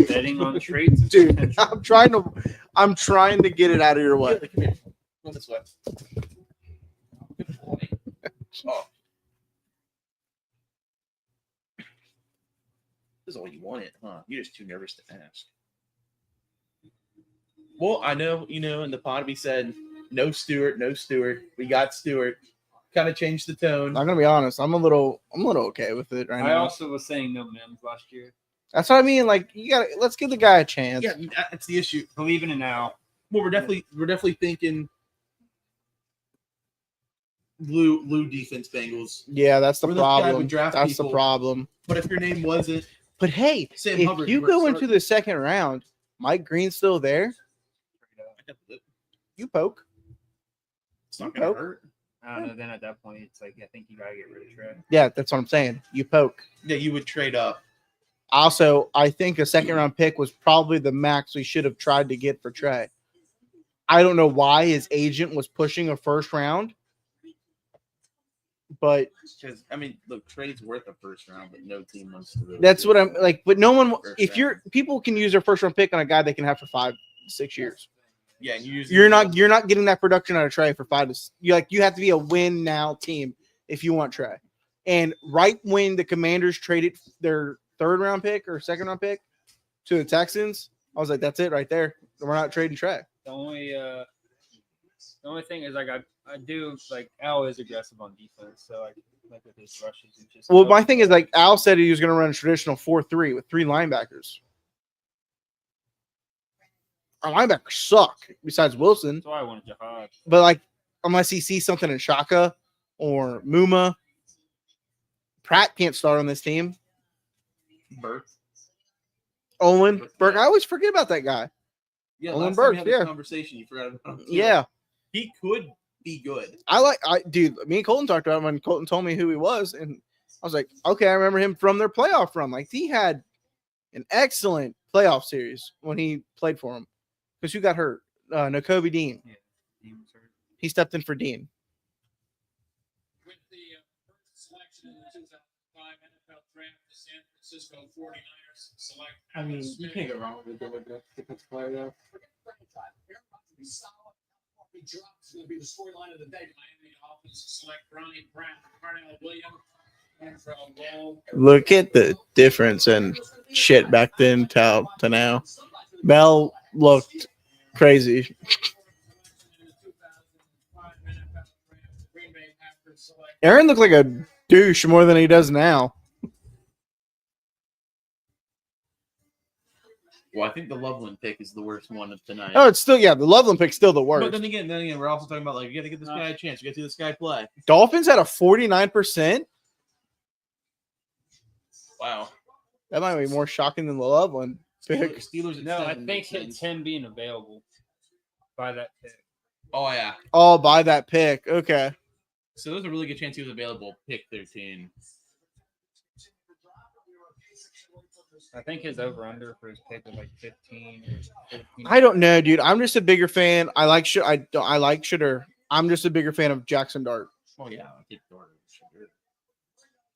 Betting on trades, Dude, I'm trying to get it out of your way. Come here. Go this way. Good boy. Oh. This is all you wanted, huh? You're just too nervous to ask. Well, I know, in the pod we said, no Stewart. We got Stewart. Kind of changed the tone. I'm gonna be honest. I'm a little okay with it right I now. also was saying no Mims last year. That's what I mean. Like, let's give the guy a chance. Yeah, that's the issue. Believe in it now. Well, we're definitely thinking Lou defense Bengals. Yeah, that's the We're the guy who problem. draft That's people. the problem. But if your name wasn't But hey, Sam if Hubbard, you were go to into start- the second round, Mike Green's still there. You poke. It's not gonna Nope. hurt. I don't know. Then at that point, it's like I think you gotta get rid of Trey. Yeah, that's what I'm saying. You poke. Yeah, you would trade up. Also, I think a second round pick was probably the max we should have tried to get for Trey. I don't know why his agent was pushing a first round, but Because I mean, look, Trey's worth a first round, but no team wants to. Really that's do what it. I'm like. But no one, First if round. you're people can use their first round pick on a guy they can have for 5-6 years. Yeah, and You're not getting that production out of Trey for 5 to. You have to be a win now team if you want Trey. And right when the Commanders traded their third round pick or second round pick to the Texans, I was like, that's it right there. We're not trading Trey. The only thing is like I do like Al is aggressive on defense, so like with his rushes and just. Well, my thing is like Al said he was going to run a traditional 4-3 with 3 linebackers. Our linebackers suck besides Wilson, That's why I wanted Jihad. but like unless he sees something in Shaka or Muma, Pratt can't start on this team. Burke. Owen Burke, I always forget about that guy. Yeah, Olin last time Burke, we had this yeah. conversation, you forgot about him. too. Yeah, He could be good. Dude, me and Colton talked about him when Colton told me who he was, and I was like, okay, I remember him from their playoff run. Like he had an excellent playoff series when he played for him. Because who got hurt? Nakobe Dean. Dean was hurt. He stepped in for Dean. With the first selection in the 2005 NFL draft, the San Francisco 49ers select. I mean, you can't go wrong with a good defensive player, though. Drops will be the storyline of the day. Miami Dolphins select Ronnie Brown, Carnell Williams, and from Ball. Look at the difference in shit back then to now. Bell looked crazy. Aaron looked like a douche more than he does now. Well, I think the Loveland pick is the worst one of tonight. Oh, it's still, the Loveland pick's still the But worst. then again, we're also talking about like you got to give this guy a chance. You got to see this guy play. Dolphins had a 49%. Wow. That might be more shocking than the Loveland pick. Steelers. At No, I 7, think makes it's sense. him being available by that pick. Oh yeah. Oh, by that pick. Okay. So there's a really good chance he was available. Pick 13. I think his over under for his pick was like 15 or 14. I don't know, dude. I'm just a bigger fan. I like Shooter. I'm just a bigger fan of Jackson Dart. Oh yeah. I'll get Dart.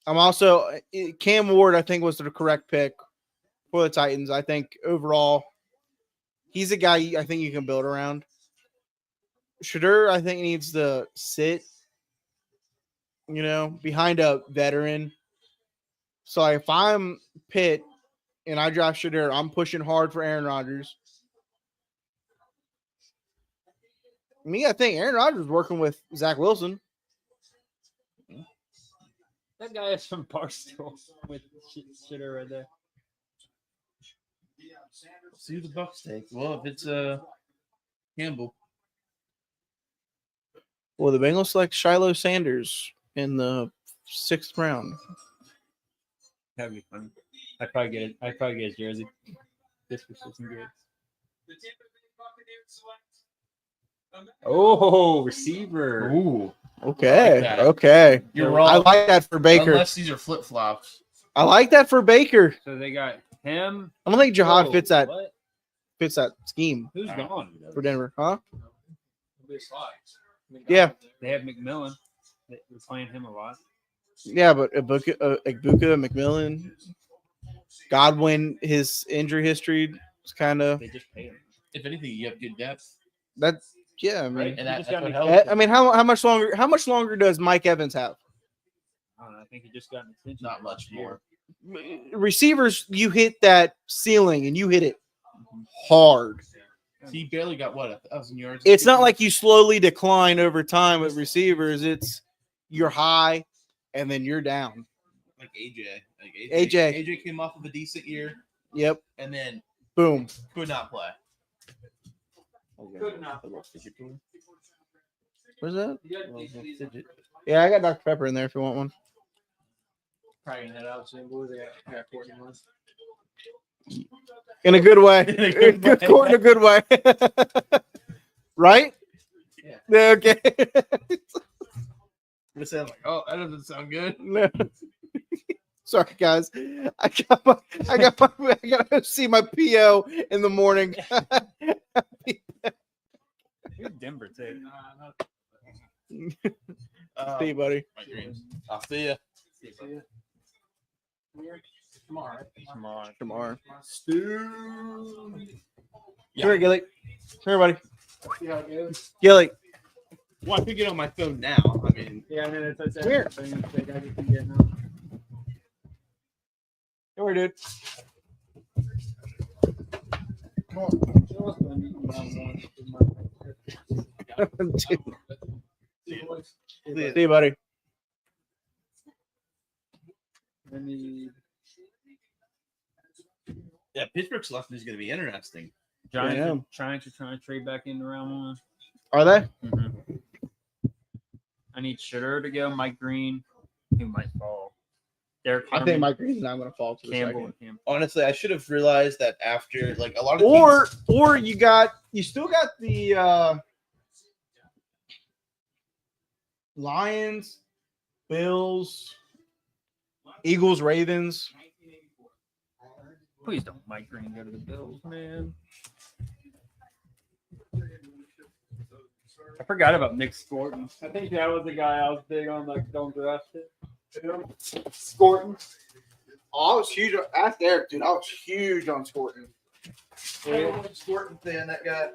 I'm also Cam Ward. I think was the correct pick for the Titans. I think overall, he's a guy I think you can build around. Shooter, I think needs to sit, behind a veteran. So if I'm Pitt and I draft Shooter, I'm pushing hard for Aaron Rodgers. I think Aaron Rodgers is working with Zach Wilson. That guy is from Barstool with shitter right there. See who the Bucks take. Well, if it's Campbell. Well, the Bengals select Shiloh Sanders in the 6th round. That'd be fun. I'd probably get it. I'd probably get his jersey. This was some good. The Tampa Bay Buccaneers select. Oh, receiver. Ooh. Okay. that. Okay. You're wrong. I like that for Baker. Unless these are flip flops. I like that for Baker. So they got him. I don't think Jihad Whoa, fits that what? scheme Who's gone? for Denver, huh? Be slides. Yeah. They have McMillan. They're playing him a lot. Yeah, but Ibuka, McMillan, Godwin, his injury history is kind of They just paid him. If anything, you have good depth. that's yeah. I mean, Right? And He just that's got what an helps. I mean, how much longer? How much longer does Mike Evans have? I don't know. I think he just got an extension. Not much more. Receivers, you hit that ceiling and you hit it hard. So he barely got 1,000 yards. It's not like you slowly decline over time with receivers. It's you're high and then you're down. like AJ. AJ came off of a decent year Yep. and then Boom. could not play. Could not. What's that? You got these- Yeah, I got Dr. Pepper in there if you want one. Probably gonna head out soon, boys. I got 14 months. In a good way. In a good Good way. court in a good way. Right? Yeah. Okay. It sounds like, oh, that doesn't sound good. No. Sorry, guys. I gotta see my PO in the morning. Who's Denver too? See you, buddy. My dreams. I'll see ya. Tomorrow. Tomorrow. Stu. Come here, Gilly. Come here, buddy. See how it goes. Gilly. Well, I could get on my phone now. I mean, Yeah, and then it's Here. thing. I just can get now. Come here, dude. See you, buddy. yeah, Pittsburgh's left is going to be interesting. Giants Yeah. are trying to trade back into round one. Are they? I need Shitter to go. Mike Green, who might fall. Derek I think Mike Green's not going to fall to the Campbell second. and him. Honestly, I should have realized that after, like, a lot of Or you still got the Lions, Bills, Eagles, Ravens. Please don't Mike Green go to the Bills, man. I forgot about Nick Scorton. I think that was the guy I was big on, like, don't draft it. Scorton. Oh, I was huge. Ask Eric, dude. I was huge on Scorton. Scorton fan, that guy.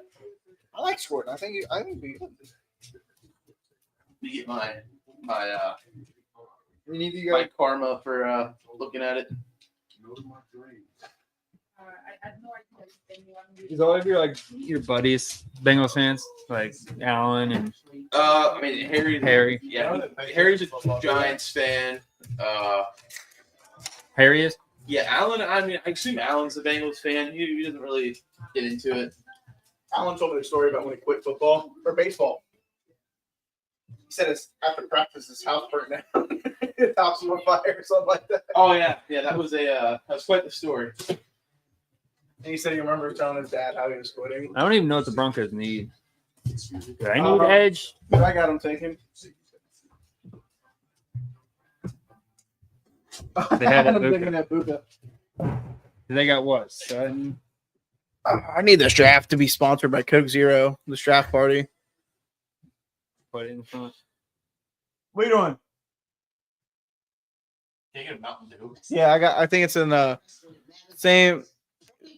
I like Scorton. I think he'd be good. Let me get my Any of you my karma for looking at it. I had no idea anyone. Is all of your buddies Bengals fans, like Alan and I mean Harry? Yeah, Harry's a Giants fan. Harry is? Yeah, Alan. I mean, I assume Alan's a Bengals fan. He doesn't really get into it. Alan told me the story about when he quit football or baseball. He said it's after practice his house burnt down. His house was on fire or something like that. Oh yeah, that was quite the story. And he said he remembers telling his dad how he was quitting. I don't even know what the Broncos need. Do I need edge? I got him taken. They had I'm it taking Buka. that Buka. They got what? Sutton? I need this draft to be sponsored by Coke Zero. This draft party. Put it in front. What are you doing? Taking a Mountain Dew. Yeah, I think it's in the same.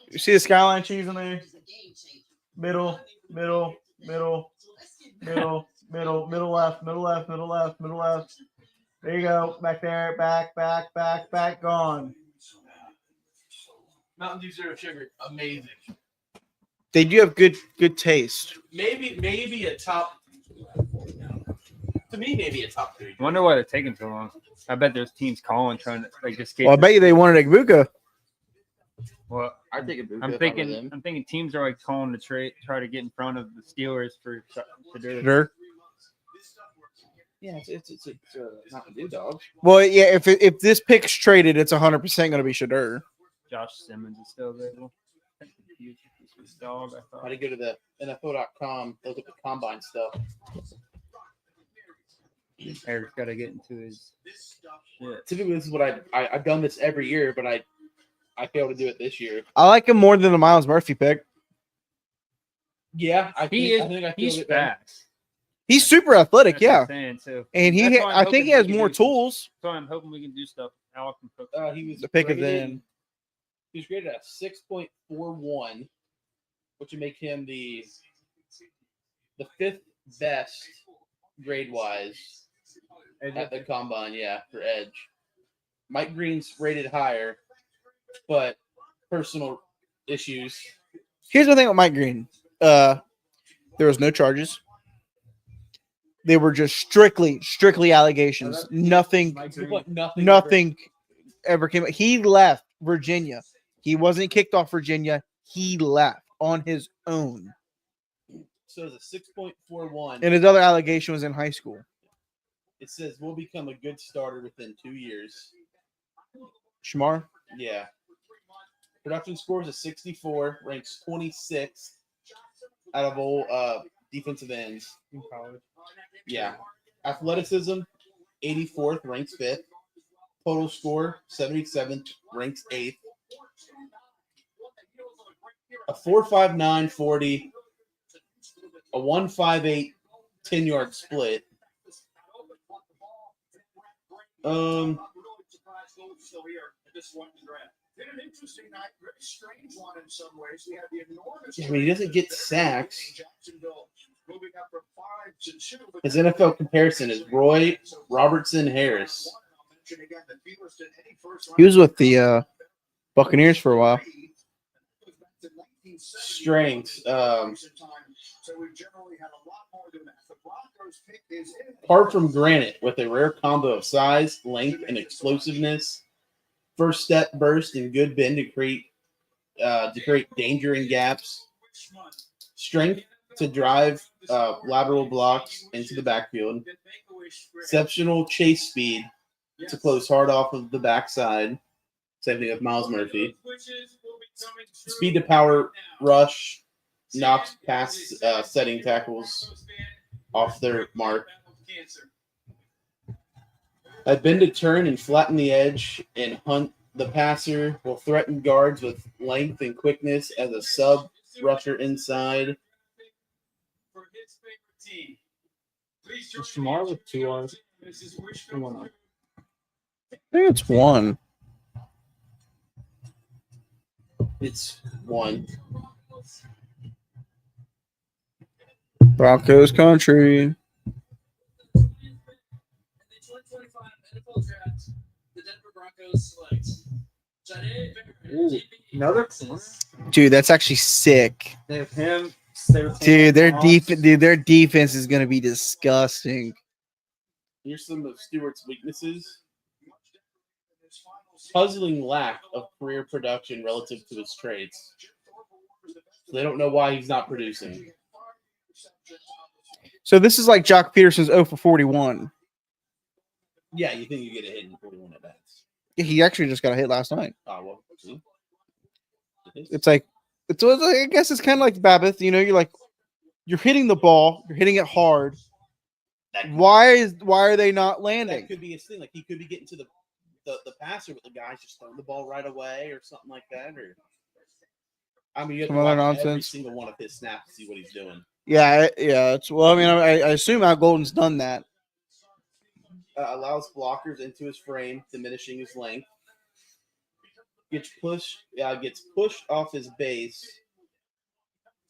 You see the skyline cheese in there? Middle, middle, middle, middle, middle, middle left, middle left, middle left, middle left. There you go. Back there. Back. Gone. Mountain Dew Zero Sugar, amazing. They do have good taste. Maybe a top. To me, maybe a top 3. I wonder why they're taking so long. I bet there's teams calling trying to like just get. Well, I bet you they wanted Egbuka. Well, I'd take a Buka. I'm thinking teams are like calling to try to get in front of the Steelers for to do it. Sure. Yeah, it's a Mountain Dew dog. Well, yeah. If this pick's traded, it's 100% going to be Shadur. Josh Simmons is still available. This was dog. I How thought. to go to the NFL.com, look at the combine stuff. Eric's got to get into his shit. Typically, this is what I've done this every year, but I failed to do it this year. I like him more than the Miles Murphy pick. Yeah, I think He's it better. fast. He's super athletic, That's what yeah. I'm saying, too. And That's why I'm I think he hoping has we can more do some- tools. So I'm hoping we can do stuff. Alec can cook. He was The pick of graded- then. He was graded at 6.41, which would make him the 5th best grade wise at the combine. Yeah, for edge. Mike Green's rated higher, but personal issues. Here's the thing with Mike Green. There was no charges. They were just strictly allegations. Nothing ever came. He left Virginia. He wasn't kicked off Virginia. He left on his own. So it's a 6.41. And his other allegation was in high school. It says will become a good starter within 2 years. Shamar? Yeah. Production scores of 64, ranks 26th out of all defensive ends in college. Yeah. Athleticism, 84th, ranks 5th. Total score, 77th, ranks 8th. A 4.59 40, a 1.58 10-yard split. Been an interesting night, very strange one in some ways. We had the enormous. I mean, he doesn't get sacks. Jacksonville moving up from 5 to 2. His NFL comparison is Roy Robertson Harris. He was with the Buccaneers for a while. Strength. Apart from granite, with a rare combo of size, length, and explosiveness. First step burst and good bend to create danger in gaps. Strength to drive lateral blocks into the backfield. Exceptional chase speed to close hard off of the backside. Same thing with Miles Murphy. Speed to power rush knocks past setting tackles off their mark. I've been to turn and flatten the edge and hunt the passer. Will threaten guards with length and quickness as a sub rusher inside. Is Shamar with 2 R's? I think it's one. It's one. Broncos country. Ooh, another corner. Dude, that's actually sick. They have him. Dude, their defense is gonna be disgusting. Here's some of Stewart's weaknesses. Puzzling lack of career production relative to his traits. So they don't know why he's not producing. So this is like Jock Peterson's 0 for 41. Yeah, you think you get a hit in 41 at bats. Yeah, he actually just got a hit last night. Oh, well, see? It's like I guess it's kind of like Babbitt. You know, you're like, You're hitting the ball. You're hitting it hard. That, Why are they not that landing? could be his thing. Like he could be getting to the passer, but the guy's just throwing the ball right away or something like that. Or I mean, you have Some to other watch every nonsense. single one of his snaps to see what he's doing. Yeah. It's well. I mean, I assume Al Golden's done that. Allows blockers into his frame, diminishing his length. Gets pushed off his base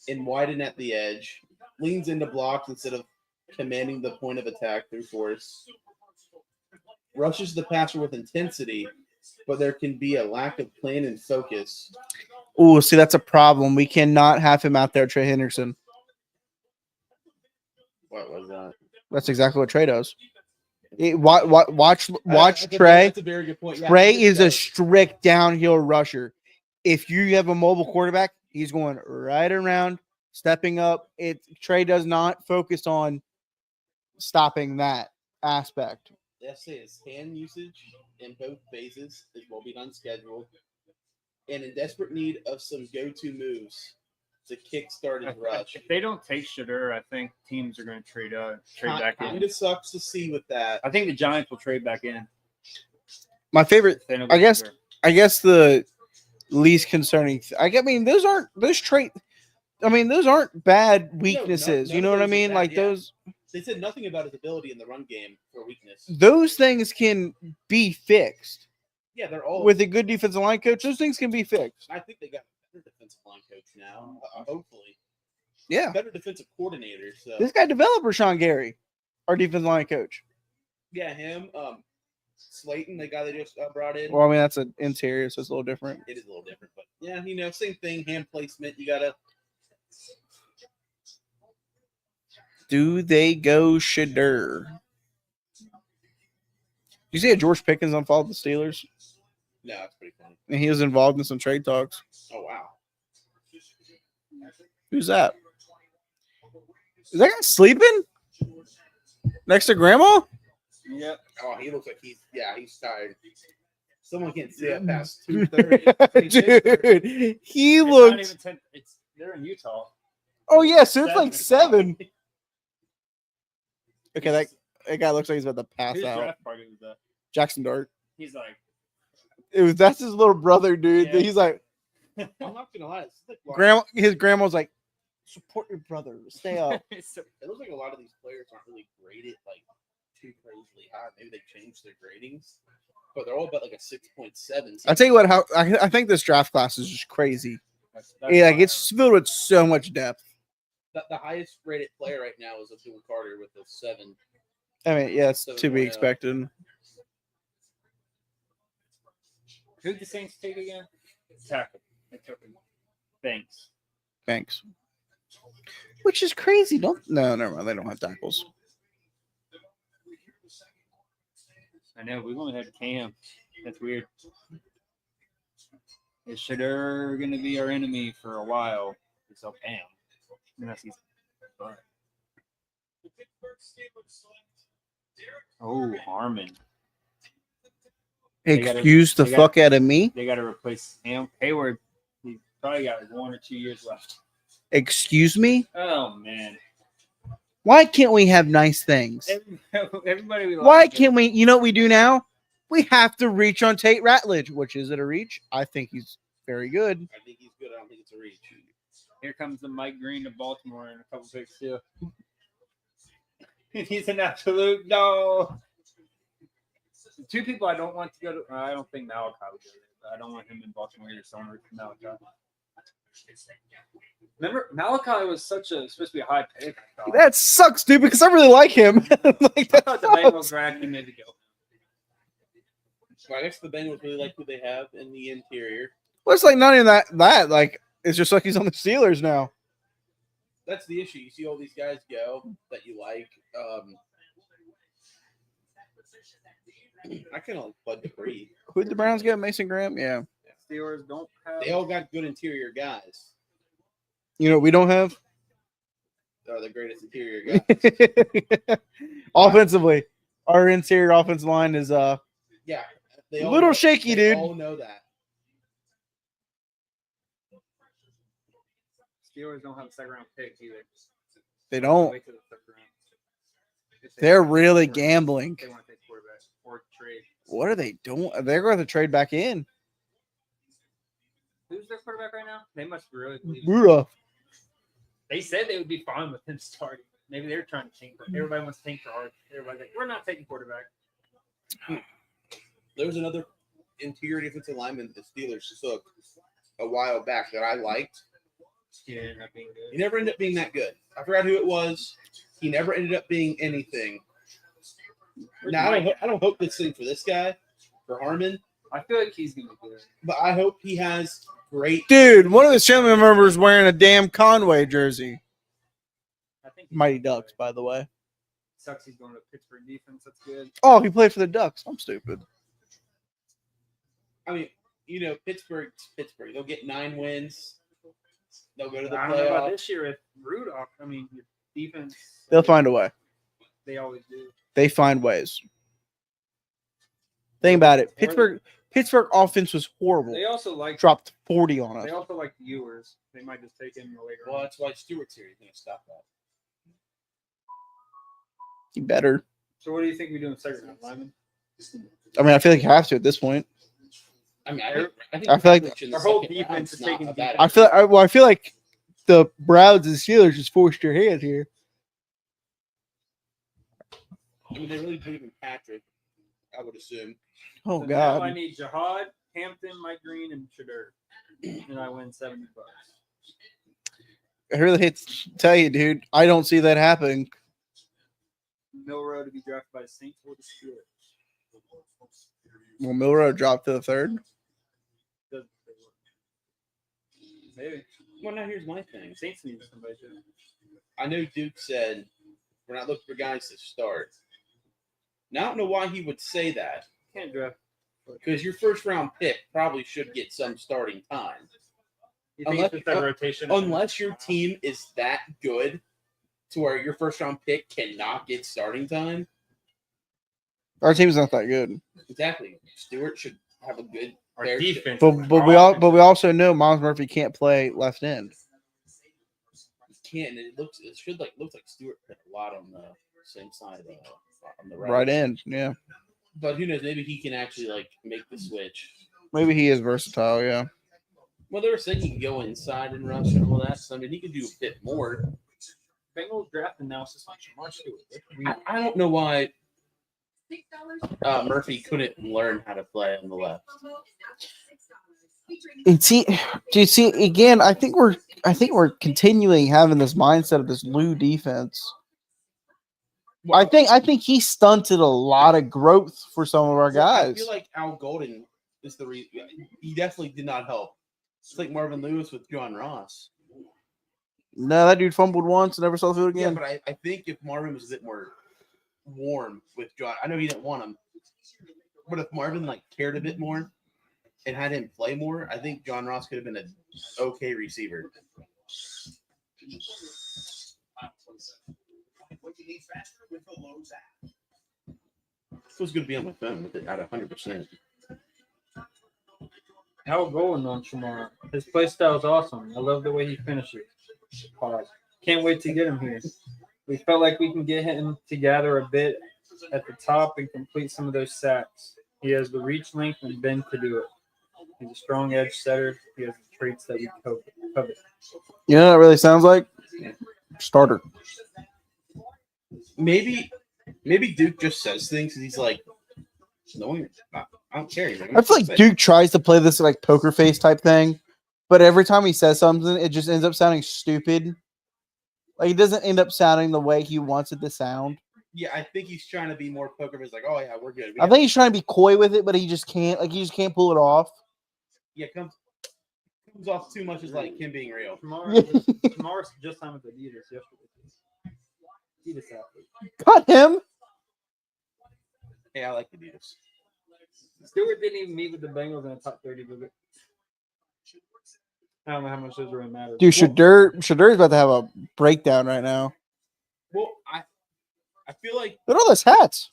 and widened at the edge. Leans into blocks instead of commanding the point of attack through force. Rushes the passer with intensity, but there can be a lack of plan and focus. Oh, see, that's a problem. We cannot have him out there, Trey Henderson. What was that? That's exactly what Trey does. Watch That's Trey. That's a very good point. Yeah, Trey he is a does. strict downhill rusher. If you have a mobile quarterback, he's going right around, stepping up. Trey does not focus on stopping that aspect. Let's say his hand usage in both phases is well beyond schedule, and in desperate need of some go-to moves to kickstart his rush. If they don't take Shadur, I think teams are going to trade back in. Kind of sucks to see with that. I think the Giants will trade back in. My favorite, If they don't I get guess, Shadur. I guess the least concerning. Those aren't bad weaknesses. none You know of what I those are mean? bad, Like yeah. those They said nothing about his ability in the run game for weakness. those things can be fixed Yeah, they're all with a good defensive line coach. Those things can be fixed. I think they got a better defensive line coach now. Hopefully, Yeah, better defensive coordinator. So this guy developed Rashawn Gary, our defensive line coach. yeah, him. Slayton, the guy they just brought in. Well, I mean that's an interior, so it's a little different. It is a little different, but yeah, same thing. Hand placement. You gotta. Do they go Shadur? You see that George Pickens unfollowed the Steelers, No, it's pretty funny. and he was involved in some trade talks. Oh wow. Who's that? Is that guy sleeping next to Grandma? Yep. Oh, he looks like he's tired. Someone can't stay up past 2:30. Dude, he It's not looks. even 10. They're in Utah. Oh yeah, so it's like 7. 7. Okay, that guy looks like he's about to pass Whose out. draft party was that? Jackson Dart. He's like, That's his little brother, dude. Yeah. He's like I'm not gonna lie. It's like his grandma's like, support your brother, stay up. it's It looks like a lot of these players aren't really graded like too crazily high. Maybe they changed their gradings, but they're all about like a 6.7. I tell you what, I think this draft class is just crazy. that's Yeah, like fine. it's filled with so much depth. The highest rated player right now is Abdul Carter with a 7. I mean, yeah, it's to be 7.0. expected. Who'd the Saints take again? Tackle. They took him. Thanks. Thanks. Which is crazy. No, never mind. They don't have tackles. I know. We've only had Cam. That's weird. Is Shadur going to be our enemy for a while? So Cam. Unless he's fun. Oh, Harmon. They gotta- Excuse the they gotta- fuck out of me. They got to replace Cam Hayward. He's probably got like 1 or 2 years left. Excuse me. Oh, man. Why can't we have nice things? Everybody we Why like. can't we? You know what we do now? We have to reach on Tate Ratledge, which is it a reach? I think he's very good. I think he's good. I don't think it's a reach. Here comes the Mike Green to Baltimore and a couple picks too. He's an absolute no. 2 people I don't want to go to. I don't think Malachi would go there, but I don't want him in Baltimore either. So I'm rooting for Malachi. Remember, Malachi was supposed to be a high pick. I thought. That sucks, dude, because I really like him. Like, I that thought the Bengals sucks. dragged him maybe go. So I guess the Bengals really like who they have in the interior. Well, it's like not even that. Like, it's just like he's on the Steelers now. That's the issue. You see all these guys go that you like. I kind of like Bud Dupree. Who'd the Browns get? Mason Graham? Yeah. Steelers don't have. They all got good interior guys. You know what we don't have? They're the greatest interior guys. Offensively, our interior offensive line is Yeah. They Little shaky, they dude. all know that. Steelers don't have a second round pick either. They don't. Wait till the third round. If they They're want to really take quarterback, gambling. They want to take quarterback or trade. What are they doing? They're going to trade back in. Who's their quarterback right now? They must really believe. Rudolph. They said they would be fine with him starting. Maybe they're trying to tank. Everybody wants to tank for hard. Everybody's like, we're not taking quarterback. There was another interior defensive lineman the Steelers took a while back that I liked. He ended up being He good. never ended up being that good. I forgot who it was. He never ended up being anything. Now I don't hope this thing for this guy, for Harmon, I feel like he's gonna be good. but I hope he has great. Dude, one of his family members wearing a damn Conway jersey. I think Mighty Ducks, by the way. Sucks he's going to Pittsburgh defense. That's good. Oh, he played for the Ducks. I'm stupid. I mean, Pittsburgh's Pittsburgh. They'll get 9 wins. They'll go to the I don't know about playoffs. this year with Rudolph. I mean, your defense. They'll find a way. They always do. They find ways. Think about it. Pittsburgh offense was horrible. They also like. Dropped 40 on us. They also like viewers. They might just take him in the later. Well, that's why Stewart's here. He's going to stop that. You better. So what do you think we do in second round, Lyman? I mean, I feel like you have to at this point. I mean, I think I feel like Rutledge in our the whole second defense round's is not taking a bad defense. I feel like the Browns and Steelers just forced your hand here. I mean, they really believe in Patrick, I would assume. Oh So now I God. need Jihad, Hampton, Mike Green, and Shadur. And I win $70. I really hate to tell you, dude. I don't see that happening. Milrow to be drafted by the Saints or the Steelers. Will Milrow drop to the third? Doesn't say what. Maybe. Well, now here's my thing. Saints need somebody to. I know Duke said we're not looking for guys to start. Now, I don't know why he would say that, Can't draft. because your first round pick probably should get some starting time. You think Unless- it's just that rotation? Unless your team is that good to where your first round pick cannot get starting time. Our team's not that good. Exactly. Stewart should have a good Our fair defense. But we also know Miles Murphy can't play left end. Can't. It looks like Stewart put a lot on the same side on the Right end, yeah. But who knows? Maybe he can actually make the switch. Maybe he is versatile, yeah. Well, they were saying he can go inside and rush and all that. So I mean, he could do a bit more. Bengals draft analysis on Jamar Stewart. I don't know why $6. Murphy couldn't learn how to play on the left. And see, do you see again? I think we're continuing having this mindset of this Lou defense. I think he stunted a lot of growth for some of our I guys. feel like Al Golden is the reason. He definitely did not help. It's like Marvin Lewis with John Ross. No, that dude fumbled once and never saw the field Yeah, again. but I think if Marvin was a bit more warm with John, I know he didn't want him, but if Marvin cared a bit more and had him play more, I think John Ross could have been an okay receiver. This was going to be on my phone with it at 100%. How golden on Shamar. His play style is awesome. I love the way he finishes. Pause. Can't wait to get him here. We felt like we can get him to gather a bit at the top and complete some of those sacks. He has the reach, length, and bend to do it. He's a strong edge setter. He has the traits that we covet. You know what it really sounds like? Starter. Maybe Duke just says things and he's like, no one, I don't care. I feel like Duke tries to play this poker face type thing, but every time he says something, it just ends up sounding stupid. Like it doesn't end up sounding the way he wants it to sound. Yeah, I think he's trying to be more poker face, like, oh yeah, we're good. I think he's trying to be coy with it, but he just can't. Like he just can't pull it off. Yeah, comes off too much as like him being real. Shamar just signed with Adidas yesterday. Adidas athlete. Got him. Hey, I like Adidas. Stewart didn't even meet with the Bengals in a top 30 visit. I don't know how much those really matter. Dude, Shadur's about to have a breakdown right now. Well, I feel like Look at all those hats.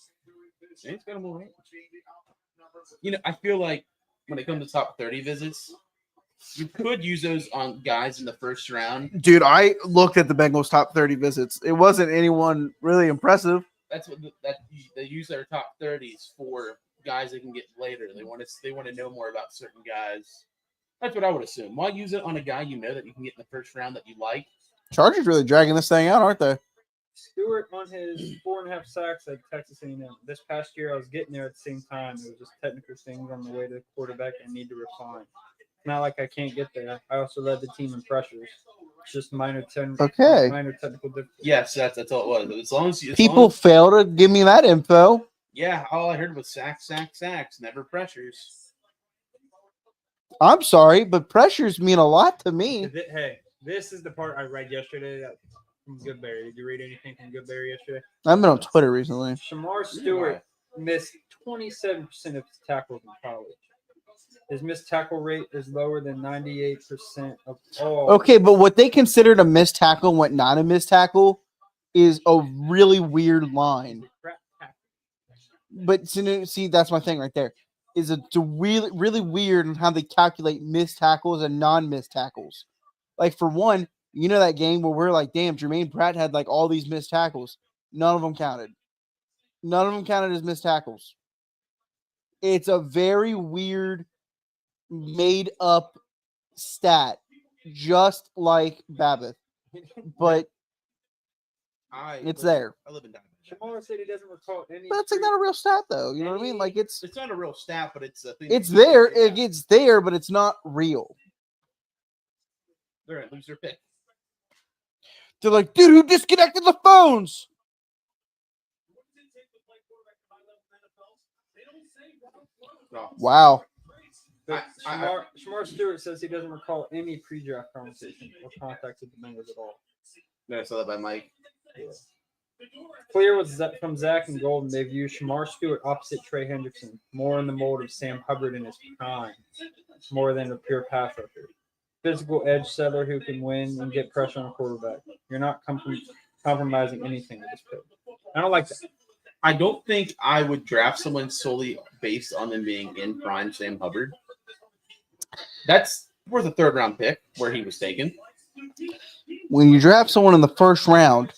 it's got 'em all right. I feel like when it comes to top 30 visits, You could use those on guys in the first round. Dude, I looked at the Bengals' top 30 visits. It wasn't anyone really impressive. That's what they use their top 30s for guys they can get later. They want to know more about certain guys. That's what I would assume. Why use it on a guy you know that you can get in the first round that you like? Chargers really dragging this thing out, aren't they? Stewart on his 4.5 sacks at Texas A&M. This past year, I was getting there at the same time. It was just technical things on the way to the quarterback I need to refine. It's not like I can't get there. I also led the team in pressures. It's just minor technical difficulties. Yes, that's all it was. As long as People fail to give me that info. Yeah, all I heard was sacks, never pressures. I'm sorry, but pressures mean a lot to me. Hey, this is the part I read yesterday from Goodberry. Did you read anything from Goodberry yesterday? I've been on Twitter recently. Shamar Stewart missed 27% of his tackles in college. His missed tackle rate is lower than 98% of all. Okay, but what they considered a missed tackle and what not a missed tackle is a really weird line. But see, that's my thing right there. It's really, really weird on how they calculate missed tackles and non-missed tackles. Like, for one, you know that game where we're like, damn, Jermaine Pratt had like all these missed tackles. None of them counted. None of them counted as missed tackles. It's a very weird, made-up stat, just like Babbitt. But it's there. I live in Diamond. Shamar said he doesn't recall any. But it's like not a real stat, though. You know what I mean? Like it's not a real stat, but it's a thing. It's there. It's there, but it's not real. They're gonna lose their pick. They're like, dude, who disconnected the phones? Wow. Shamar Stewart says he doesn't recall any pre-draft conversation or contact with the Bengals at all. No, I saw that by Mike. Yeah. Clear was from Zach and Golden. They view Shamar Stewart opposite Trey Hendrickson, more in the mold of Sam Hubbard in his prime, more than a pure pass rusher. Physical edge setter who can win and get pressure on a quarterback. You're not compromising anything with this pick. I don't like that. I don't think I would draft someone solely based on them being in prime Sam Hubbard. That's worth a third-round pick where he was taken. When you draft someone in the first round,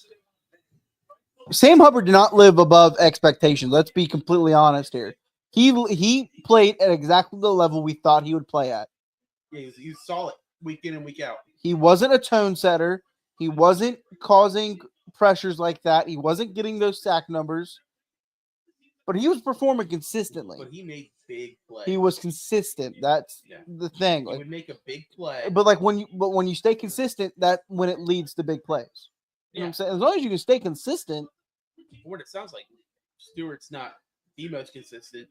Sam Hubbard did not live above expectations. Let's be completely honest here. He played at exactly the level we thought he would play at. Yeah, he's solid week in and week out. He wasn't a tone setter. He wasn't causing pressures like that. He wasn't getting those sack numbers. But he was performing consistently. But he made big plays. He was consistent. That's the thing. He would make a big play. But when you stay consistent, that when it leads to big plays. You know what I'm saying? As long as you can stay consistent. What it sounds like, Stewart's not the most consistent.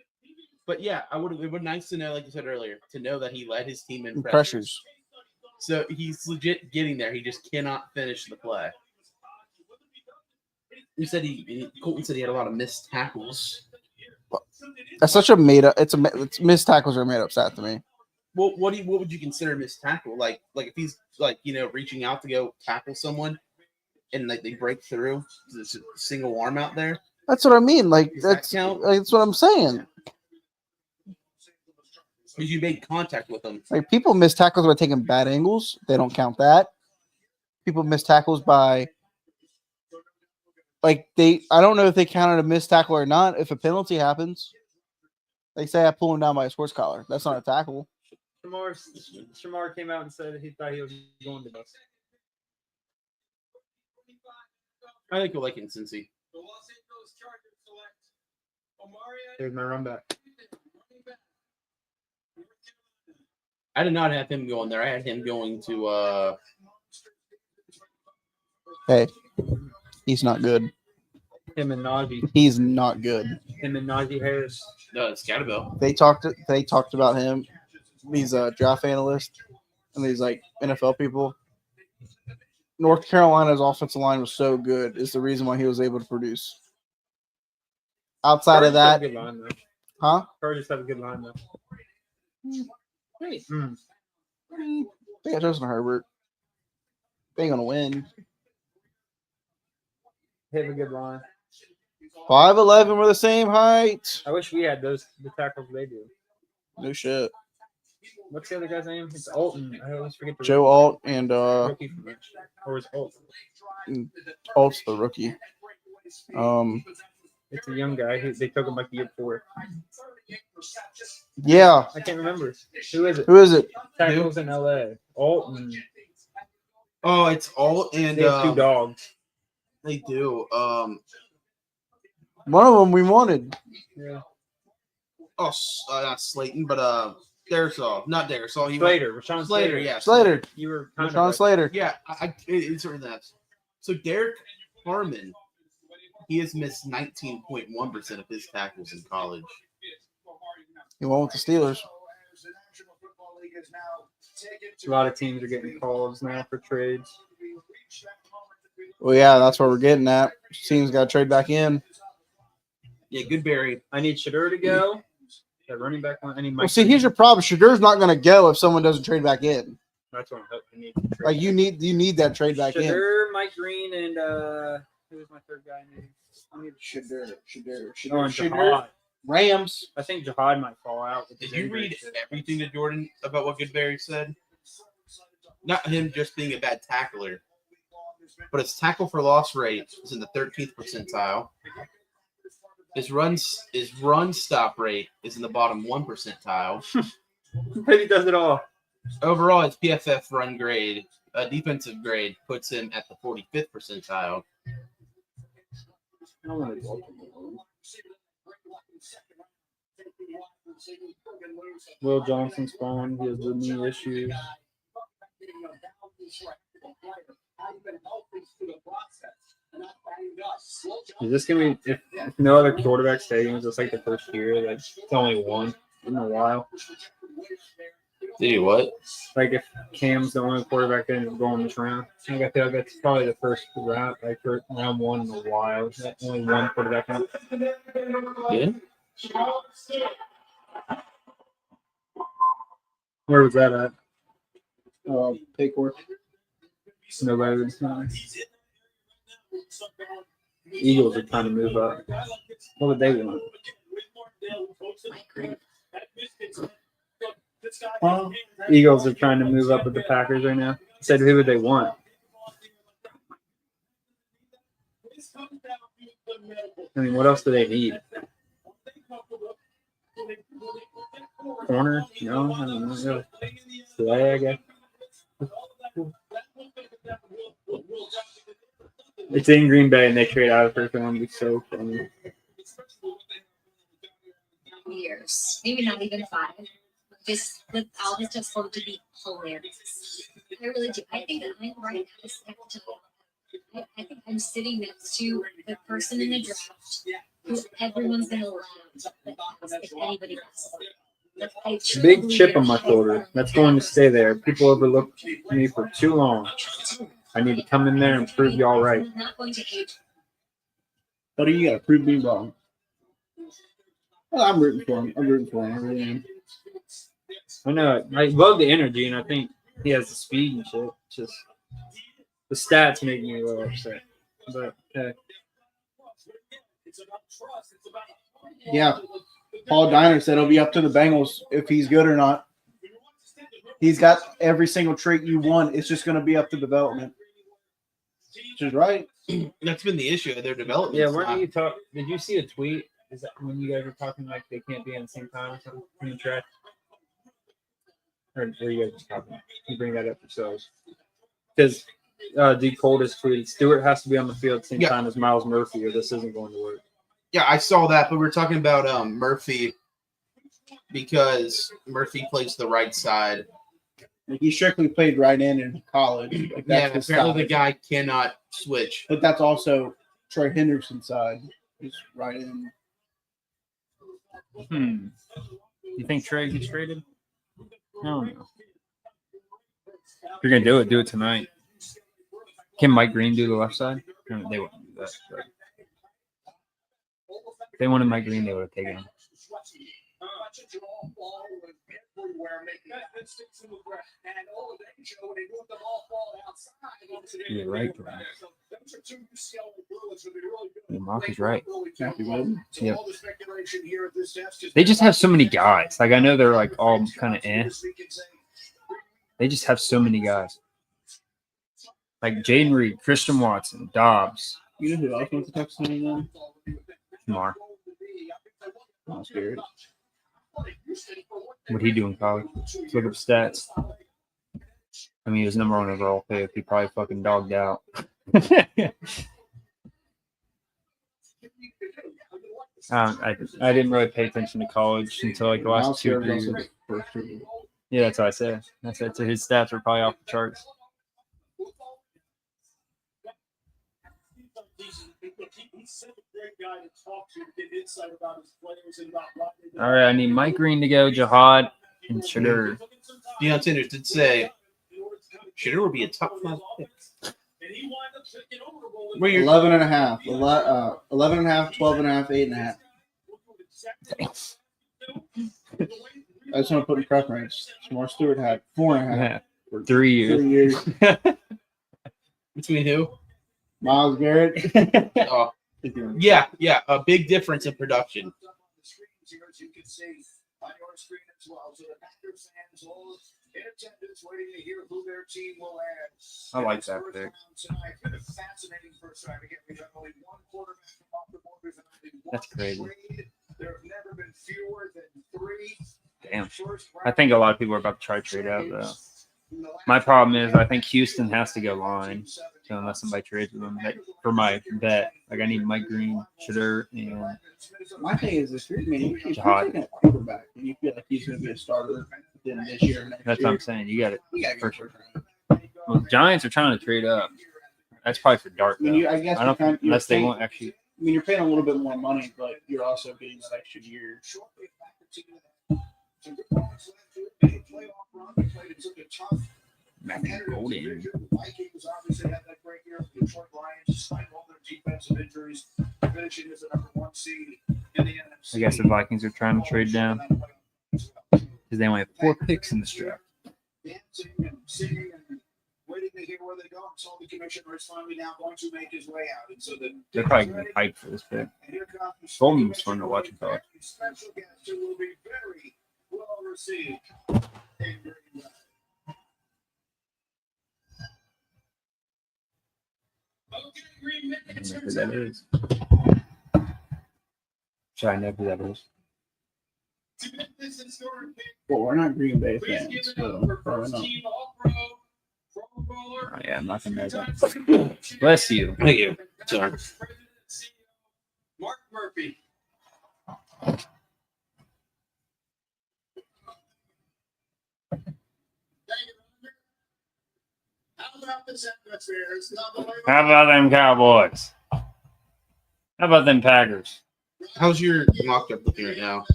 But yeah, it would be nice to know, like you said earlier, to know that he led his team in pressures. So he's legit getting there. He just cannot finish the play. You said Colton said he had a lot of missed tackles. That's such a made up. It's missed tackles are a made up stat to me. Well, what would you consider missed tackle? Like if he's reaching out to go tackle someone, and like they break through, there's a single arm out there. That's what I mean. Like that's what I'm saying. Because you made contact with them. Like people miss tackles by taking bad angles. They don't count that. People miss tackles by I don't know if they counted a missed tackle or not. If a penalty happens, they say I pull him down by his horse collar. That's not a tackle. Shamar came out and said he thought he was going to bust. I think we'll like it in Cincy. There's my run back. I did not have him going there. I had him going to Hey, he's not good. Him and Najee. He's not good. Him and Najee Harris. No, it's Scatterbill. They talked about him. He's a draft analyst and these like NFL people. North Carolina's offensive line was so good is the reason why he was able to produce. Outside of that, good line, though. Huh? Chargers have a good line though. Hey. They got Justin Herbert. They ain't gonna win. They have a good line. 5'11", we're the same height. I wish we had the tackles they do. No shit. What's the other guy's name? It's Alton. I always forget the Joe Alt and rookie from it. Or is Alt? Alt's the rookie. It's a young guy. They took him like the year before. Yeah. I can't remember. Who is it? Who is it? Tackles in LA. Alton. Oh, it's Alt and They have two dogs. they do. One of them we wanted. Yeah. Oh, not Slayton, but Darisaw, not Darisaw. He Slater. Rashawn Slater, yeah. Slater. You were kind Sean of Slater. Yeah, it's sort of that. So Derek Harmon, he has missed 19.1% of his tackles in college. He went with the Steelers. A lot of teams are getting calls now for trades. Well, yeah, that's where we're getting at. Teams got to trade back in. Yeah, Goodberry. I need Shadur to go. That running back one. I need Mike. Well, see, here's your problem. Shadur's not going to go if someone doesn't trade back in. That's what I'm hoping. Like you need that trade back in. Shadur, Mike Green, and who was my third guy name? I need Shadur. Oh, and Jihad. Rams. I think Jihad might fall out. With Did his you injury read shit. everything to Jordan about what Goodberry said? Not him just being a bad tackler, but his tackle for loss rate is in the 13th percentile. His run stop rate is in the bottom 1 percentile. Maybe he does it all. Overall, his PFF run grade, defensive grade, puts him at the 45th percentile. I don't want to Will Johnson's gone. He has the knee issues. Is this gonna be if no other quarterbacks taken? Is this like the first year? Like it's only one in a while. Did he what? Like if Cam's the only quarterback that didn't go in this round, I feel like that's probably the first round, like round one in a while. Only one quarterback. Good. Where was that at? Paycor. Nobody was. Eagles are trying to move up. What would they want? Eagles are trying to move up with the Packers right now. I said, who would they want? I mean, what else do they need? Corner? No, I don't know. Slay, I guess. It's in Green Bay and they trade out of first round. It'd be so funny. Years, maybe not even 5. Just with all his just going to be hilarious. I really do. I think that I'm right now. I think I'm sitting next to the person in the draft who everyone's going to laugh at if anybody asks. Big chip on my shoulder. That's going to stay there. People overlooked me for too long. I need to come in there and prove y'all right. Buddy, you got to prove me wrong. Well, I'm rooting for him. I really am. I know. I love the energy, and I think he has the speed and shit. Just the stats make me a little upset. But okay. Yeah. Paul Diner said it'll be up to the Bengals if he's good or not. He's got every single trait you want. It's just going to be up to development. Which is right. That's been the issue of their development. Yeah, weren't you talk? Did you see a tweet? Is that when you guys were talking like they can't be at the same time or something in the track? Or were you guys just talking? You bring that up yourselves. Because D. Coldest tweeted, Stewart has to be on the field at the same time as Miles Murphy, or this isn't going to work. Yeah, I saw that, but we were talking about Murphy because Murphy plays the right side. He strictly played right in college. Like, that's his apparently style. the guy cannot switch. But that's also Troy Henderson's side. He's right in. You think Trey gets traded? I don't know. If you're going to do it tonight. Can Mike Green do the left side? They wouldn't do that. But if they wanted Mike Green, they would have taken him. You're right, Brian. Those are two UCLA Bruins who've been really good. Mark is right. Happy with So Yep. all the speculation here at this desk is They just have so many guys. Like I know they're like all kind of They just have so many guys. Like Jaden Reed, Christian Watson, Dobbs, You know who else went to Texas A&M? Mar. Oh, Spirit. What he do in college? Let's look up stats. I mean, he was number one overall pick. He probably fucking dogged out. I didn't really pay attention to college until like the last Miles 2 or Garrett 3 was also years. the first year. Yeah, that's what I said. That's it. So his stats were probably off the charts. He's such a great guy to talk to, get insight about his players and about what they All right, I need Mike Green to go, Jihad, and Shadur. Deion Sanders did say Shadur would be a top 5 pick. Where you're 11 and a half. 11 and a half, 12 and a half, 8 and a half. I just want to put in preference. Shamar Stewart had 4 and a half. Yeah, 3 years. 3 years. between who? Miles Garrett. Oh, yeah. A big difference in production. I like that pick. That's crazy. Damn. I think a lot of people are about to try to trade out, though. My problem is I think Houston has to go line. So unless somebody trades with them, for my bet, like I need Mike Green, Shadur, and My thing is this: if you're Jihad. taking a quarterback and you feel like he's going to be a starter then this year, next That's year, what I'm saying. You got it. you gotta go For first sure. round. Well, the Giants are trying to trade up. That's probably for Dart, I mean, though. I guess I don't you're unless they paying- won't actually. I mean, you're paying a little bit more money, but you're also getting that extra year. Matthew Golden. Vikings obviously had that great year for the Detroit Lions, despite all their defensive injuries, finishing as the number 1 seed in the NFC. I guess the Vikings are trying to trade down because they only have 4 picks in this draft. Dancing and singing and waiting to hear where they go. And so the commissioner is finally now going to make his way out. And so They're probably going to be hyped for this pick. And here comes Golden was fun to watch in college. special guest who will be very well received. I don't know who that is. Should I know who that is? Well, we're not Green Bay fans, so probably not. Oh, yeah, I'm not going to know that. Bless you. Thank you. Sorry. Mark Murphy. How about this atmosphere? It's not the way How about them Cowboys? How about them Packers? How's your mock-up looking right now?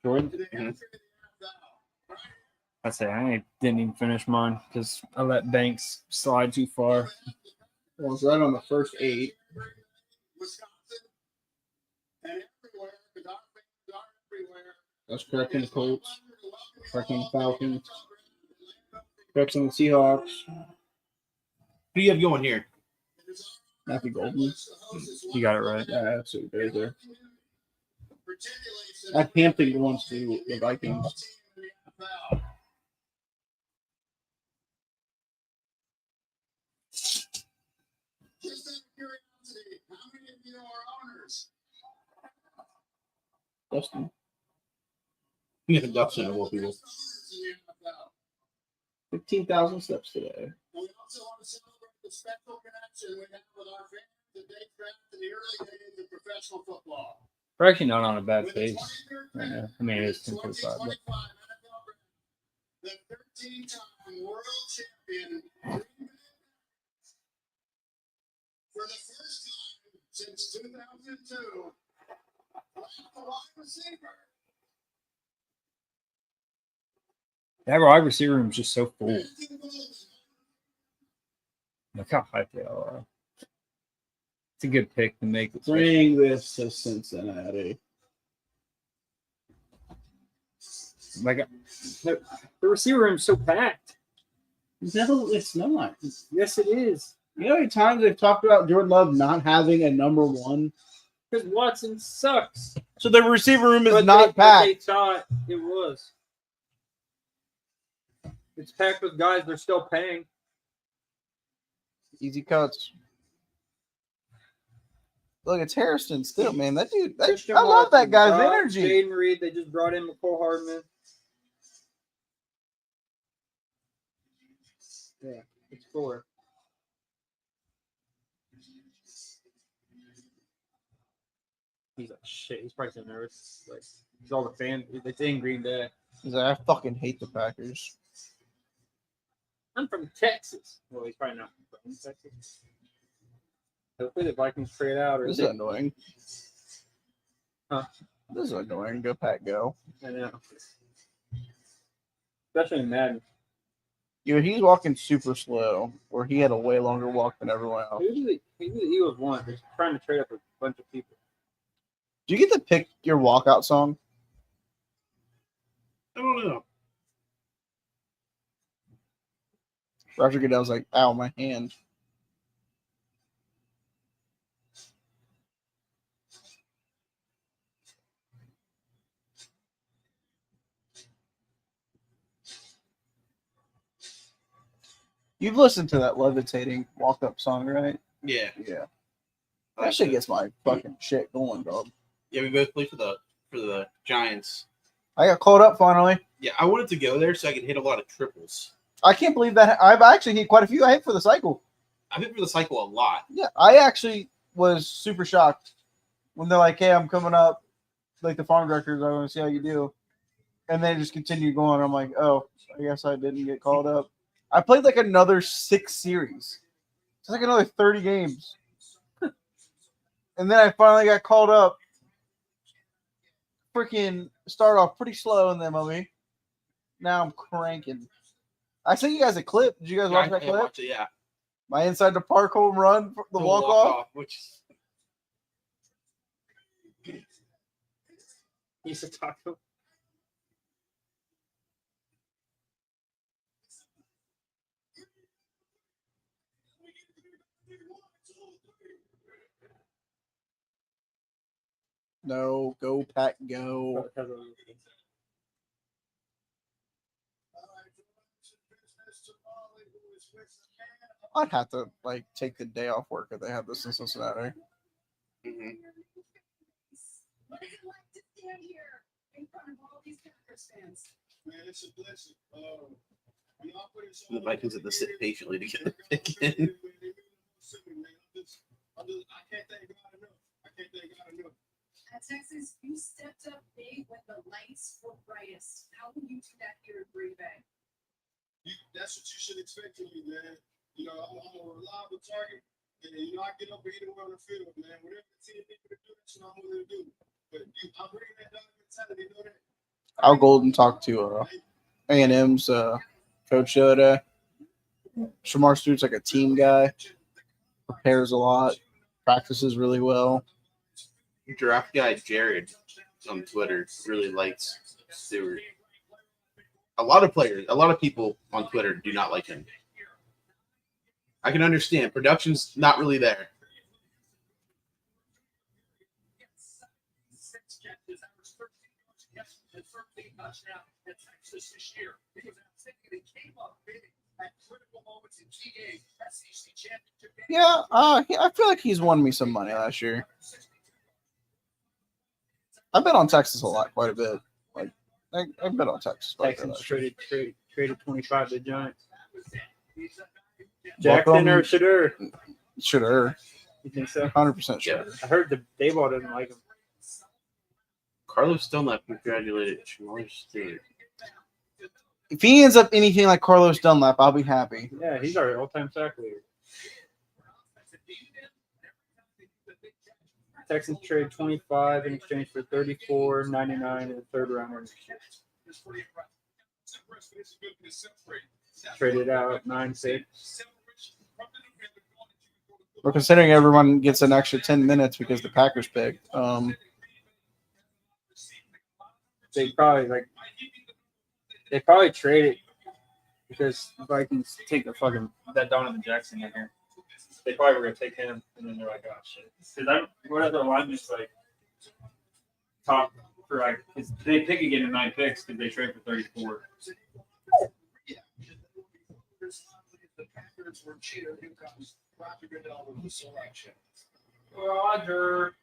Jordan? Mhm. I say I didn't even finish mine because I let Banks slide too far. Well, it's right on the first 8. That's correct in the Colts. Correct in the Falcons. Correct in the Seahawks. Who do you have going here? Matthew Golden. You got it right. Yeah, that's what it is there. I had Hampton going to the Vikings. Just out of curiosity, how many of you are owners? Dustin. You have Dustin of all people. Owners in the NFL. 15,000 steps today. We also want to celebrate the special connection we have with our fans that date back to the early days of professional football. We're actually not on a bad With the pace 23rd right pick now. I mean, it is in 10:45, 2025 but NFL draft, the 13-time world champion Green Bay for the first time since 2002, a wide receiver. that wide receiver room is just so full. Look how hyped they all are. It's a good pick to make. It Bring this to Cincinnati. like the receiver room is so packed. No, it's not. Yes, it is. You know how many times they've talked about Jordan Love not having a number one? Because Watson sucks. So the receiver room is But not but they packed. thought it was. It's packed with guys they're still paying. Easy cuts. Look, it's Harrison still, man. That dude, Christian I love that Watson, guy's Dobbs, energy. Jaden Reed, they just brought in McCole Hardman. Yeah, it's 4. He's like, shit, he's probably so nervous. Like, he's all the fans. It's in Green Bay. He's like, I fucking hate the Packers. I'm from Texas. Well, he's probably not from Texas. Hopefully the Vikings trade out. Or This they, is annoying. Huh? This is annoying. Go Pack, go. I know. Especially in Madden. He's walking super slow, or he had a way longer walk than everyone else. Who did the Eagles want? They're trying to trade up a bunch of people. Do you get to pick your walkout song? I don't know. Roger Goodell's like, ow, my hand. You've listened to that levitating walk-up song, right? Yeah. Yeah. That shit gets my fucking shit going, dog. Yeah, we both played for the Giants. I got called up finally. Yeah, I wanted to go there so I could hit a lot of triples. I can't believe that. I've actually hit quite a few. I hit for the cycle. I hit for the cycle a lot. Yeah, I actually was super shocked when they're like, hey, I'm coming up. Like the farm directors, I want to see how you do. And they just continue going. I'm like, oh, I guess I didn't get called up. I played like another 6 series. It's like another 30 games. And then I finally got called up. Freaking start off pretty slow in the MLB. Now I'm cranking. I sent you guys a clip. Did you guys watch that clip? Watch it, yeah. My inside the park home run, the walk off. Which He's a taco. No, go Pack, go. I'd have to like take the day off work if they have this in Cincinnati. Mhm. What is it like to stand here in front of all these Packers fans? Man, it's a blessing. the Vikings have to sit patiently to get the pick in. I can't thank God enough. I can't thank God enough. At Texas, you stepped up big when the lights were brightest. How can you do that here in Green Bay? That's what you should expect from me, man. You know, I'm a reliable target. And, you know, I get up anywhere on the field, man. Whatever the team needs me to do, that's what I'm going to do. But I'm bringing that dog mentality, you know that? Al Golden talked to A&M's coach the other day. Shamar Stewart's like a team guy. Prepares a lot. Practices really well. Draft guy Jared on Twitter really likes Stewart. A lot of people on Twitter do not like him. I can understand. Production's not really there. Yeah, I feel like he's won me some money last year. I've been on Texas a lot, quite a bit. Like I've been on Texas. Quite a bit Texans last year. traded 25 to the Giants. Welcome. Jackson or Shadur? Sure, You think so? 100% sure. I heard the Dayball doesn't like him. Carlos Dunlap congratulated Shamar Stewart. If he ends up anything like Carlos Dunlap, I'll be happy. Yeah, he's our all-time sack leader. Texans trade 25 in exchange for 34, 99, and a third rounder. Traded out 9-6. We're considering everyone gets an extra 10 minutes because the Packers picked. They probably traded because the Vikings take that Donovan Jackson in here. They probably were gonna take him, and then they're like, oh shit. Because what other lineman's like top for like? Cause they pick again in 9 picks because they trade for 34. The Packers were cheated. Here comes Roger Goodell with the selection. Roger.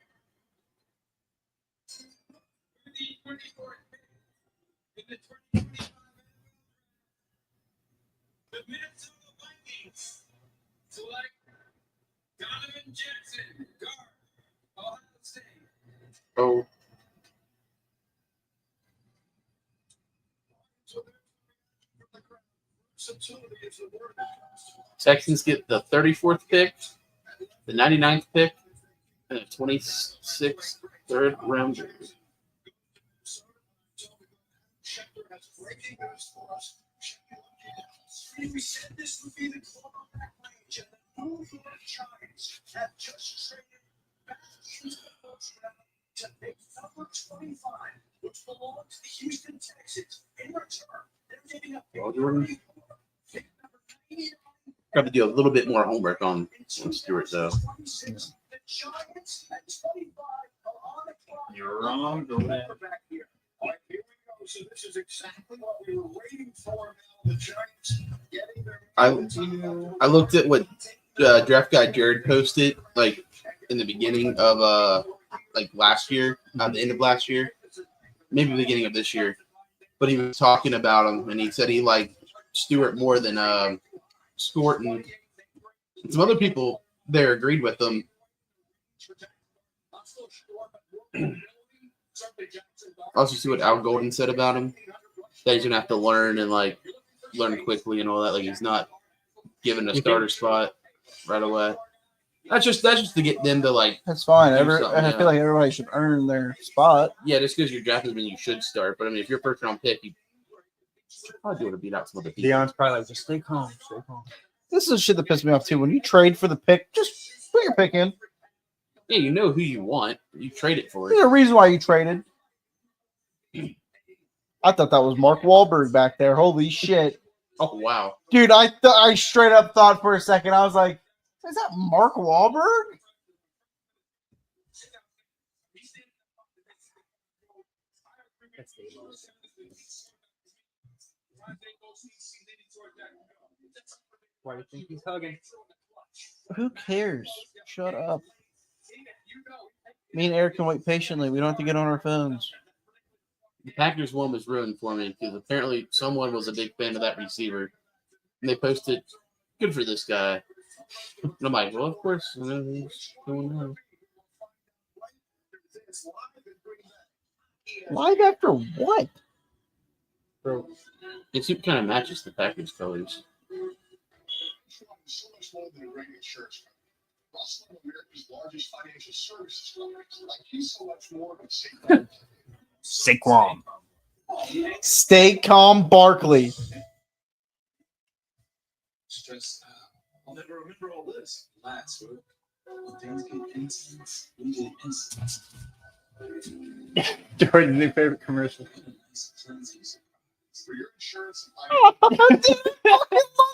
The Minnesota Vikings select Donovan Jackson, guard, Ohio State. Oh, Texans get the 34th pick, the 99th pick, and the 26th third rounder. We said this would be the quarterback range, and the New York Giants have just traded back into the first round to pick number 25, which belongs to the Houston Texans. In return, they're giving up pick number 99. Got to do a little bit more homework on Stewart, though. The Giants at 25 are on the clock. You're wrong. Go ahead. Quarterback here. All right, here we go. So this is exactly what we were waiting for. Now the Giants getting their. I looked at what draft guy Jared posted like in the beginning of like last year, at the end of last year, maybe the beginning of this year. But he was talking about him, and he said he liked Stewart more than Stewart, and some other people there agreed with him. Also, see what Al Golden said about him. That he's gonna have to learn and like learn quickly and all that. Like he's not given a starter spot right away. That's just to get them to like. That's fine. do I something, feel like everybody should earn their spot. Yeah, just because you're drafted when you should start. But I mean, if you're first round pick, you probably do it to beat out some other people. Deion's probably like, just stay calm, stay calm. This is the shit that pissed me off too. When you trade for the pick, just put your pick in. Yeah, you know who you want. You trade it for There's it. a reason why you traded. I thought that was Mark Wahlberg back there. Holy shit. Oh wow. Dude, I straight up thought for a second, I was like, is that Mark Wahlberg? Why do you think he's hugging? Who cares? Shut up. Me and Eric can wait patiently. We don't have to get on our phones. The Packers one was ruined for me because apparently someone was a big fan of that receiver. And they posted, good for this guy. And I'm like, well, of course. He's doing well. Live after what? Bro, it kind of matches the Packers colors. So much more than a regular insurance company. Russell, America's largest financial services company, like he's so much more than Saquon. Stay calm, Barkley. Stress. I'll never remember all this. Last week, things get intense. We get intense. Jordan's new favorite commercial. For your insurance, I love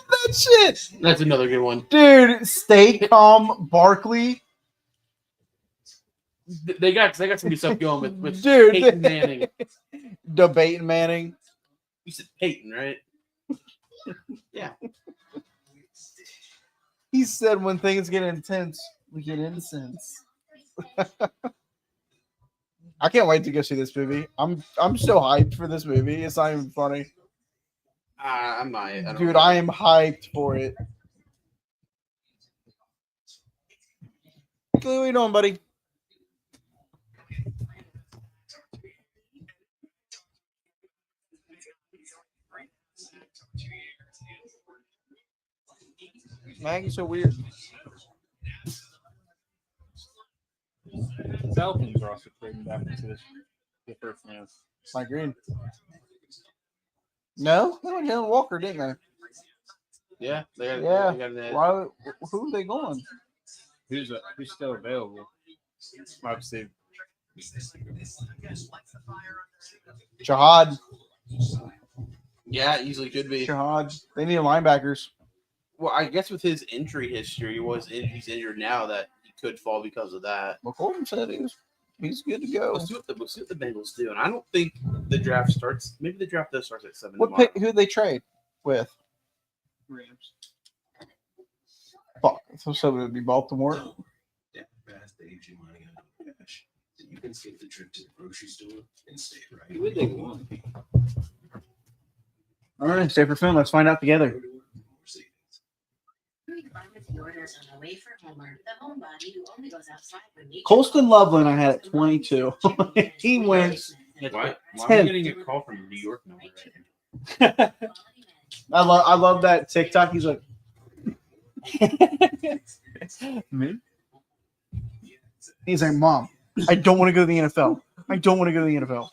that shit. That's another good one. Dude, stay calm, Barkley. They got some good stuff going with Dude. Peyton Manning. Debating Manning. You said Peyton, right? Yeah. He said when things get intense, we get incense. I can't wait to go see this movie. I'm so hyped for this movie. It's not even funny. I might. Dude, I am hyped for it. What are you doing, buddy? Maggie's so weird. Falcons are also trading back into the first round. My green. No, they went Jalen Walker, didn't they? Yeah, they got, Yeah. They got an edge. Why? Who are they going? Who's still available? Obviously, Jihad. Yeah, it easily could be. God, they need linebackers. Well, I guess with his injury history, he's injured now that he could fall because of that. Well, Colton said he's good to go. We'll see what the Bengals do, and I don't think the draft starts. Maybe the draft does start at 7 What tomorrow. pick? Who they trade with? Rams. Fuck. So it would be Baltimore. Yeah, fast aging money on cash. So you can skip the trip to the grocery store and stay right. Who would they want? All right, stay for film. Let's find out together. More savings. Colston Loveland, I had at 22. He wins. Why am 10. I getting a call from a New York number right now? I love that TikTok. He's like, Me? he's like, Mom, I don't want to go to the NFL. I don't want to go to the NFL.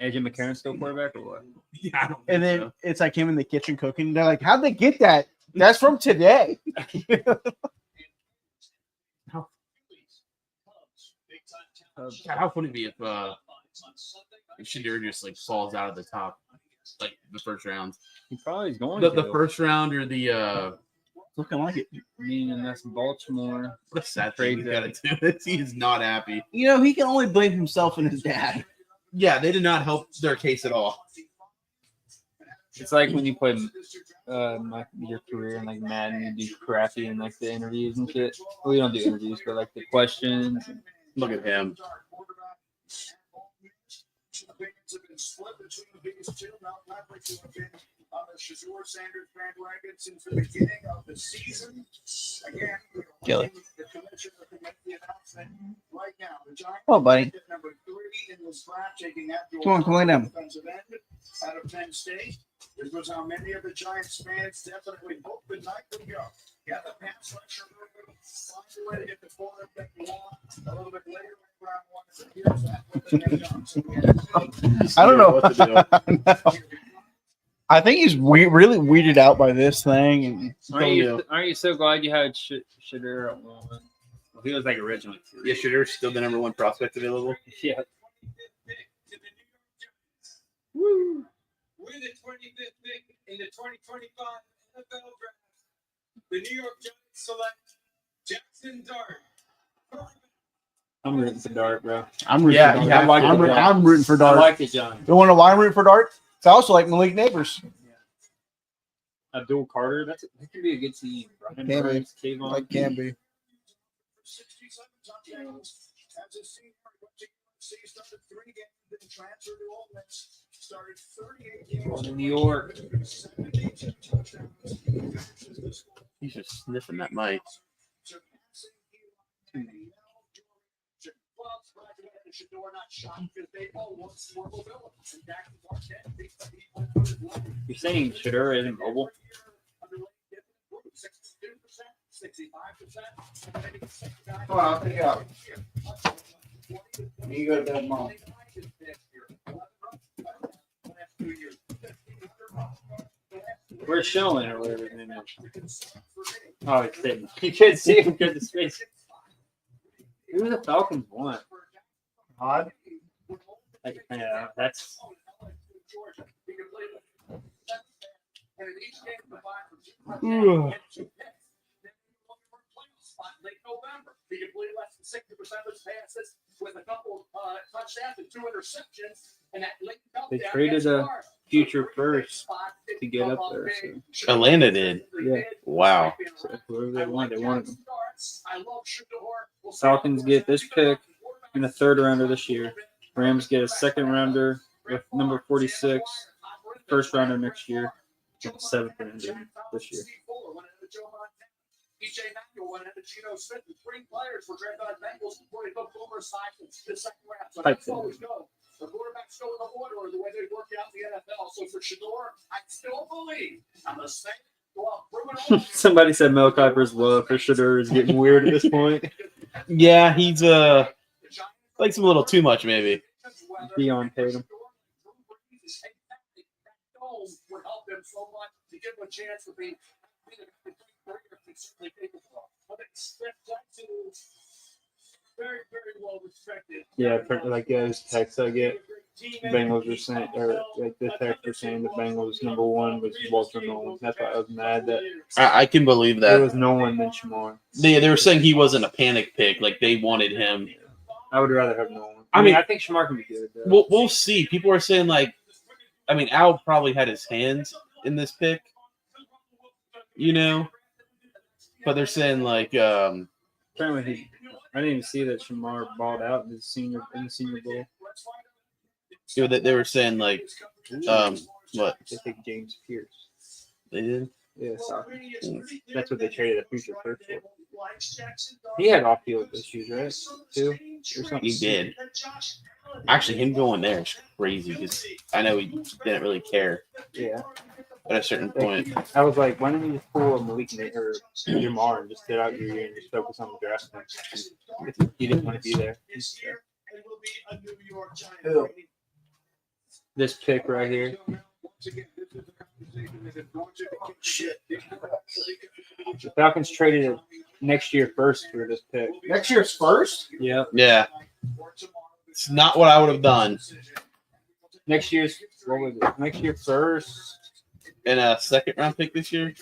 AJ McCarron still quarterback or what? Yeah, I don't And think then so. it's like him in the kitchen cooking. They're like, how'd they get that? That's from today. How funny it'd be if Shadur just like falls out of the top, like the first round. He probably is going The to. first round or the Looking like it. I mean, and that's Baltimore. what a sad thing we gotta do this. He is not happy. You know, he can only blame himself and his dad. Yeah, they did not help their case at all. It's like when you play your career in like Madden, you do crappy in like the interviews and shit. Well, you don't do interviews, but like the questions. Look at him. Opinions have been split between these two. Now, Patrick, you have been on the Shazor Sanders bandwagon since the beginning of the season. Again, Kill it. the commissioner can make the announcement right now. The Giants Oh, buddy. at number 3 in this draft, taking Abdul Come on, come on down. defensive end out of Penn State. This was how many of the Giants fans definitely hoped the night would go. Got the pass rusher moving, find a way to get the corner that you want. A little bit later in round 1, it appears that what they have done. So we have I don't know. What to do. I think he's really weirded out by this thing. And Aren't you so glad you had Shadur at one? Well, he was like originally. Yeah, Shadur's still the number 1 prospect available. Yeah. Woo! With the 25th pick in the 2025 NFL Draft, the New York Giants select Jackson Dart. I'm rooting for Dart, bro. I'm rooting Yeah, for Dart. yeah, I like I'm, the roo- Giants. I'm rooting for I Dart. like the Giants. You want to know why I'm rooting for Dart? It's also like Malik Neighbors. Abdul Carter, that could be a good team. Brian Can be. Burns, Kayvon. Like can be. 67 touchdowns as a senior. He started 3 games, then transferred to Ole Miss. Started 38 games. Going to New York. 72 touchdowns. He's just sniffing that mic. You're saying Shadur isn't mobile? Come on, I'll pick it up. You go to bed, Mom. We're showing or whatever his name is. Oh, it's sitting. You can't see him because of space. Who do the Falcons want? Odd. Like, yeah, that's Late November, he completed less than 60% of his passes with a couple touchdowns and 2 interceptions. And that late they traded a future first to get up there. So, Atlanta did. yeah, Wow. so whoever they wanted them. Falcons get this pick in the 3rd rounder this year. Rams get a 2nd rounder with number 46, 1st rounder next year, and 7th rounder this year. EJ Manuel went into Geno Smith, and 3 players were drafted on Bengals before they took Boomer aside in the 2nd round. So that's always go. The quarterbacks go in the order the way they work out in the NFL. So for Shador, I still believe I'm a snake. Well, Somebody said Mel Kiper's love for Shadur is getting weird at this point. Yeah, he's likes him a little too much, maybe. Dion paid him. Would help them so much to give him a chance to be very, very well respected. Yeah, like those texts I get. Bengals were saying, or like the text were saying the Bengals number one was Walter Nolan. That's why I was mad that I can believe there that. was Nolan than Shamar. They were saying he wasn't a panic pick. Like they wanted him. I would rather have Nolan. I mean, I think Shamar can be good. Though. We'll see. People are saying like, I mean, Al probably had his hands in this pick, you know, but they're saying like, Apparently, I didn't even see that Shamar balled out in the Senior Bowl. they were saying like, what They picked James Pierce. they did. Yeah, that's what they traded a future first for. He had off-field issues, right? Too, or something. He did. Actually, him going there is crazy because I know he didn't really care. Yeah. At a certain point, I was like, why don't you just pull a Malik or Jamar and just sit out your year and just focus on the draft? He didn't want to be there. This pick right here. The Falcons traded it next year first for this pick. Next year's first? Yeah. yeah, it's not what I would have done. Next year first. And a second round pick this year.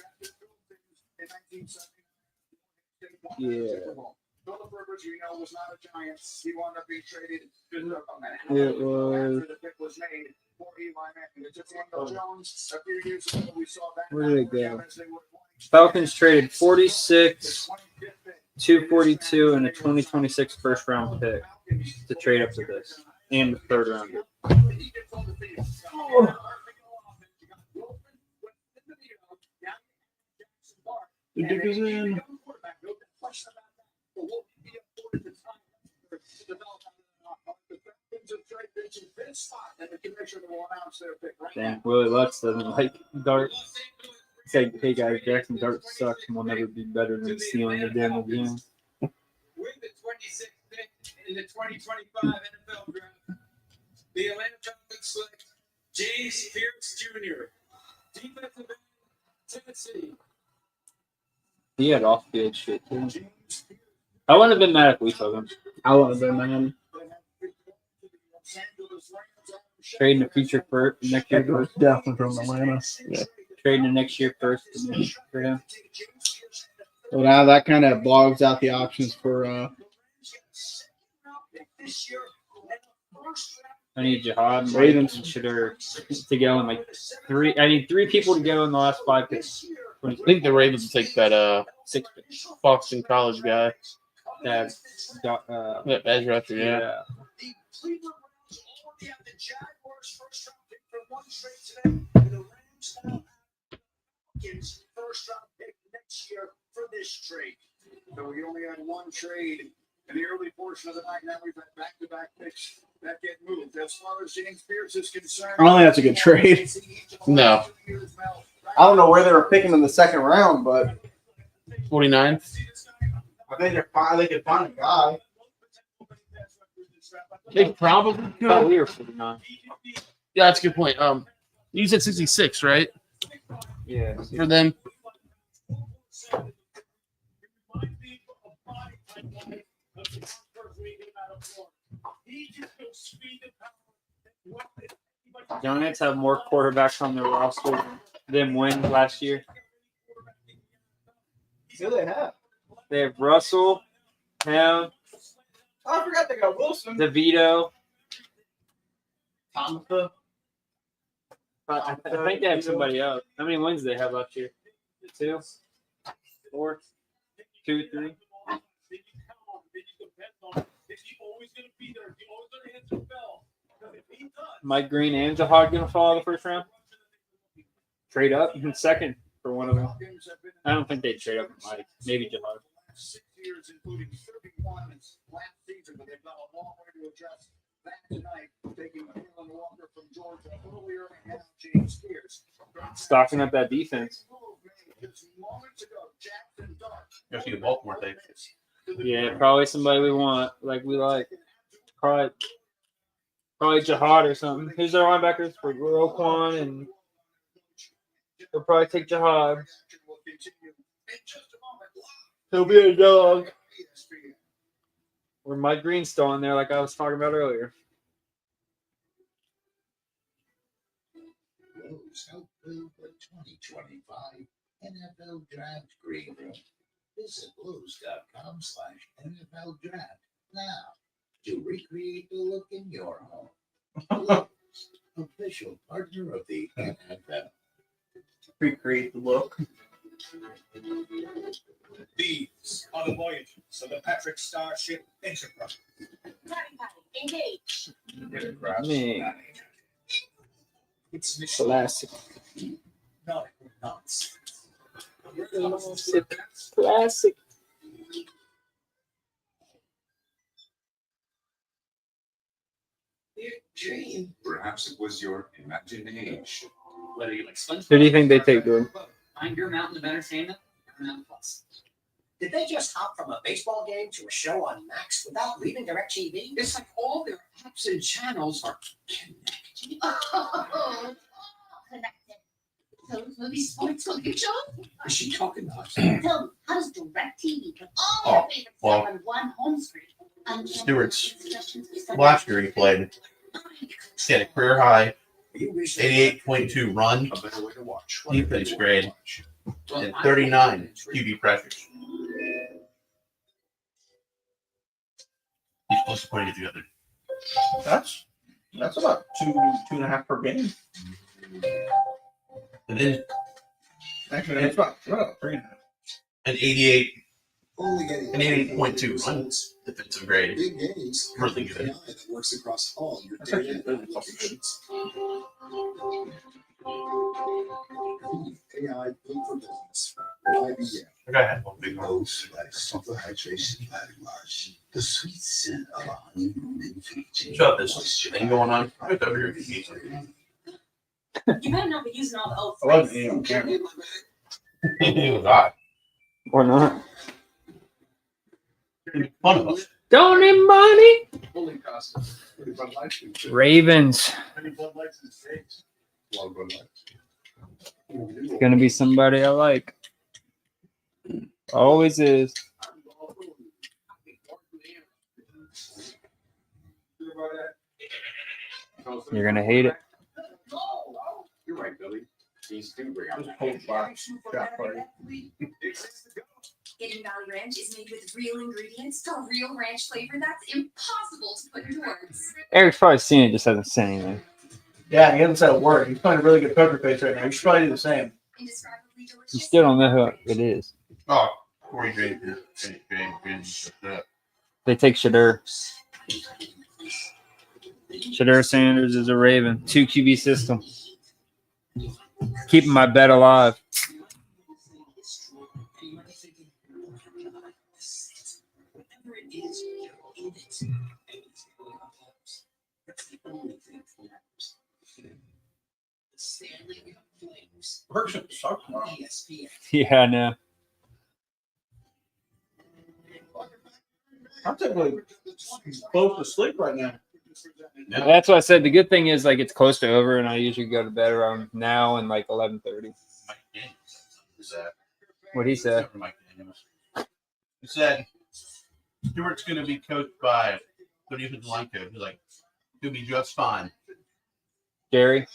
Yeah. Philip Rivers, you know, was not a Giant. He wound up being traded. It was. The pick was made for Eli Manning. It took Daniel Jones a few years ago. We saw that. Where did it go? Falcons traded 46, 242, and a 2026 first round pick to trade up to this, and the third rounder. The dick is in. Damn, Willie Lutz doesn't like Dart. He's like, hey guys, Jackson Dart sucks and will never be better than stealing the Daniel Jones. With the 26th pick in the 2025 NFL draft, the Atlanta Falcons select James Pierce Jr., defensive end, Tennessee. He had off-field shit too. I wouldn't have been mad if we took him. I would have been mad. Trading the future for next year first. Definitely from Atlanta. Yeah. Trading the next year first for him. Well, now that kind of blogs out the options for I need Jihad, Ravens. and Shedeur to go in like three. I need three people to go in the last 5 picks. I think the Ravens will take that 6 picks. Boston College guy. That Edge rusher, yeah. First round pick next year for this trade. So we only had one trade in the early portion of the night. Now we've had back-to-back picks that get moved. As far as James Pierce is concerned, I don't think that's a good trade. No. I don't know where they were picking in the second round, but 49. I think they could find a guy. They probably thought could. we were 49. Yeah, that's a good point. You said 66, right? Yeah. For them. Giants have more quarterbacks on their roster than win last year. Who they have? They have Russell, Ham, I forgot they got Wilson. DeVito. Thomas. I think they have somebody else. How many wins did they have last year? 2, 4, 2, 3. Mike Green and Jihad gonna fall the first round. Trade up in second for one of them. I don't think they'd trade up with Mike. Maybe Jihad. 6 years, including 31 last season, but they've got a long way to address that tonight. Taking Kalen Walker from Georgia earlier and now James Pierce. Stocking up that defense. Just moments ago, Jackson Dart. You'll see the Baltimore thing. Yeah, probably somebody we want, like we like. Probably Jihad or something. Who's their linebackers for Roquan, and they'll probably take Jihad. He'll be a dog. Or Mike Green's still in there, like I was talking about earlier. Blues help build the 2025 NFL Draft Green Room. Visit blues.com/NFL Draft now to recreate the look in your home. Blues, official partner of the NFL. Recreate the look. These are the voyages of the Patrick Starship Enterprise. Engage. Man, It's mission classic. nautical nonsense. Classic. Jane, perhaps it was your imagination. Whether you like SpongeBob. Who do you think they take, Jordan? Find your mountain of entertainment. Paramount Plus. Did they just hop from a baseball game to a show on Max without leaving DirecTV? It's like all their apps and channels are connected. Oh, connected. Those movie sports cooking shows? Is she talking about? Tell me, how does DirecTV put all your favorite stuff on one home screen? Stewart's last year he played. He had a career high 88.2 run, A better way to watch. defense grade, Well, and I- 39 QB pressures. He's supposed to put it together. That's about two and a half per game. And then actually it's about 3.5. An 88 Only getting an 88.2 run defensive grade. big games. Really good. AI that works across all your That's actually data good. applications. AI built for business. IBM. I gotta have one big one. Knows like super hydration body wash. The sweet scent of a honeymoon infused. Shut this thing going on right over here. You better not be using all the old I wasn't phrases. even on camera. It was hot. Or not? In front of us. Don't need money. Holy cost. Ravens. Any Bud Lights in the States? Long Bud Lights. Gonna be somebody I like. Always is. You're gonna hate it. You're right, Billy. These do bring out It was a cold bar. Shot party. Hidden Valley Ranch is made with real ingredients for real ranch flavor that's impossible to put into words. Eric's probably seen it, just hasn't said anything. Yeah, he hasn't said a word. He's playing a really good poker face right now. You should probably do the same. Indescribably delicious. You still don't know who it is. Oh, Corey James. They take Shadur. Shadur Sanders is a Raven. 2 QB system. Keeping my bet alive. Person sucks, man. Yeah, I know. I'm typically close to sleep right now. Yeah. That's what I said. The good thing is like it's close to over, and I usually go to bed around now and like 11:30. Mike Daniels is that? What he said. Mike Daniels. He said Stewart's going to be coached by the defensive line coach. He's like, he'll be just fine. Gary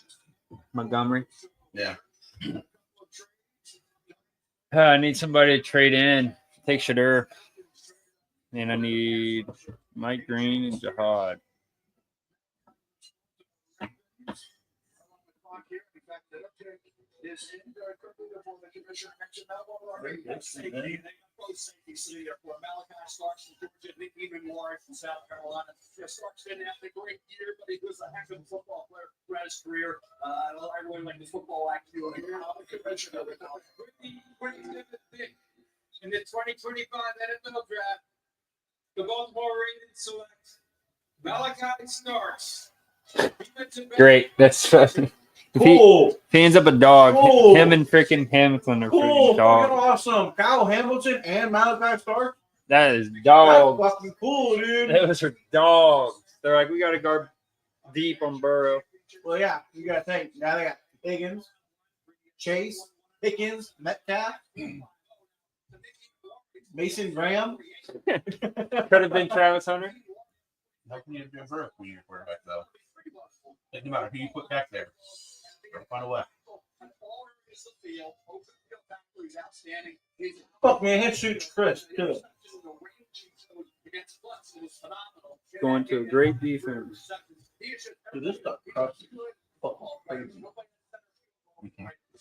Montgomery. Yeah. I need somebody to trade in. Take Shadur. And I need Mike Green and Jihad. Even more from South Carolina. Starks didn't have a great year, but he was a heck of a football player throughout his career. I really like his football IQ. In the 2025 NFL draft, the Baltimore Ravens select Malachi Starks. Great. That's if he ends up a dog. Cool. Him and freaking Hamilton are Cool. freaking Fucking dog. awesome. Kyle Hamilton and Malachi Stark. That is That's dog. fucking cool, dude. Those are dogs. They're like, we got to guard deep on Burrow. Well, yeah, you got to think. Now they got Higgins, Chase, Pickens, Metcalf, Mason Graham. Could have been Travis Hunter. How can you have been hurt when you're quarterback, though? Think about it. Who you put back there? Find a way. Fuck man, hit shoots Chris too. Going to a great defense. Dude, this stuff crusty. Football crazy.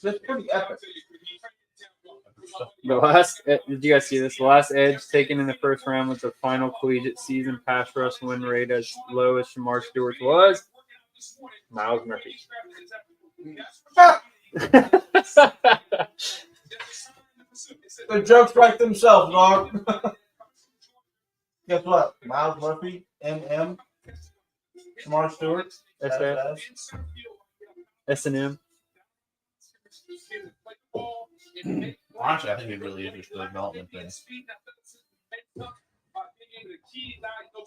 This is pretty epic. The last, did you guys see this? The last edge taken in the first round was the final collegiate season pass rush win rate as low as Shamar Stewart's was. Miles Murphy. The jokes write themselves, dog. Guess what? Miles Murphy, MM, Shamar Stewart, SF, S&M. Honestly, I think it really is just the development thing.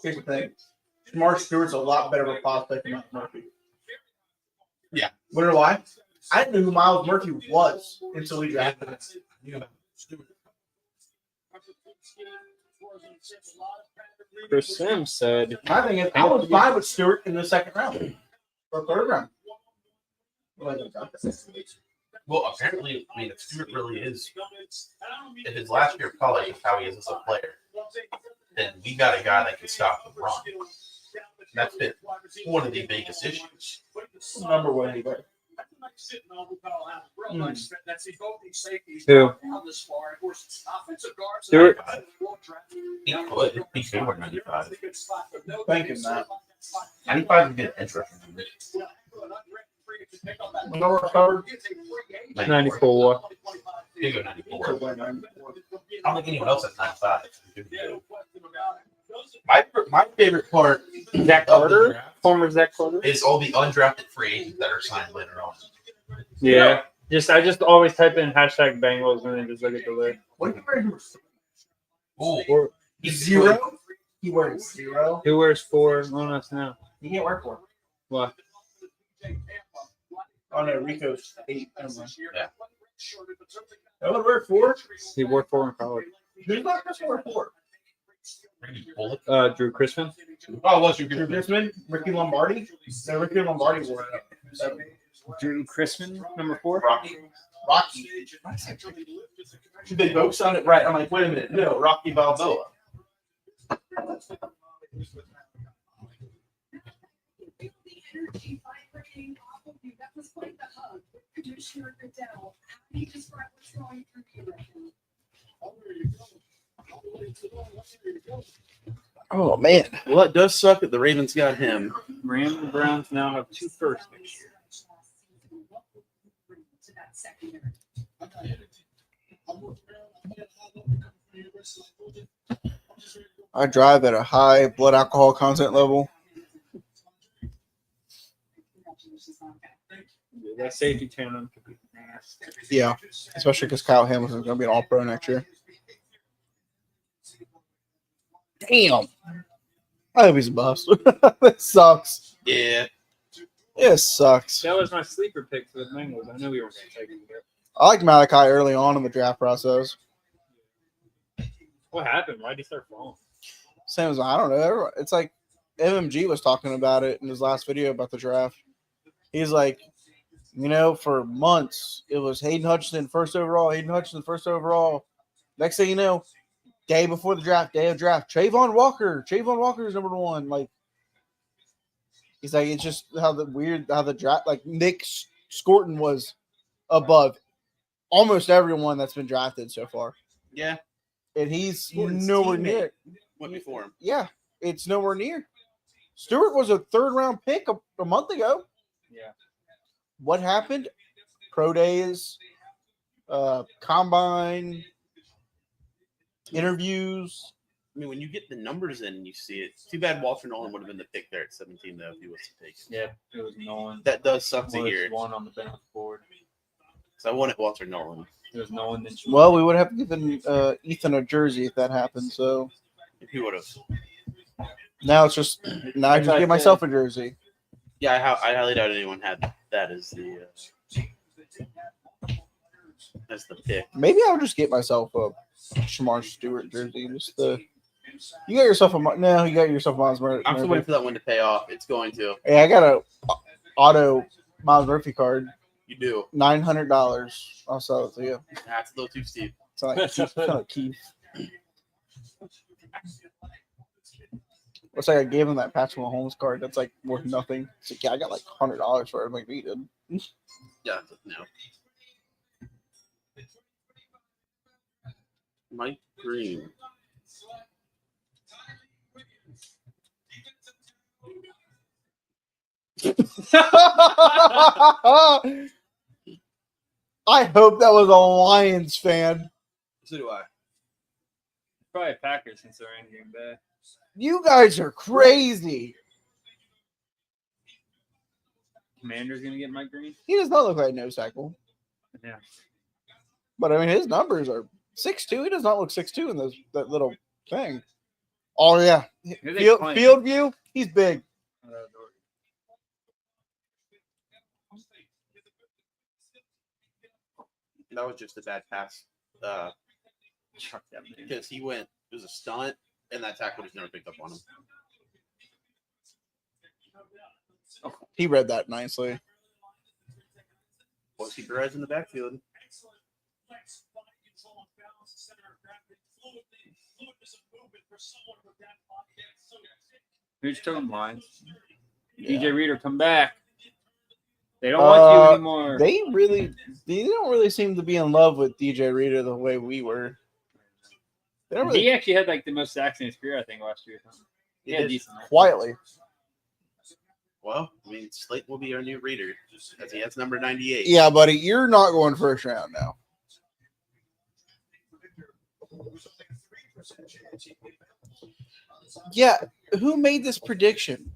Here's the thing. Shamar Stewart's a lot better of a prospect than Miles Murphy. Yeah. Wonder why? I didn't know who Miles Murphy was until we drafted him. Chris Sims said, My thing is, I was fine with Stewart in the second round or third round. Well, apparently, I mean, if Stewart really is, if his last year of college is how he is as a player, then we got a guy that can stop the run. That's been one of the biggest issues. Number one, anyway. who? Stewart? He could. He should wear 95. Thinking that. 95 is good interesting. Number covered. 94. He go 94. I don't think anyone else has 95. My favorite part Zach of the Carter? draft Former Zach Carter? is all the undrafted free agents that are signed later on. Yeah. I just always type in hashtag Bengals and then just look at the list. What do you wear? Ooh, Or, he's Zero? He wears 0. who wears 4 on us now? He can't wear 4. Why? Oh no, Rico's 8. Never mind. Yeah. I would wear 4. He wore 4 in college. Who's not going to wear 4? Drew Chrisman. Oh, what's your Drew Grisman, Ricky Lombardi. No, Ricky Lombardi wore it. Drew Chrisman, number 4. Rocky. They both sounded right. I'm like, wait a minute. No, Rocky Balboa. That was quite the hug. Commissioner Goodell, how do you describe what's going through you right now? Oh man. Well, it does suck that the Ravens got him. Rams and Browns now have 2 firsts next year. To that secondary. I drive at a high blood alcohol content level. That safety tandem could be nasty. Yeah, especially because Kyle Hamilton's going to be an All-Pro next year. Damn. I hope he's a bust. That sucks. Yeah. It sucks. That was my sleeper pick for the Bengals. I knew we were going to take him there. I liked Malachi early on in the draft process. What happened? Why did he start falling? Same as I don't know. It's like MMG was talking about it in his last video about the draft. He's like, for months it was Hayden Hutchinson first overall, first overall. Next thing you know, day before the draft, day of draft, Trayvon Walker is number 1. Like, he's like, it's just how the draft, like Nick Scorton was above almost everyone that's been drafted so far. Yeah. And he's Scorton's nowhere teammate near. went before him. Yeah, it's nowhere near. Stewart was a 3rd round pick a month ago. Yeah. What happened? Pro days, combine, interviews. I mean, when you get the numbers in and you see it, too bad Walter Nolan would have been the pick there at 17, though, if he was to take it. Yeah, it was Nolan. That does suck to Was hear. 1 on the bench board. So I wanted Walter Nolan. It was Nolan. Then Well, we would have given Ethan a jersey if that happened. So He would have. now I just get myself a jersey. Yeah, I highly doubt anyone had that as the pick. Maybe I'll just get myself a Shamar Stewart jersey. You got yourself a Miles Murphy. I'm still waiting for that one to pay off. It's going to. Hey, I got a auto Miles Murphy card. You do. $900. I'll sell it to you. That's a little too steep. It's like Keith. Looks like I gave him that Patrick Mahomes card. That's like worth nothing. It's like, yeah, I got like $100 for it. I'm like, me, dude. Yeah, no. Mike Green. I hope that was a Lions fan. So do I. Probably Packers since they're in game back. You guys are crazy. Commander's gonna get Mike Green. He does not look like no tackle. Yeah. But I mean, his numbers are 6'2". He does not look 6'2" in that little thing. Oh yeah, field view. He's big. That was just a bad pass. Because he went, it was a stunt, and that tackle just never picked up on him. He read that nicely. Was he Perez in the backfield? Who's talking lines? Yeah. DJ Reader, come back. They don't want you anymore. They don't really seem to be in love with DJ Reader the way we were. They don't really, He actually had like the most sacks in his career, I think, last year. Yeah, decent. quietly. Well, I mean, Slate will be our new Reader, as he has number 98. Yeah, buddy, you're not going first round now. Yeah, who made this prediction?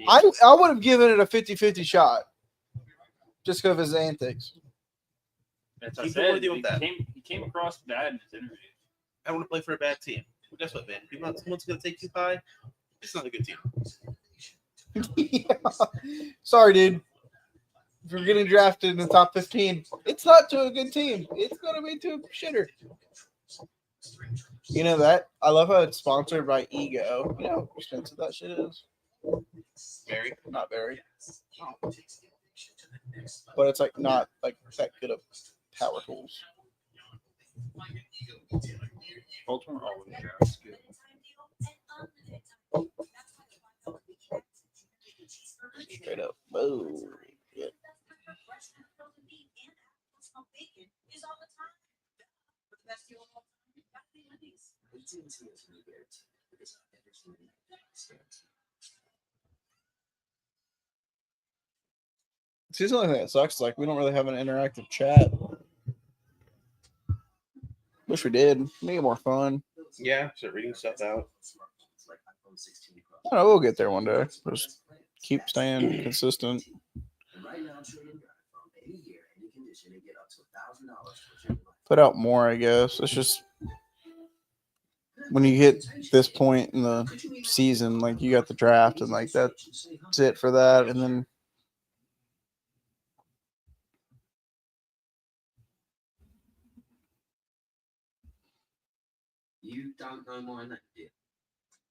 I would have given it a 50-50 shot just because of his antics. That's what I People said. were doing that. He came across bad in his interview. I want to play for a bad team. Well, guess what, man? Someone's going to take you high. It's not a good team. Yeah. Sorry, dude. If you're getting drafted in the top 15, it's not to a good team. It's going to be to a shitter. You know that? I love how it's sponsored by Ego. You know how expensive that shit is? Very. Not very. But it's like not like that good of power tools. Ultimate always is good. Straight up. Boom. Yeah. See, the only thing that sucks is like we don't really have an interactive chat. Wish we did. Make it more fun. Yeah, start reading stuff out. I know we'll get there one day. Just keep staying consistent. Put out more, I guess. It's just when you hit this point in the season, like you got the draft, and like that's it for that, and then. You don't know my name, do you?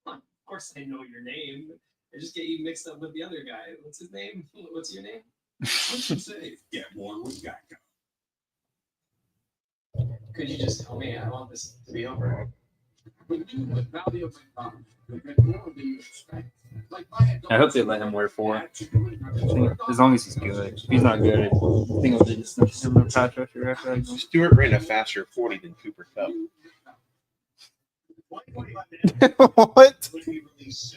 Of course I know your name. I just get you mixed up with the other guy. What's his name? What's your name? What'd you say? Get one with Geico. Could you just tell me I want this to be over? I hope they let him wear 4. I think, as long as he's good. If he's not good, I think it'll just him a pass rusher after that. Stewart ran a faster 40 than Cooper Kupp. What?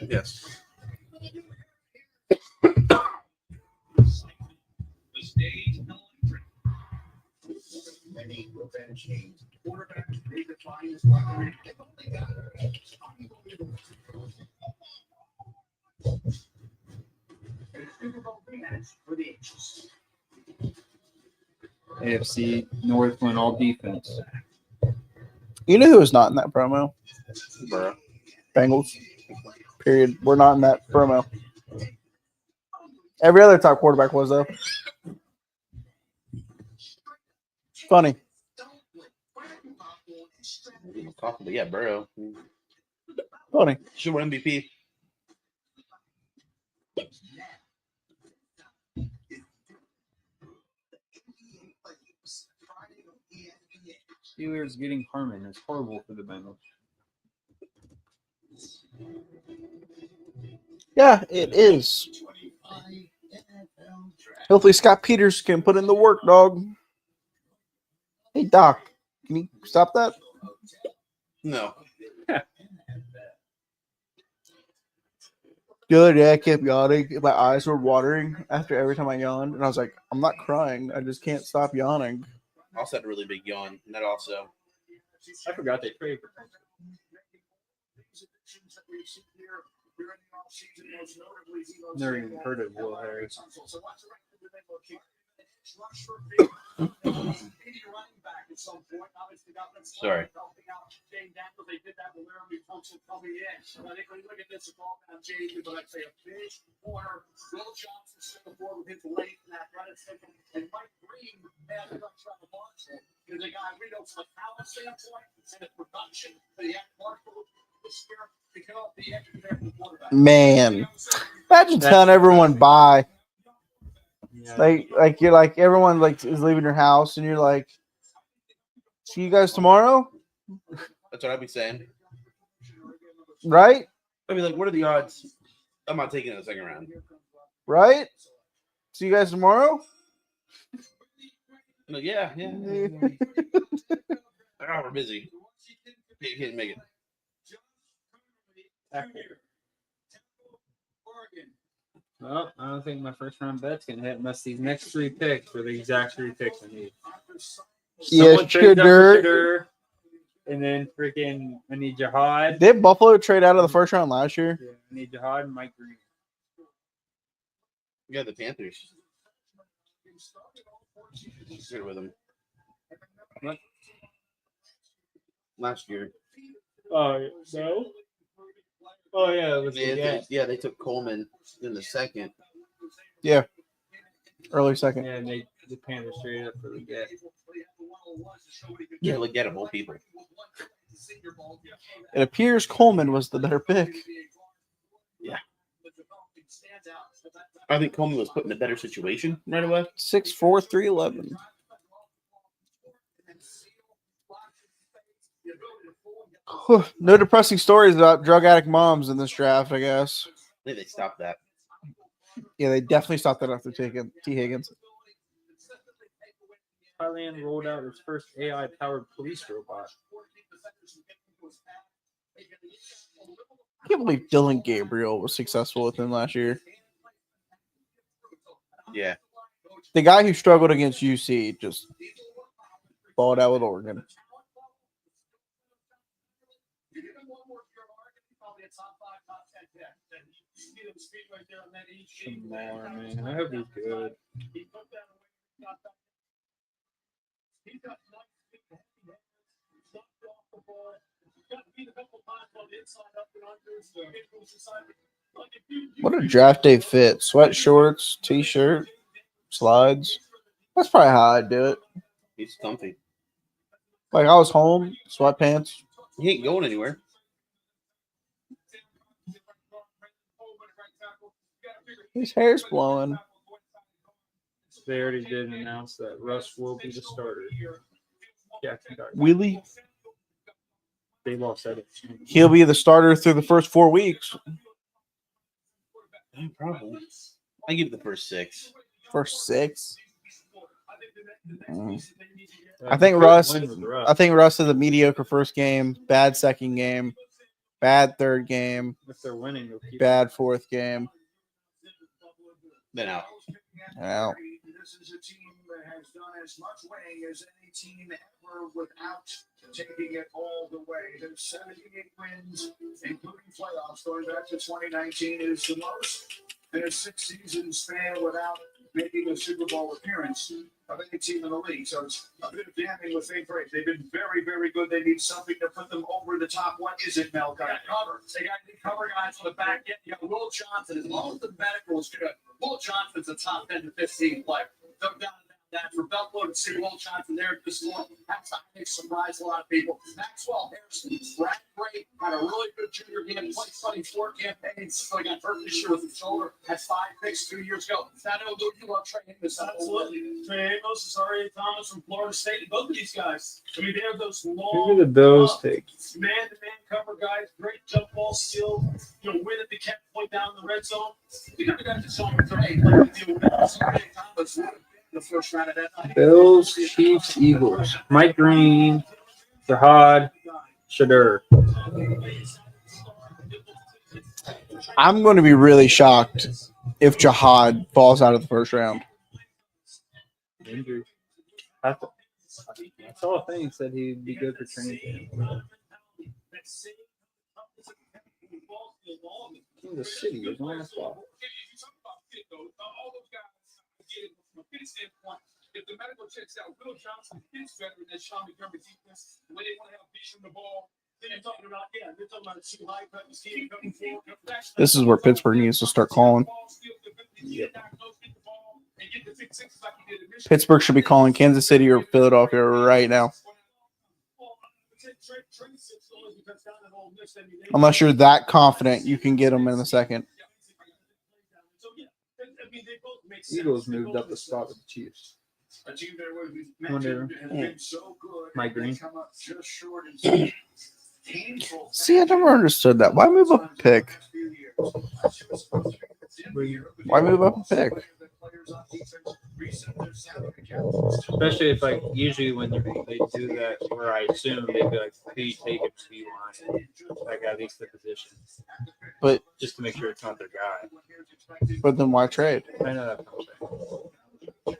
Yes. Many revenge games. Quarterback redefine his record. Super Bowl rematch for the Aces. AFC North went all defense. You know who was not in that promo? Burrow. Bengals. Period. We're not in that promo. Every other top quarterback was, though. Funny. But yeah, Burrow. Funny. Should win MVP. Steelers getting Harmon is horrible for the Bengals. Yeah, it is. Hopefully Scott Peters can put in the work, dog. Hey, Doc, can you stop that? No. The other day I kept yawning. My eyes were watering after every time I yawned. And I was like, I'm not crying. I just can't stop yawning. I also had a really big yawn. And that also. I forgot they traded for him. Never even heard of Will Harris. Sorry. Man, imagine telling everyone bye. Yeah. Like you're like everyone like is leaving your house and you're like, see you guys tomorrow, That's what I'd be saying. right? I'd be like, what are the odds? I'm not taking it in the second round. Right? See you guys tomorrow. I'm like, yeah. Oh, we're busy. You can't make it. Well, I don't think my first round bet's gonna hit unless these next 3 picks were the exact 3 picks I need. Someone trades up for Shedeur, and then freaking I need Jihad. Did Buffalo trade out of the first round last year? Yeah, I need Jihad and Mike Green. Yeah, the Panthers. Good with them. What? Last year. Oh no. Oh yeah, it was They took Coleman in the second. Yeah. Early second. Yeah, and the Panthers traded up for the get. Yeah, look at them, old people. It appears Coleman was the better pick. Yeah. I think Coleman was put in a better situation right away. 6'4", 311. No depressing stories about drug addict moms in this draft, I guess. I think they stopped that. Yeah, they definitely stopped that after T. Higgins. Thailand rolled out its first AI-powered police robot. I can't believe Dylan Gabriel was successful with him last year. Yeah. The guy who struggled against UC just balled out with Oregon. Come on, man. I hope he's good. What a draft day fit. Sweat shorts, t-shirt, slides. That's probably how I'd do it. He's comfy. Like I was home, sweatpants. He ain't going anywhere. His hair's blowing. They already did announce that Russ will be the starter. Willie? They lost that. He'll be the starter through the first 4 weeks. Probably. I give it the first 6. First 6? I think Russ is a mediocre first game, bad second game, bad third game, if they're winning, bad fourth game. Then out. Out. This is a team that has done as much winning as any team ever without taking it all the way. There's 78 wins, including playoffs, going back to 2019 is the most in a 6-season span without making a Super Bowl appearance of any team in the league. So it's a bit of damning with faith rate. They've been very, very good. They need something to put them over the top. What is it, Mel? They got cover. They got the cover guys on the back end. You got Will Johnson. As long as the medical is good, Will Johnson's a top 10 to 15 player. No doubt about that for Buffalo to see a long shot from there this long. That's I think surprised a lot of people. Maxwell Harrison, Brad Gray had a really good junior game, played funny 4 campaigns, so he got hurt this year with his shoulder, had 5 picks 2 years ago. That you love training this Absolutely. Trey Amos is already Thomas from Florida State. And both of these guys. I mean, they have those Who long do the Bills take? man-to-man cover guys, great jump ball skill, win at the catch point down in the red zone. You got to get to show them today. Thomas the first round of that night. Bills, Chiefs, Eagles. Mike Green, Jahad, Shadur. I'm going to be really shocked if Jihad falls out of the first round. Injury. I saw a thing that said he'd be good for training camp. Kansas City is on the spot. If the medical checks out, Will Johnson is better than Sean McDermott defense. The way they want to have vision on the ball. They're talking about, they're talking about too high cut and scheme cutting forward. This is where Pittsburgh needs to start calling. Pittsburgh should be calling Kansas City or Philadelphia right now. Unless you're that confident you can get them in the second. Eagles moved up the spot with the Chiefs. Wonder. Mike Green. See, I never understood that. Why move up a pick? Why move up a pick? Especially if, like, usually when they do that, where I assume they'd be like, who you take him to you line? That guy leaves the position. But just to make sure it's not their guy. But then why trade? I know that's what I'm saying.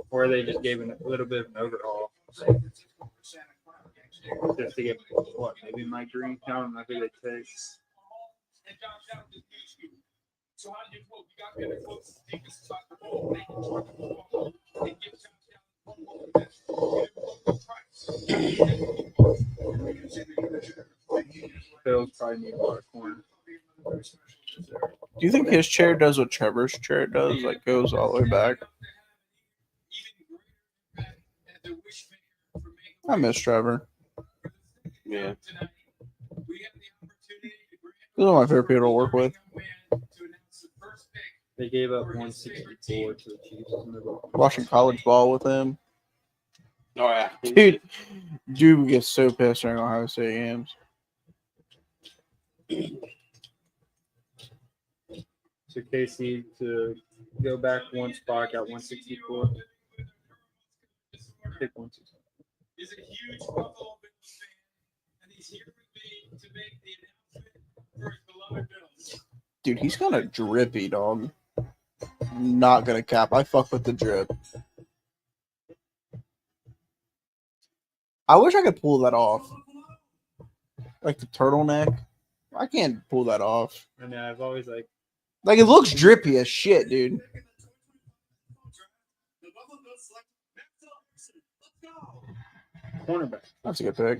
Or they just gave him a little bit of an overhaul. Just to get, what, maybe Mike Green? I don't know who they take. So how do you quote? You got to get close to take this about the ball. They can try the ball and give Bills probably need a lot of corn. Do you think his chair does what Trevor's chair does? Like goes all the way back? I miss Trevor. Yeah. Those are my favorite people to work with. They gave up 164 to the Chiefs. Watching college ball with him. Oh, yeah. Dude gets so pissed during Ohio State games. So KC to go back one spot, got 164. Pick 164. Is a huge Buffalo Bills fan, and he's here with me to make the announcement for his beloved Bills. Dude, he's kind of drippy, dog. Not gonna cap. I fuck with the drip. I wish I could pull that off. Like the turtleneck. I can't pull that off. I mean, I've always like it looks drippy as shit, dude. cornerback. That's a good pick.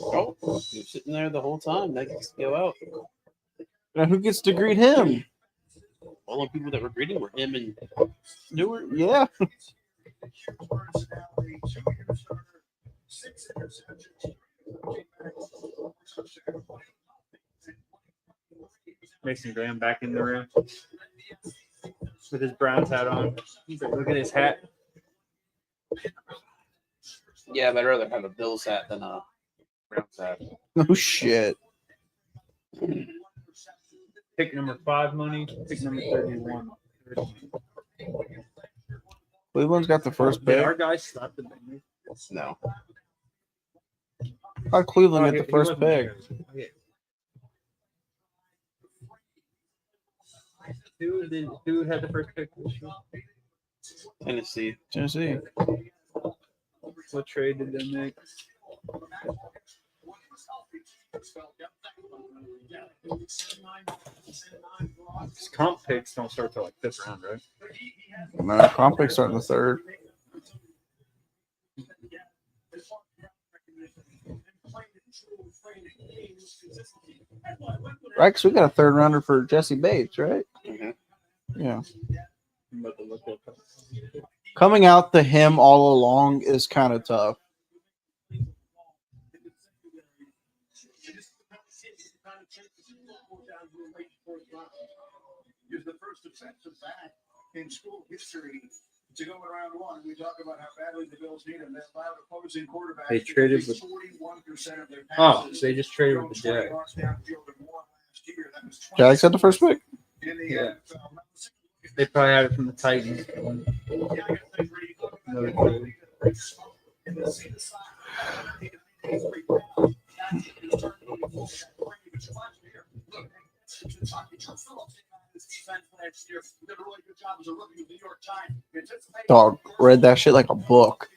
Oh, you're sitting there the whole time. That gets to go out. Now who gets to greet him? All the people that were greeting were him and Stewart. Yeah. Mason Graham back in the room with his Browns hat on. He's like, look at his hat. Yeah, but I'd rather have a Bills hat than a Browns hat. No shit. Pick number 5 money. Pick number 31. Cleveland's got the first Did pick. our guy slap the Bengals? No. How did Cleveland Oh, get he the first wasn't pick? there. Okay. Who had the first pick this year? Tennessee. Tennessee. What trade did they make? His comp picks don't start till like 5th round, right? No, comp pick starting the 3rd. Right, because we got a 3rd rounder for Jesse Bates, right? Mm-hmm. Yeah. I'm about to look up. Coming out to him all along is kind of tough. Is the first defensive back in school history to go in round one. We talk about how badly the Bills need him. They allowed opposing quarterbacks They to traded complete with 41% of their Oh, passes. so they just traded Thrown with the 20 Jags. yards downfield or more last year. That was Jags had the first pick. in the Yeah. NFL. They probably had it from the Titans. Yeah, I gotta think, Brady, look at Another that. trade. In the seat aside, he's pretty proud. That's it. He's starting to move forward. But you watch here. Look, Kentucky, Joe Phillips his defense last year. Did a really good job as a rookie with the New York Times. Dog read that shit like a book.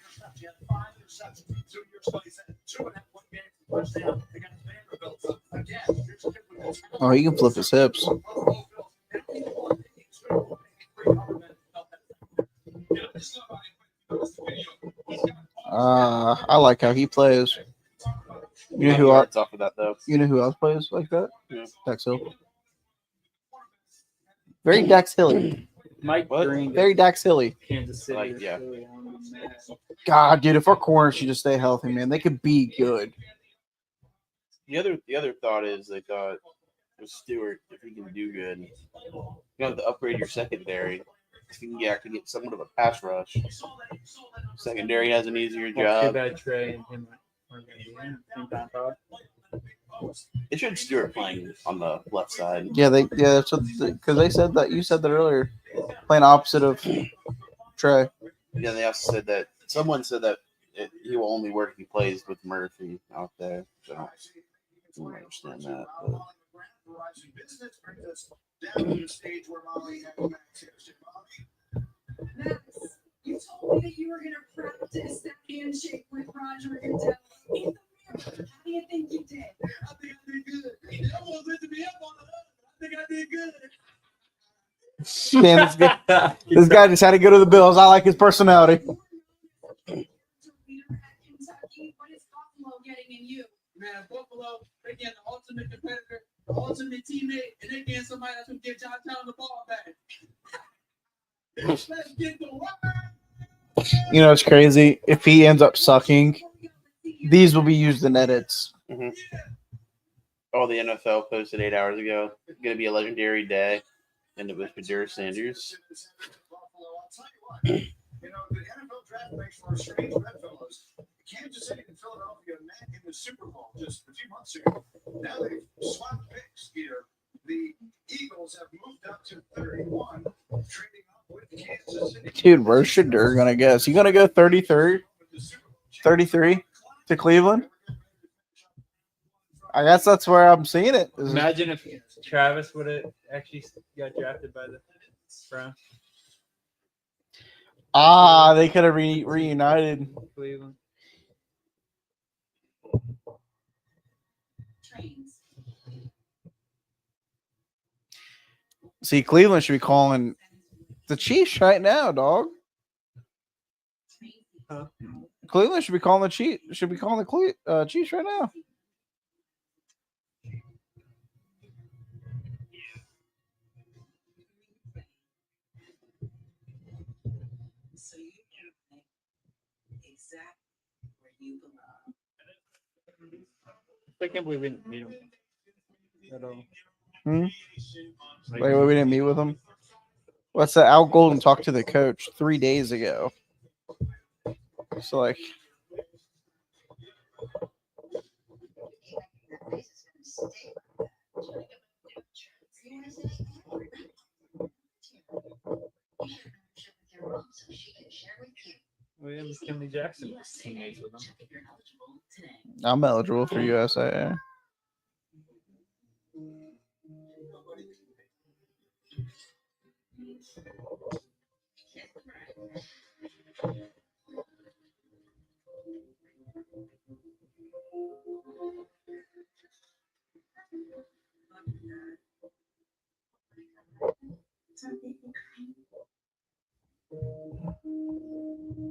Oh, he can flip his hips. I like how he plays. You know who else? Off of that though. You know who else plays like that? Yeah. Dex Hill. Very Dex Hilly. Mike What? Green, Very Dex Hilly. Kansas City. Like, yeah. God, dude, if our corners should just stay healthy, man, they could be good. The other thought is they thought with Stewart, if he can do good, you have to upgrade your secondary. If you can actually get somewhat of a pass rush. Secondary has an easier Too job. bad Trey and him are going to be in the same time, Todd. It should Stewart playing on the left side. Yeah, that's what because they said that you said that earlier, playing opposite of Trey. Yeah, they also said that someone said that he will only work if he plays with Murphy out there. So I don't understand that. But. Max, you told me that you were going to practice that handshake with Roger Goodell in the mirror. How do you think you did? I think I did good. Everyone's lifting me up on the hood. I think I did good. Damn, this guy just had to go to the Bills. I like his personality. Leader at Kentucky, what is Buffalo getting in you? Man, Buffalo, they get the ultimate competitor, the ultimate teammate, and they get somebody that's going to get John Town the ball back. Let's get the work. You know, it's crazy. If he ends up sucking, these will be used in edits. Mm-hmm. Oh, the NFL posted 8 hours ago. It's going to be a legendary day. And it was Fedora Sanders. You know, the NFL draft makes for a strange bedfellows. Kansas City and Philadelphia met in the Super Bowl just a few months ago. Now they've swapped picks here. The Eagles have moved up to 31, trading up with Kansas City. Dude, where's Shadur gonna go? Is he gonna go 33 to Cleveland? I guess that's where I'm seeing it. Imagine if Travis would have actually got drafted by the Browns. They could have reunited. Cleveland. Trains. See, Cleveland should be calling the Chiefs right now, dog. Huh? Cleveland should be calling the Chiefs. Should be calling the Chiefs right now. So you know exactly where you belong. I can't believe we didn't meet him at all. Wait, we didn't meet with him. What's that? Al Golden talked to the coach 3 days ago. So like, William McKinley Jackson was teammates with him. I'm eligible for USA.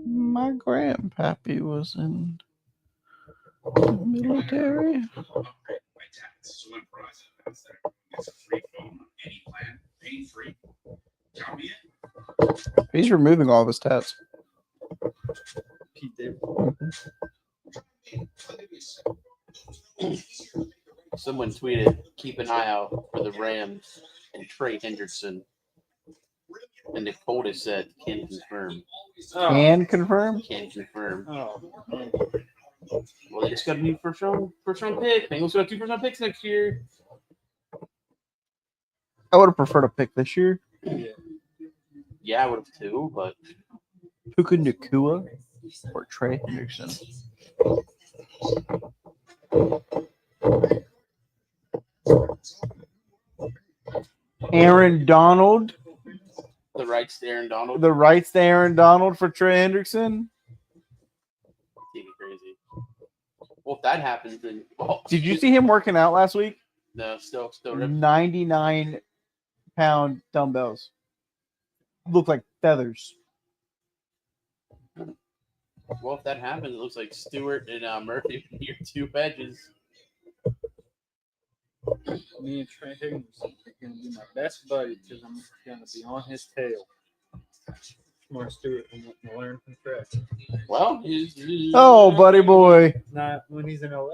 My grandpappy was in the military. So when Verizon announced that it's a free phone on any plan, pain free. Count me in. He's removing all of his tats. Someone tweeted, "Keep an eye out for the Rams and Trey Hendrickson." And Nick Foldis said, "Can confirm." Can confirm. Can confirm. Oh, Well, they just got a new first round pick. Bengals got 2 first-round picks next year. I would have preferred a pick this year. Yeah, I would have too, but Puka Nakua or Trey Hendrickson. Aaron Donald. the rights to Aaron Donald. The rights to Aaron Donald for Trey Hendrickson. Taking crazy. Well, if that happens, then Did you see him working out last week? no, still ripped. 99-pound dumbbells. Look like feathers. Well, if that happens, it looks like Stewart and Murphy are your 2 edges. me and Trey Higgins are going to be my best buddy because I'm going to be on his tail. More Stewart and learn from Trey. Well, Oh, buddy boy. Not when he's in LA.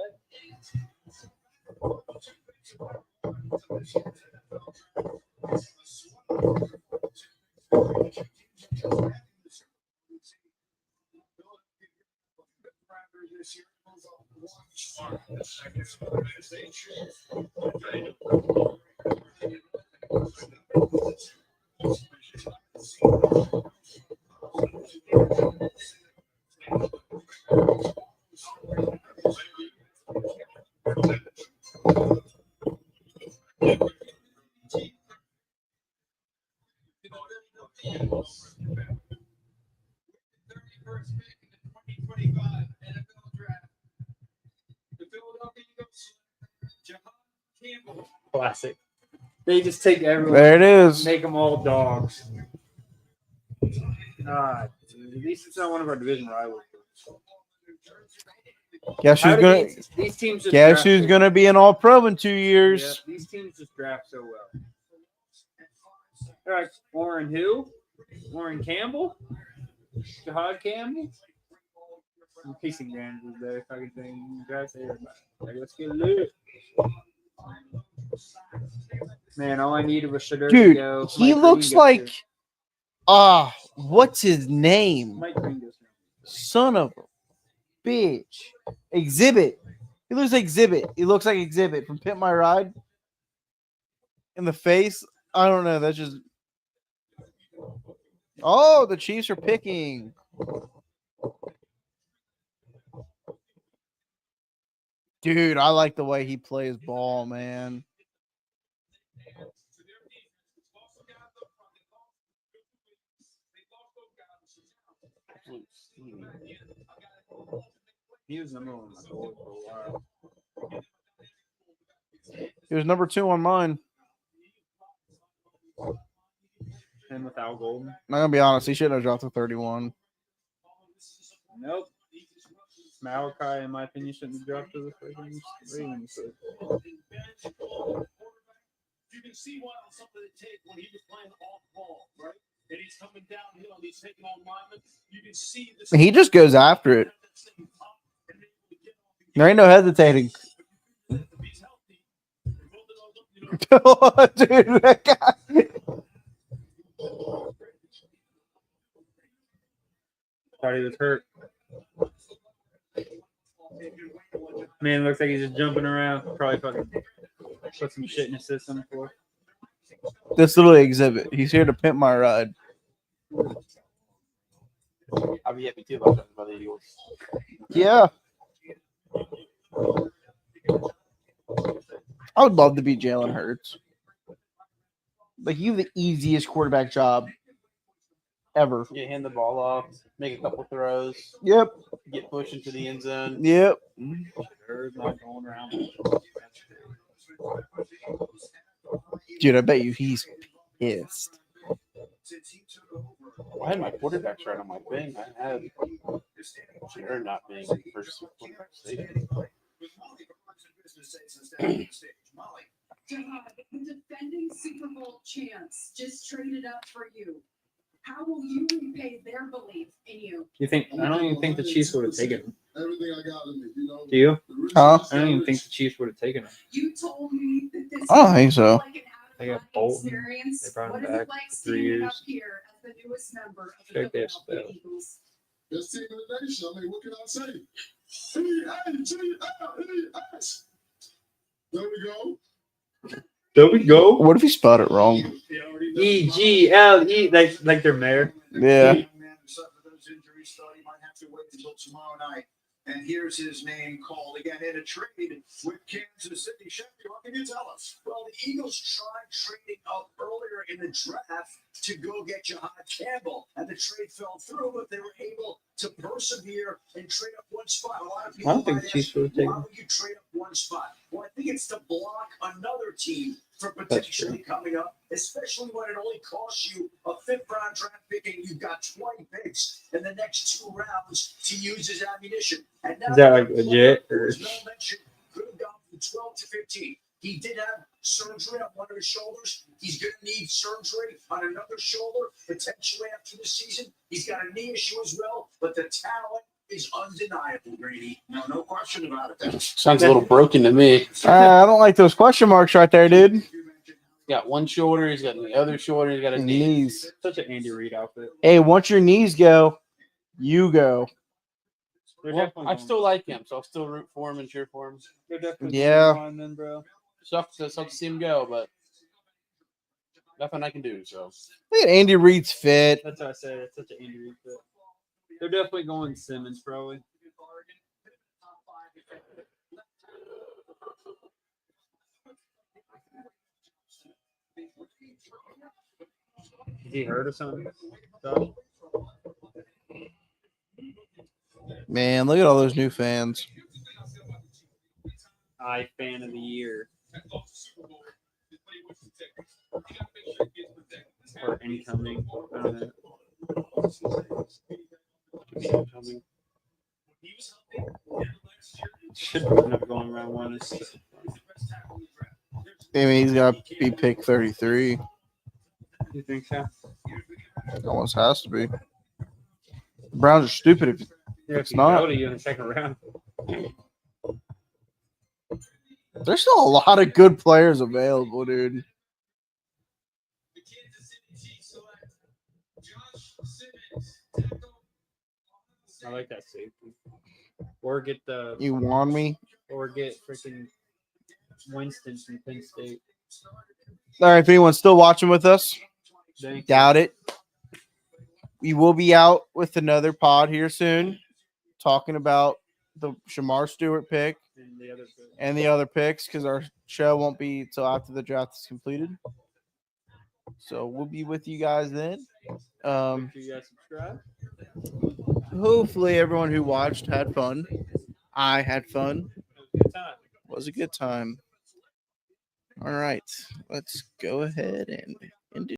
Classic. They just take everyone. There it is. Make them all dogs. At least it's not one of our division rivals. Guess How who's do gonna? these teams just Guess draft who's so gonna be an All-Pro in 2 well? years? Yeah, these teams just draft so well. All right, Warren who? Warren Campbell? Jahad Campbell? I'm piecing Grand is there. Fucking thing. Draft everybody. Like, let's get lit. Man, all I needed was Shadurki. Dude, go. he Mike looks Green like gets what's his name? Mike Green goes here. Son of a bitch. Exhibit. He looks like Exhibit. He looks like Exhibit from Pimp My Ride. In the face. I don't know. That's just. Oh, the Chiefs are picking. Dude, I like the way he plays ball, man. He was number one on my board for a while. He was number 2 on mine. Him with Al Golden. I'm not gonna be honest. He shouldn't have dropped to 31. Nope. Malachi, in my opinion, shouldn't have dropped to the Ravens. You can see one on some of the tape when he was playing off ball, right? And he's coming downhill and he's taking on linemen. You can see the He just goes after it. There ain't no hesitating. Dude, that guy. Thought he was hurt. Man, looks like he's just jumping around. Probably fucking put some shit in his system for. This little Exhibit. He's here to pimp my ride. I'll be happy too about the Eagles. Yeah. I would love to be Jalen Hurts. Like, you have the easiest quarterback job ever. You hand the ball off, make a couple throws, Yep. get pushed into the end zone. Yep. Bird's not going around. Dude, I bet you he's pissed. I had my quarterbacks right on my thing. I had Jared not being first quarterback station. Jahad, the defending Super Bowl champs just traded up for you. How will you repay their belief in you? You think? I don't even think the Chiefs would have taken him. everything I got in me. You know. Do you? Huh? I don't even think the Chiefs would have taken him. You told me that this I don't think so. was like an They got out-of-body Bolton. experience. They brought him What is back it like for 3 standing years. up here as the newest member of the Check their Philadelphia spell. Eagles? Best team in the nation. I mean, what can I say? C-A-G-L-E-S. There we go. There we go. What if he spelled it wrong? EGLE, like their mayor. Yeah. Young man who suffered those injuries thought he might have to wait until tomorrow night. And here's his name called again in a trade with Kansas City. Sheffield, what can you tell us? Well, the Eagles tried trading up earlier in the draft to go get Jahad Campbell, and the trade fell through, but they were able to persevere and trade up one spot. A lot of people I don't think might the Chiefs ask, would have taken why him. would you trade up one spot? Well, I think it's to block another team from potentially coming up, especially when it only costs you a 5th-round draft pick and you've got 20 picks in the next 2 rounds to use as ammunition. And now Is that like the player legit, who or- was well mentioned could have gone from 12 to 15. He did have surgery on one of his shoulders. He's going to need surgery on another shoulder potentially after the season. He's got a knee issue as well, but the talent is undeniable, Grady. No question about it. Sounds a little broken to me. I don't like those question marks right there, dude. Got one shoulder, he's got the other shoulder, he's got a knee. Knees. Such an Andy Reid outfit. Hey, once your knees go, you go. They're Well, definitely I going- still like him, so I'll still root for him and cheer for him. They're definitely Yeah. going linemen, bro. Sucks to see him go, but nothing I can do. So Look at Andy Reid's fit. That's what I said. It's such an Andy Reid fit. They're definitely going Simmons, probably. Is he hurt or something? Josh? Man, look at all those new fans. Fan of the year. Or incoming. I don't know. Should end up going round 1. I mean, he's got to be pick 33. You think so? Almost has to be. The Browns are stupid if Yeah, It's if you not. go to you in the 2nd round. there's still a lot of good players available, dude. I like that safety. Or get the You warn me. or get freaking Winston from Penn State. All right, if anyone's still watching with us, Thank you. doubt it. We will be out with another pod here soon, talking about the Shamar Stewart pick And the other two. and the other picks because our show won't be till after the draft is completed. So we'll be with you guys then. Make sure you guys subscribe. Hopefully, everyone who watched had fun. I had fun. Good time. It was a good time. All right, let's go ahead and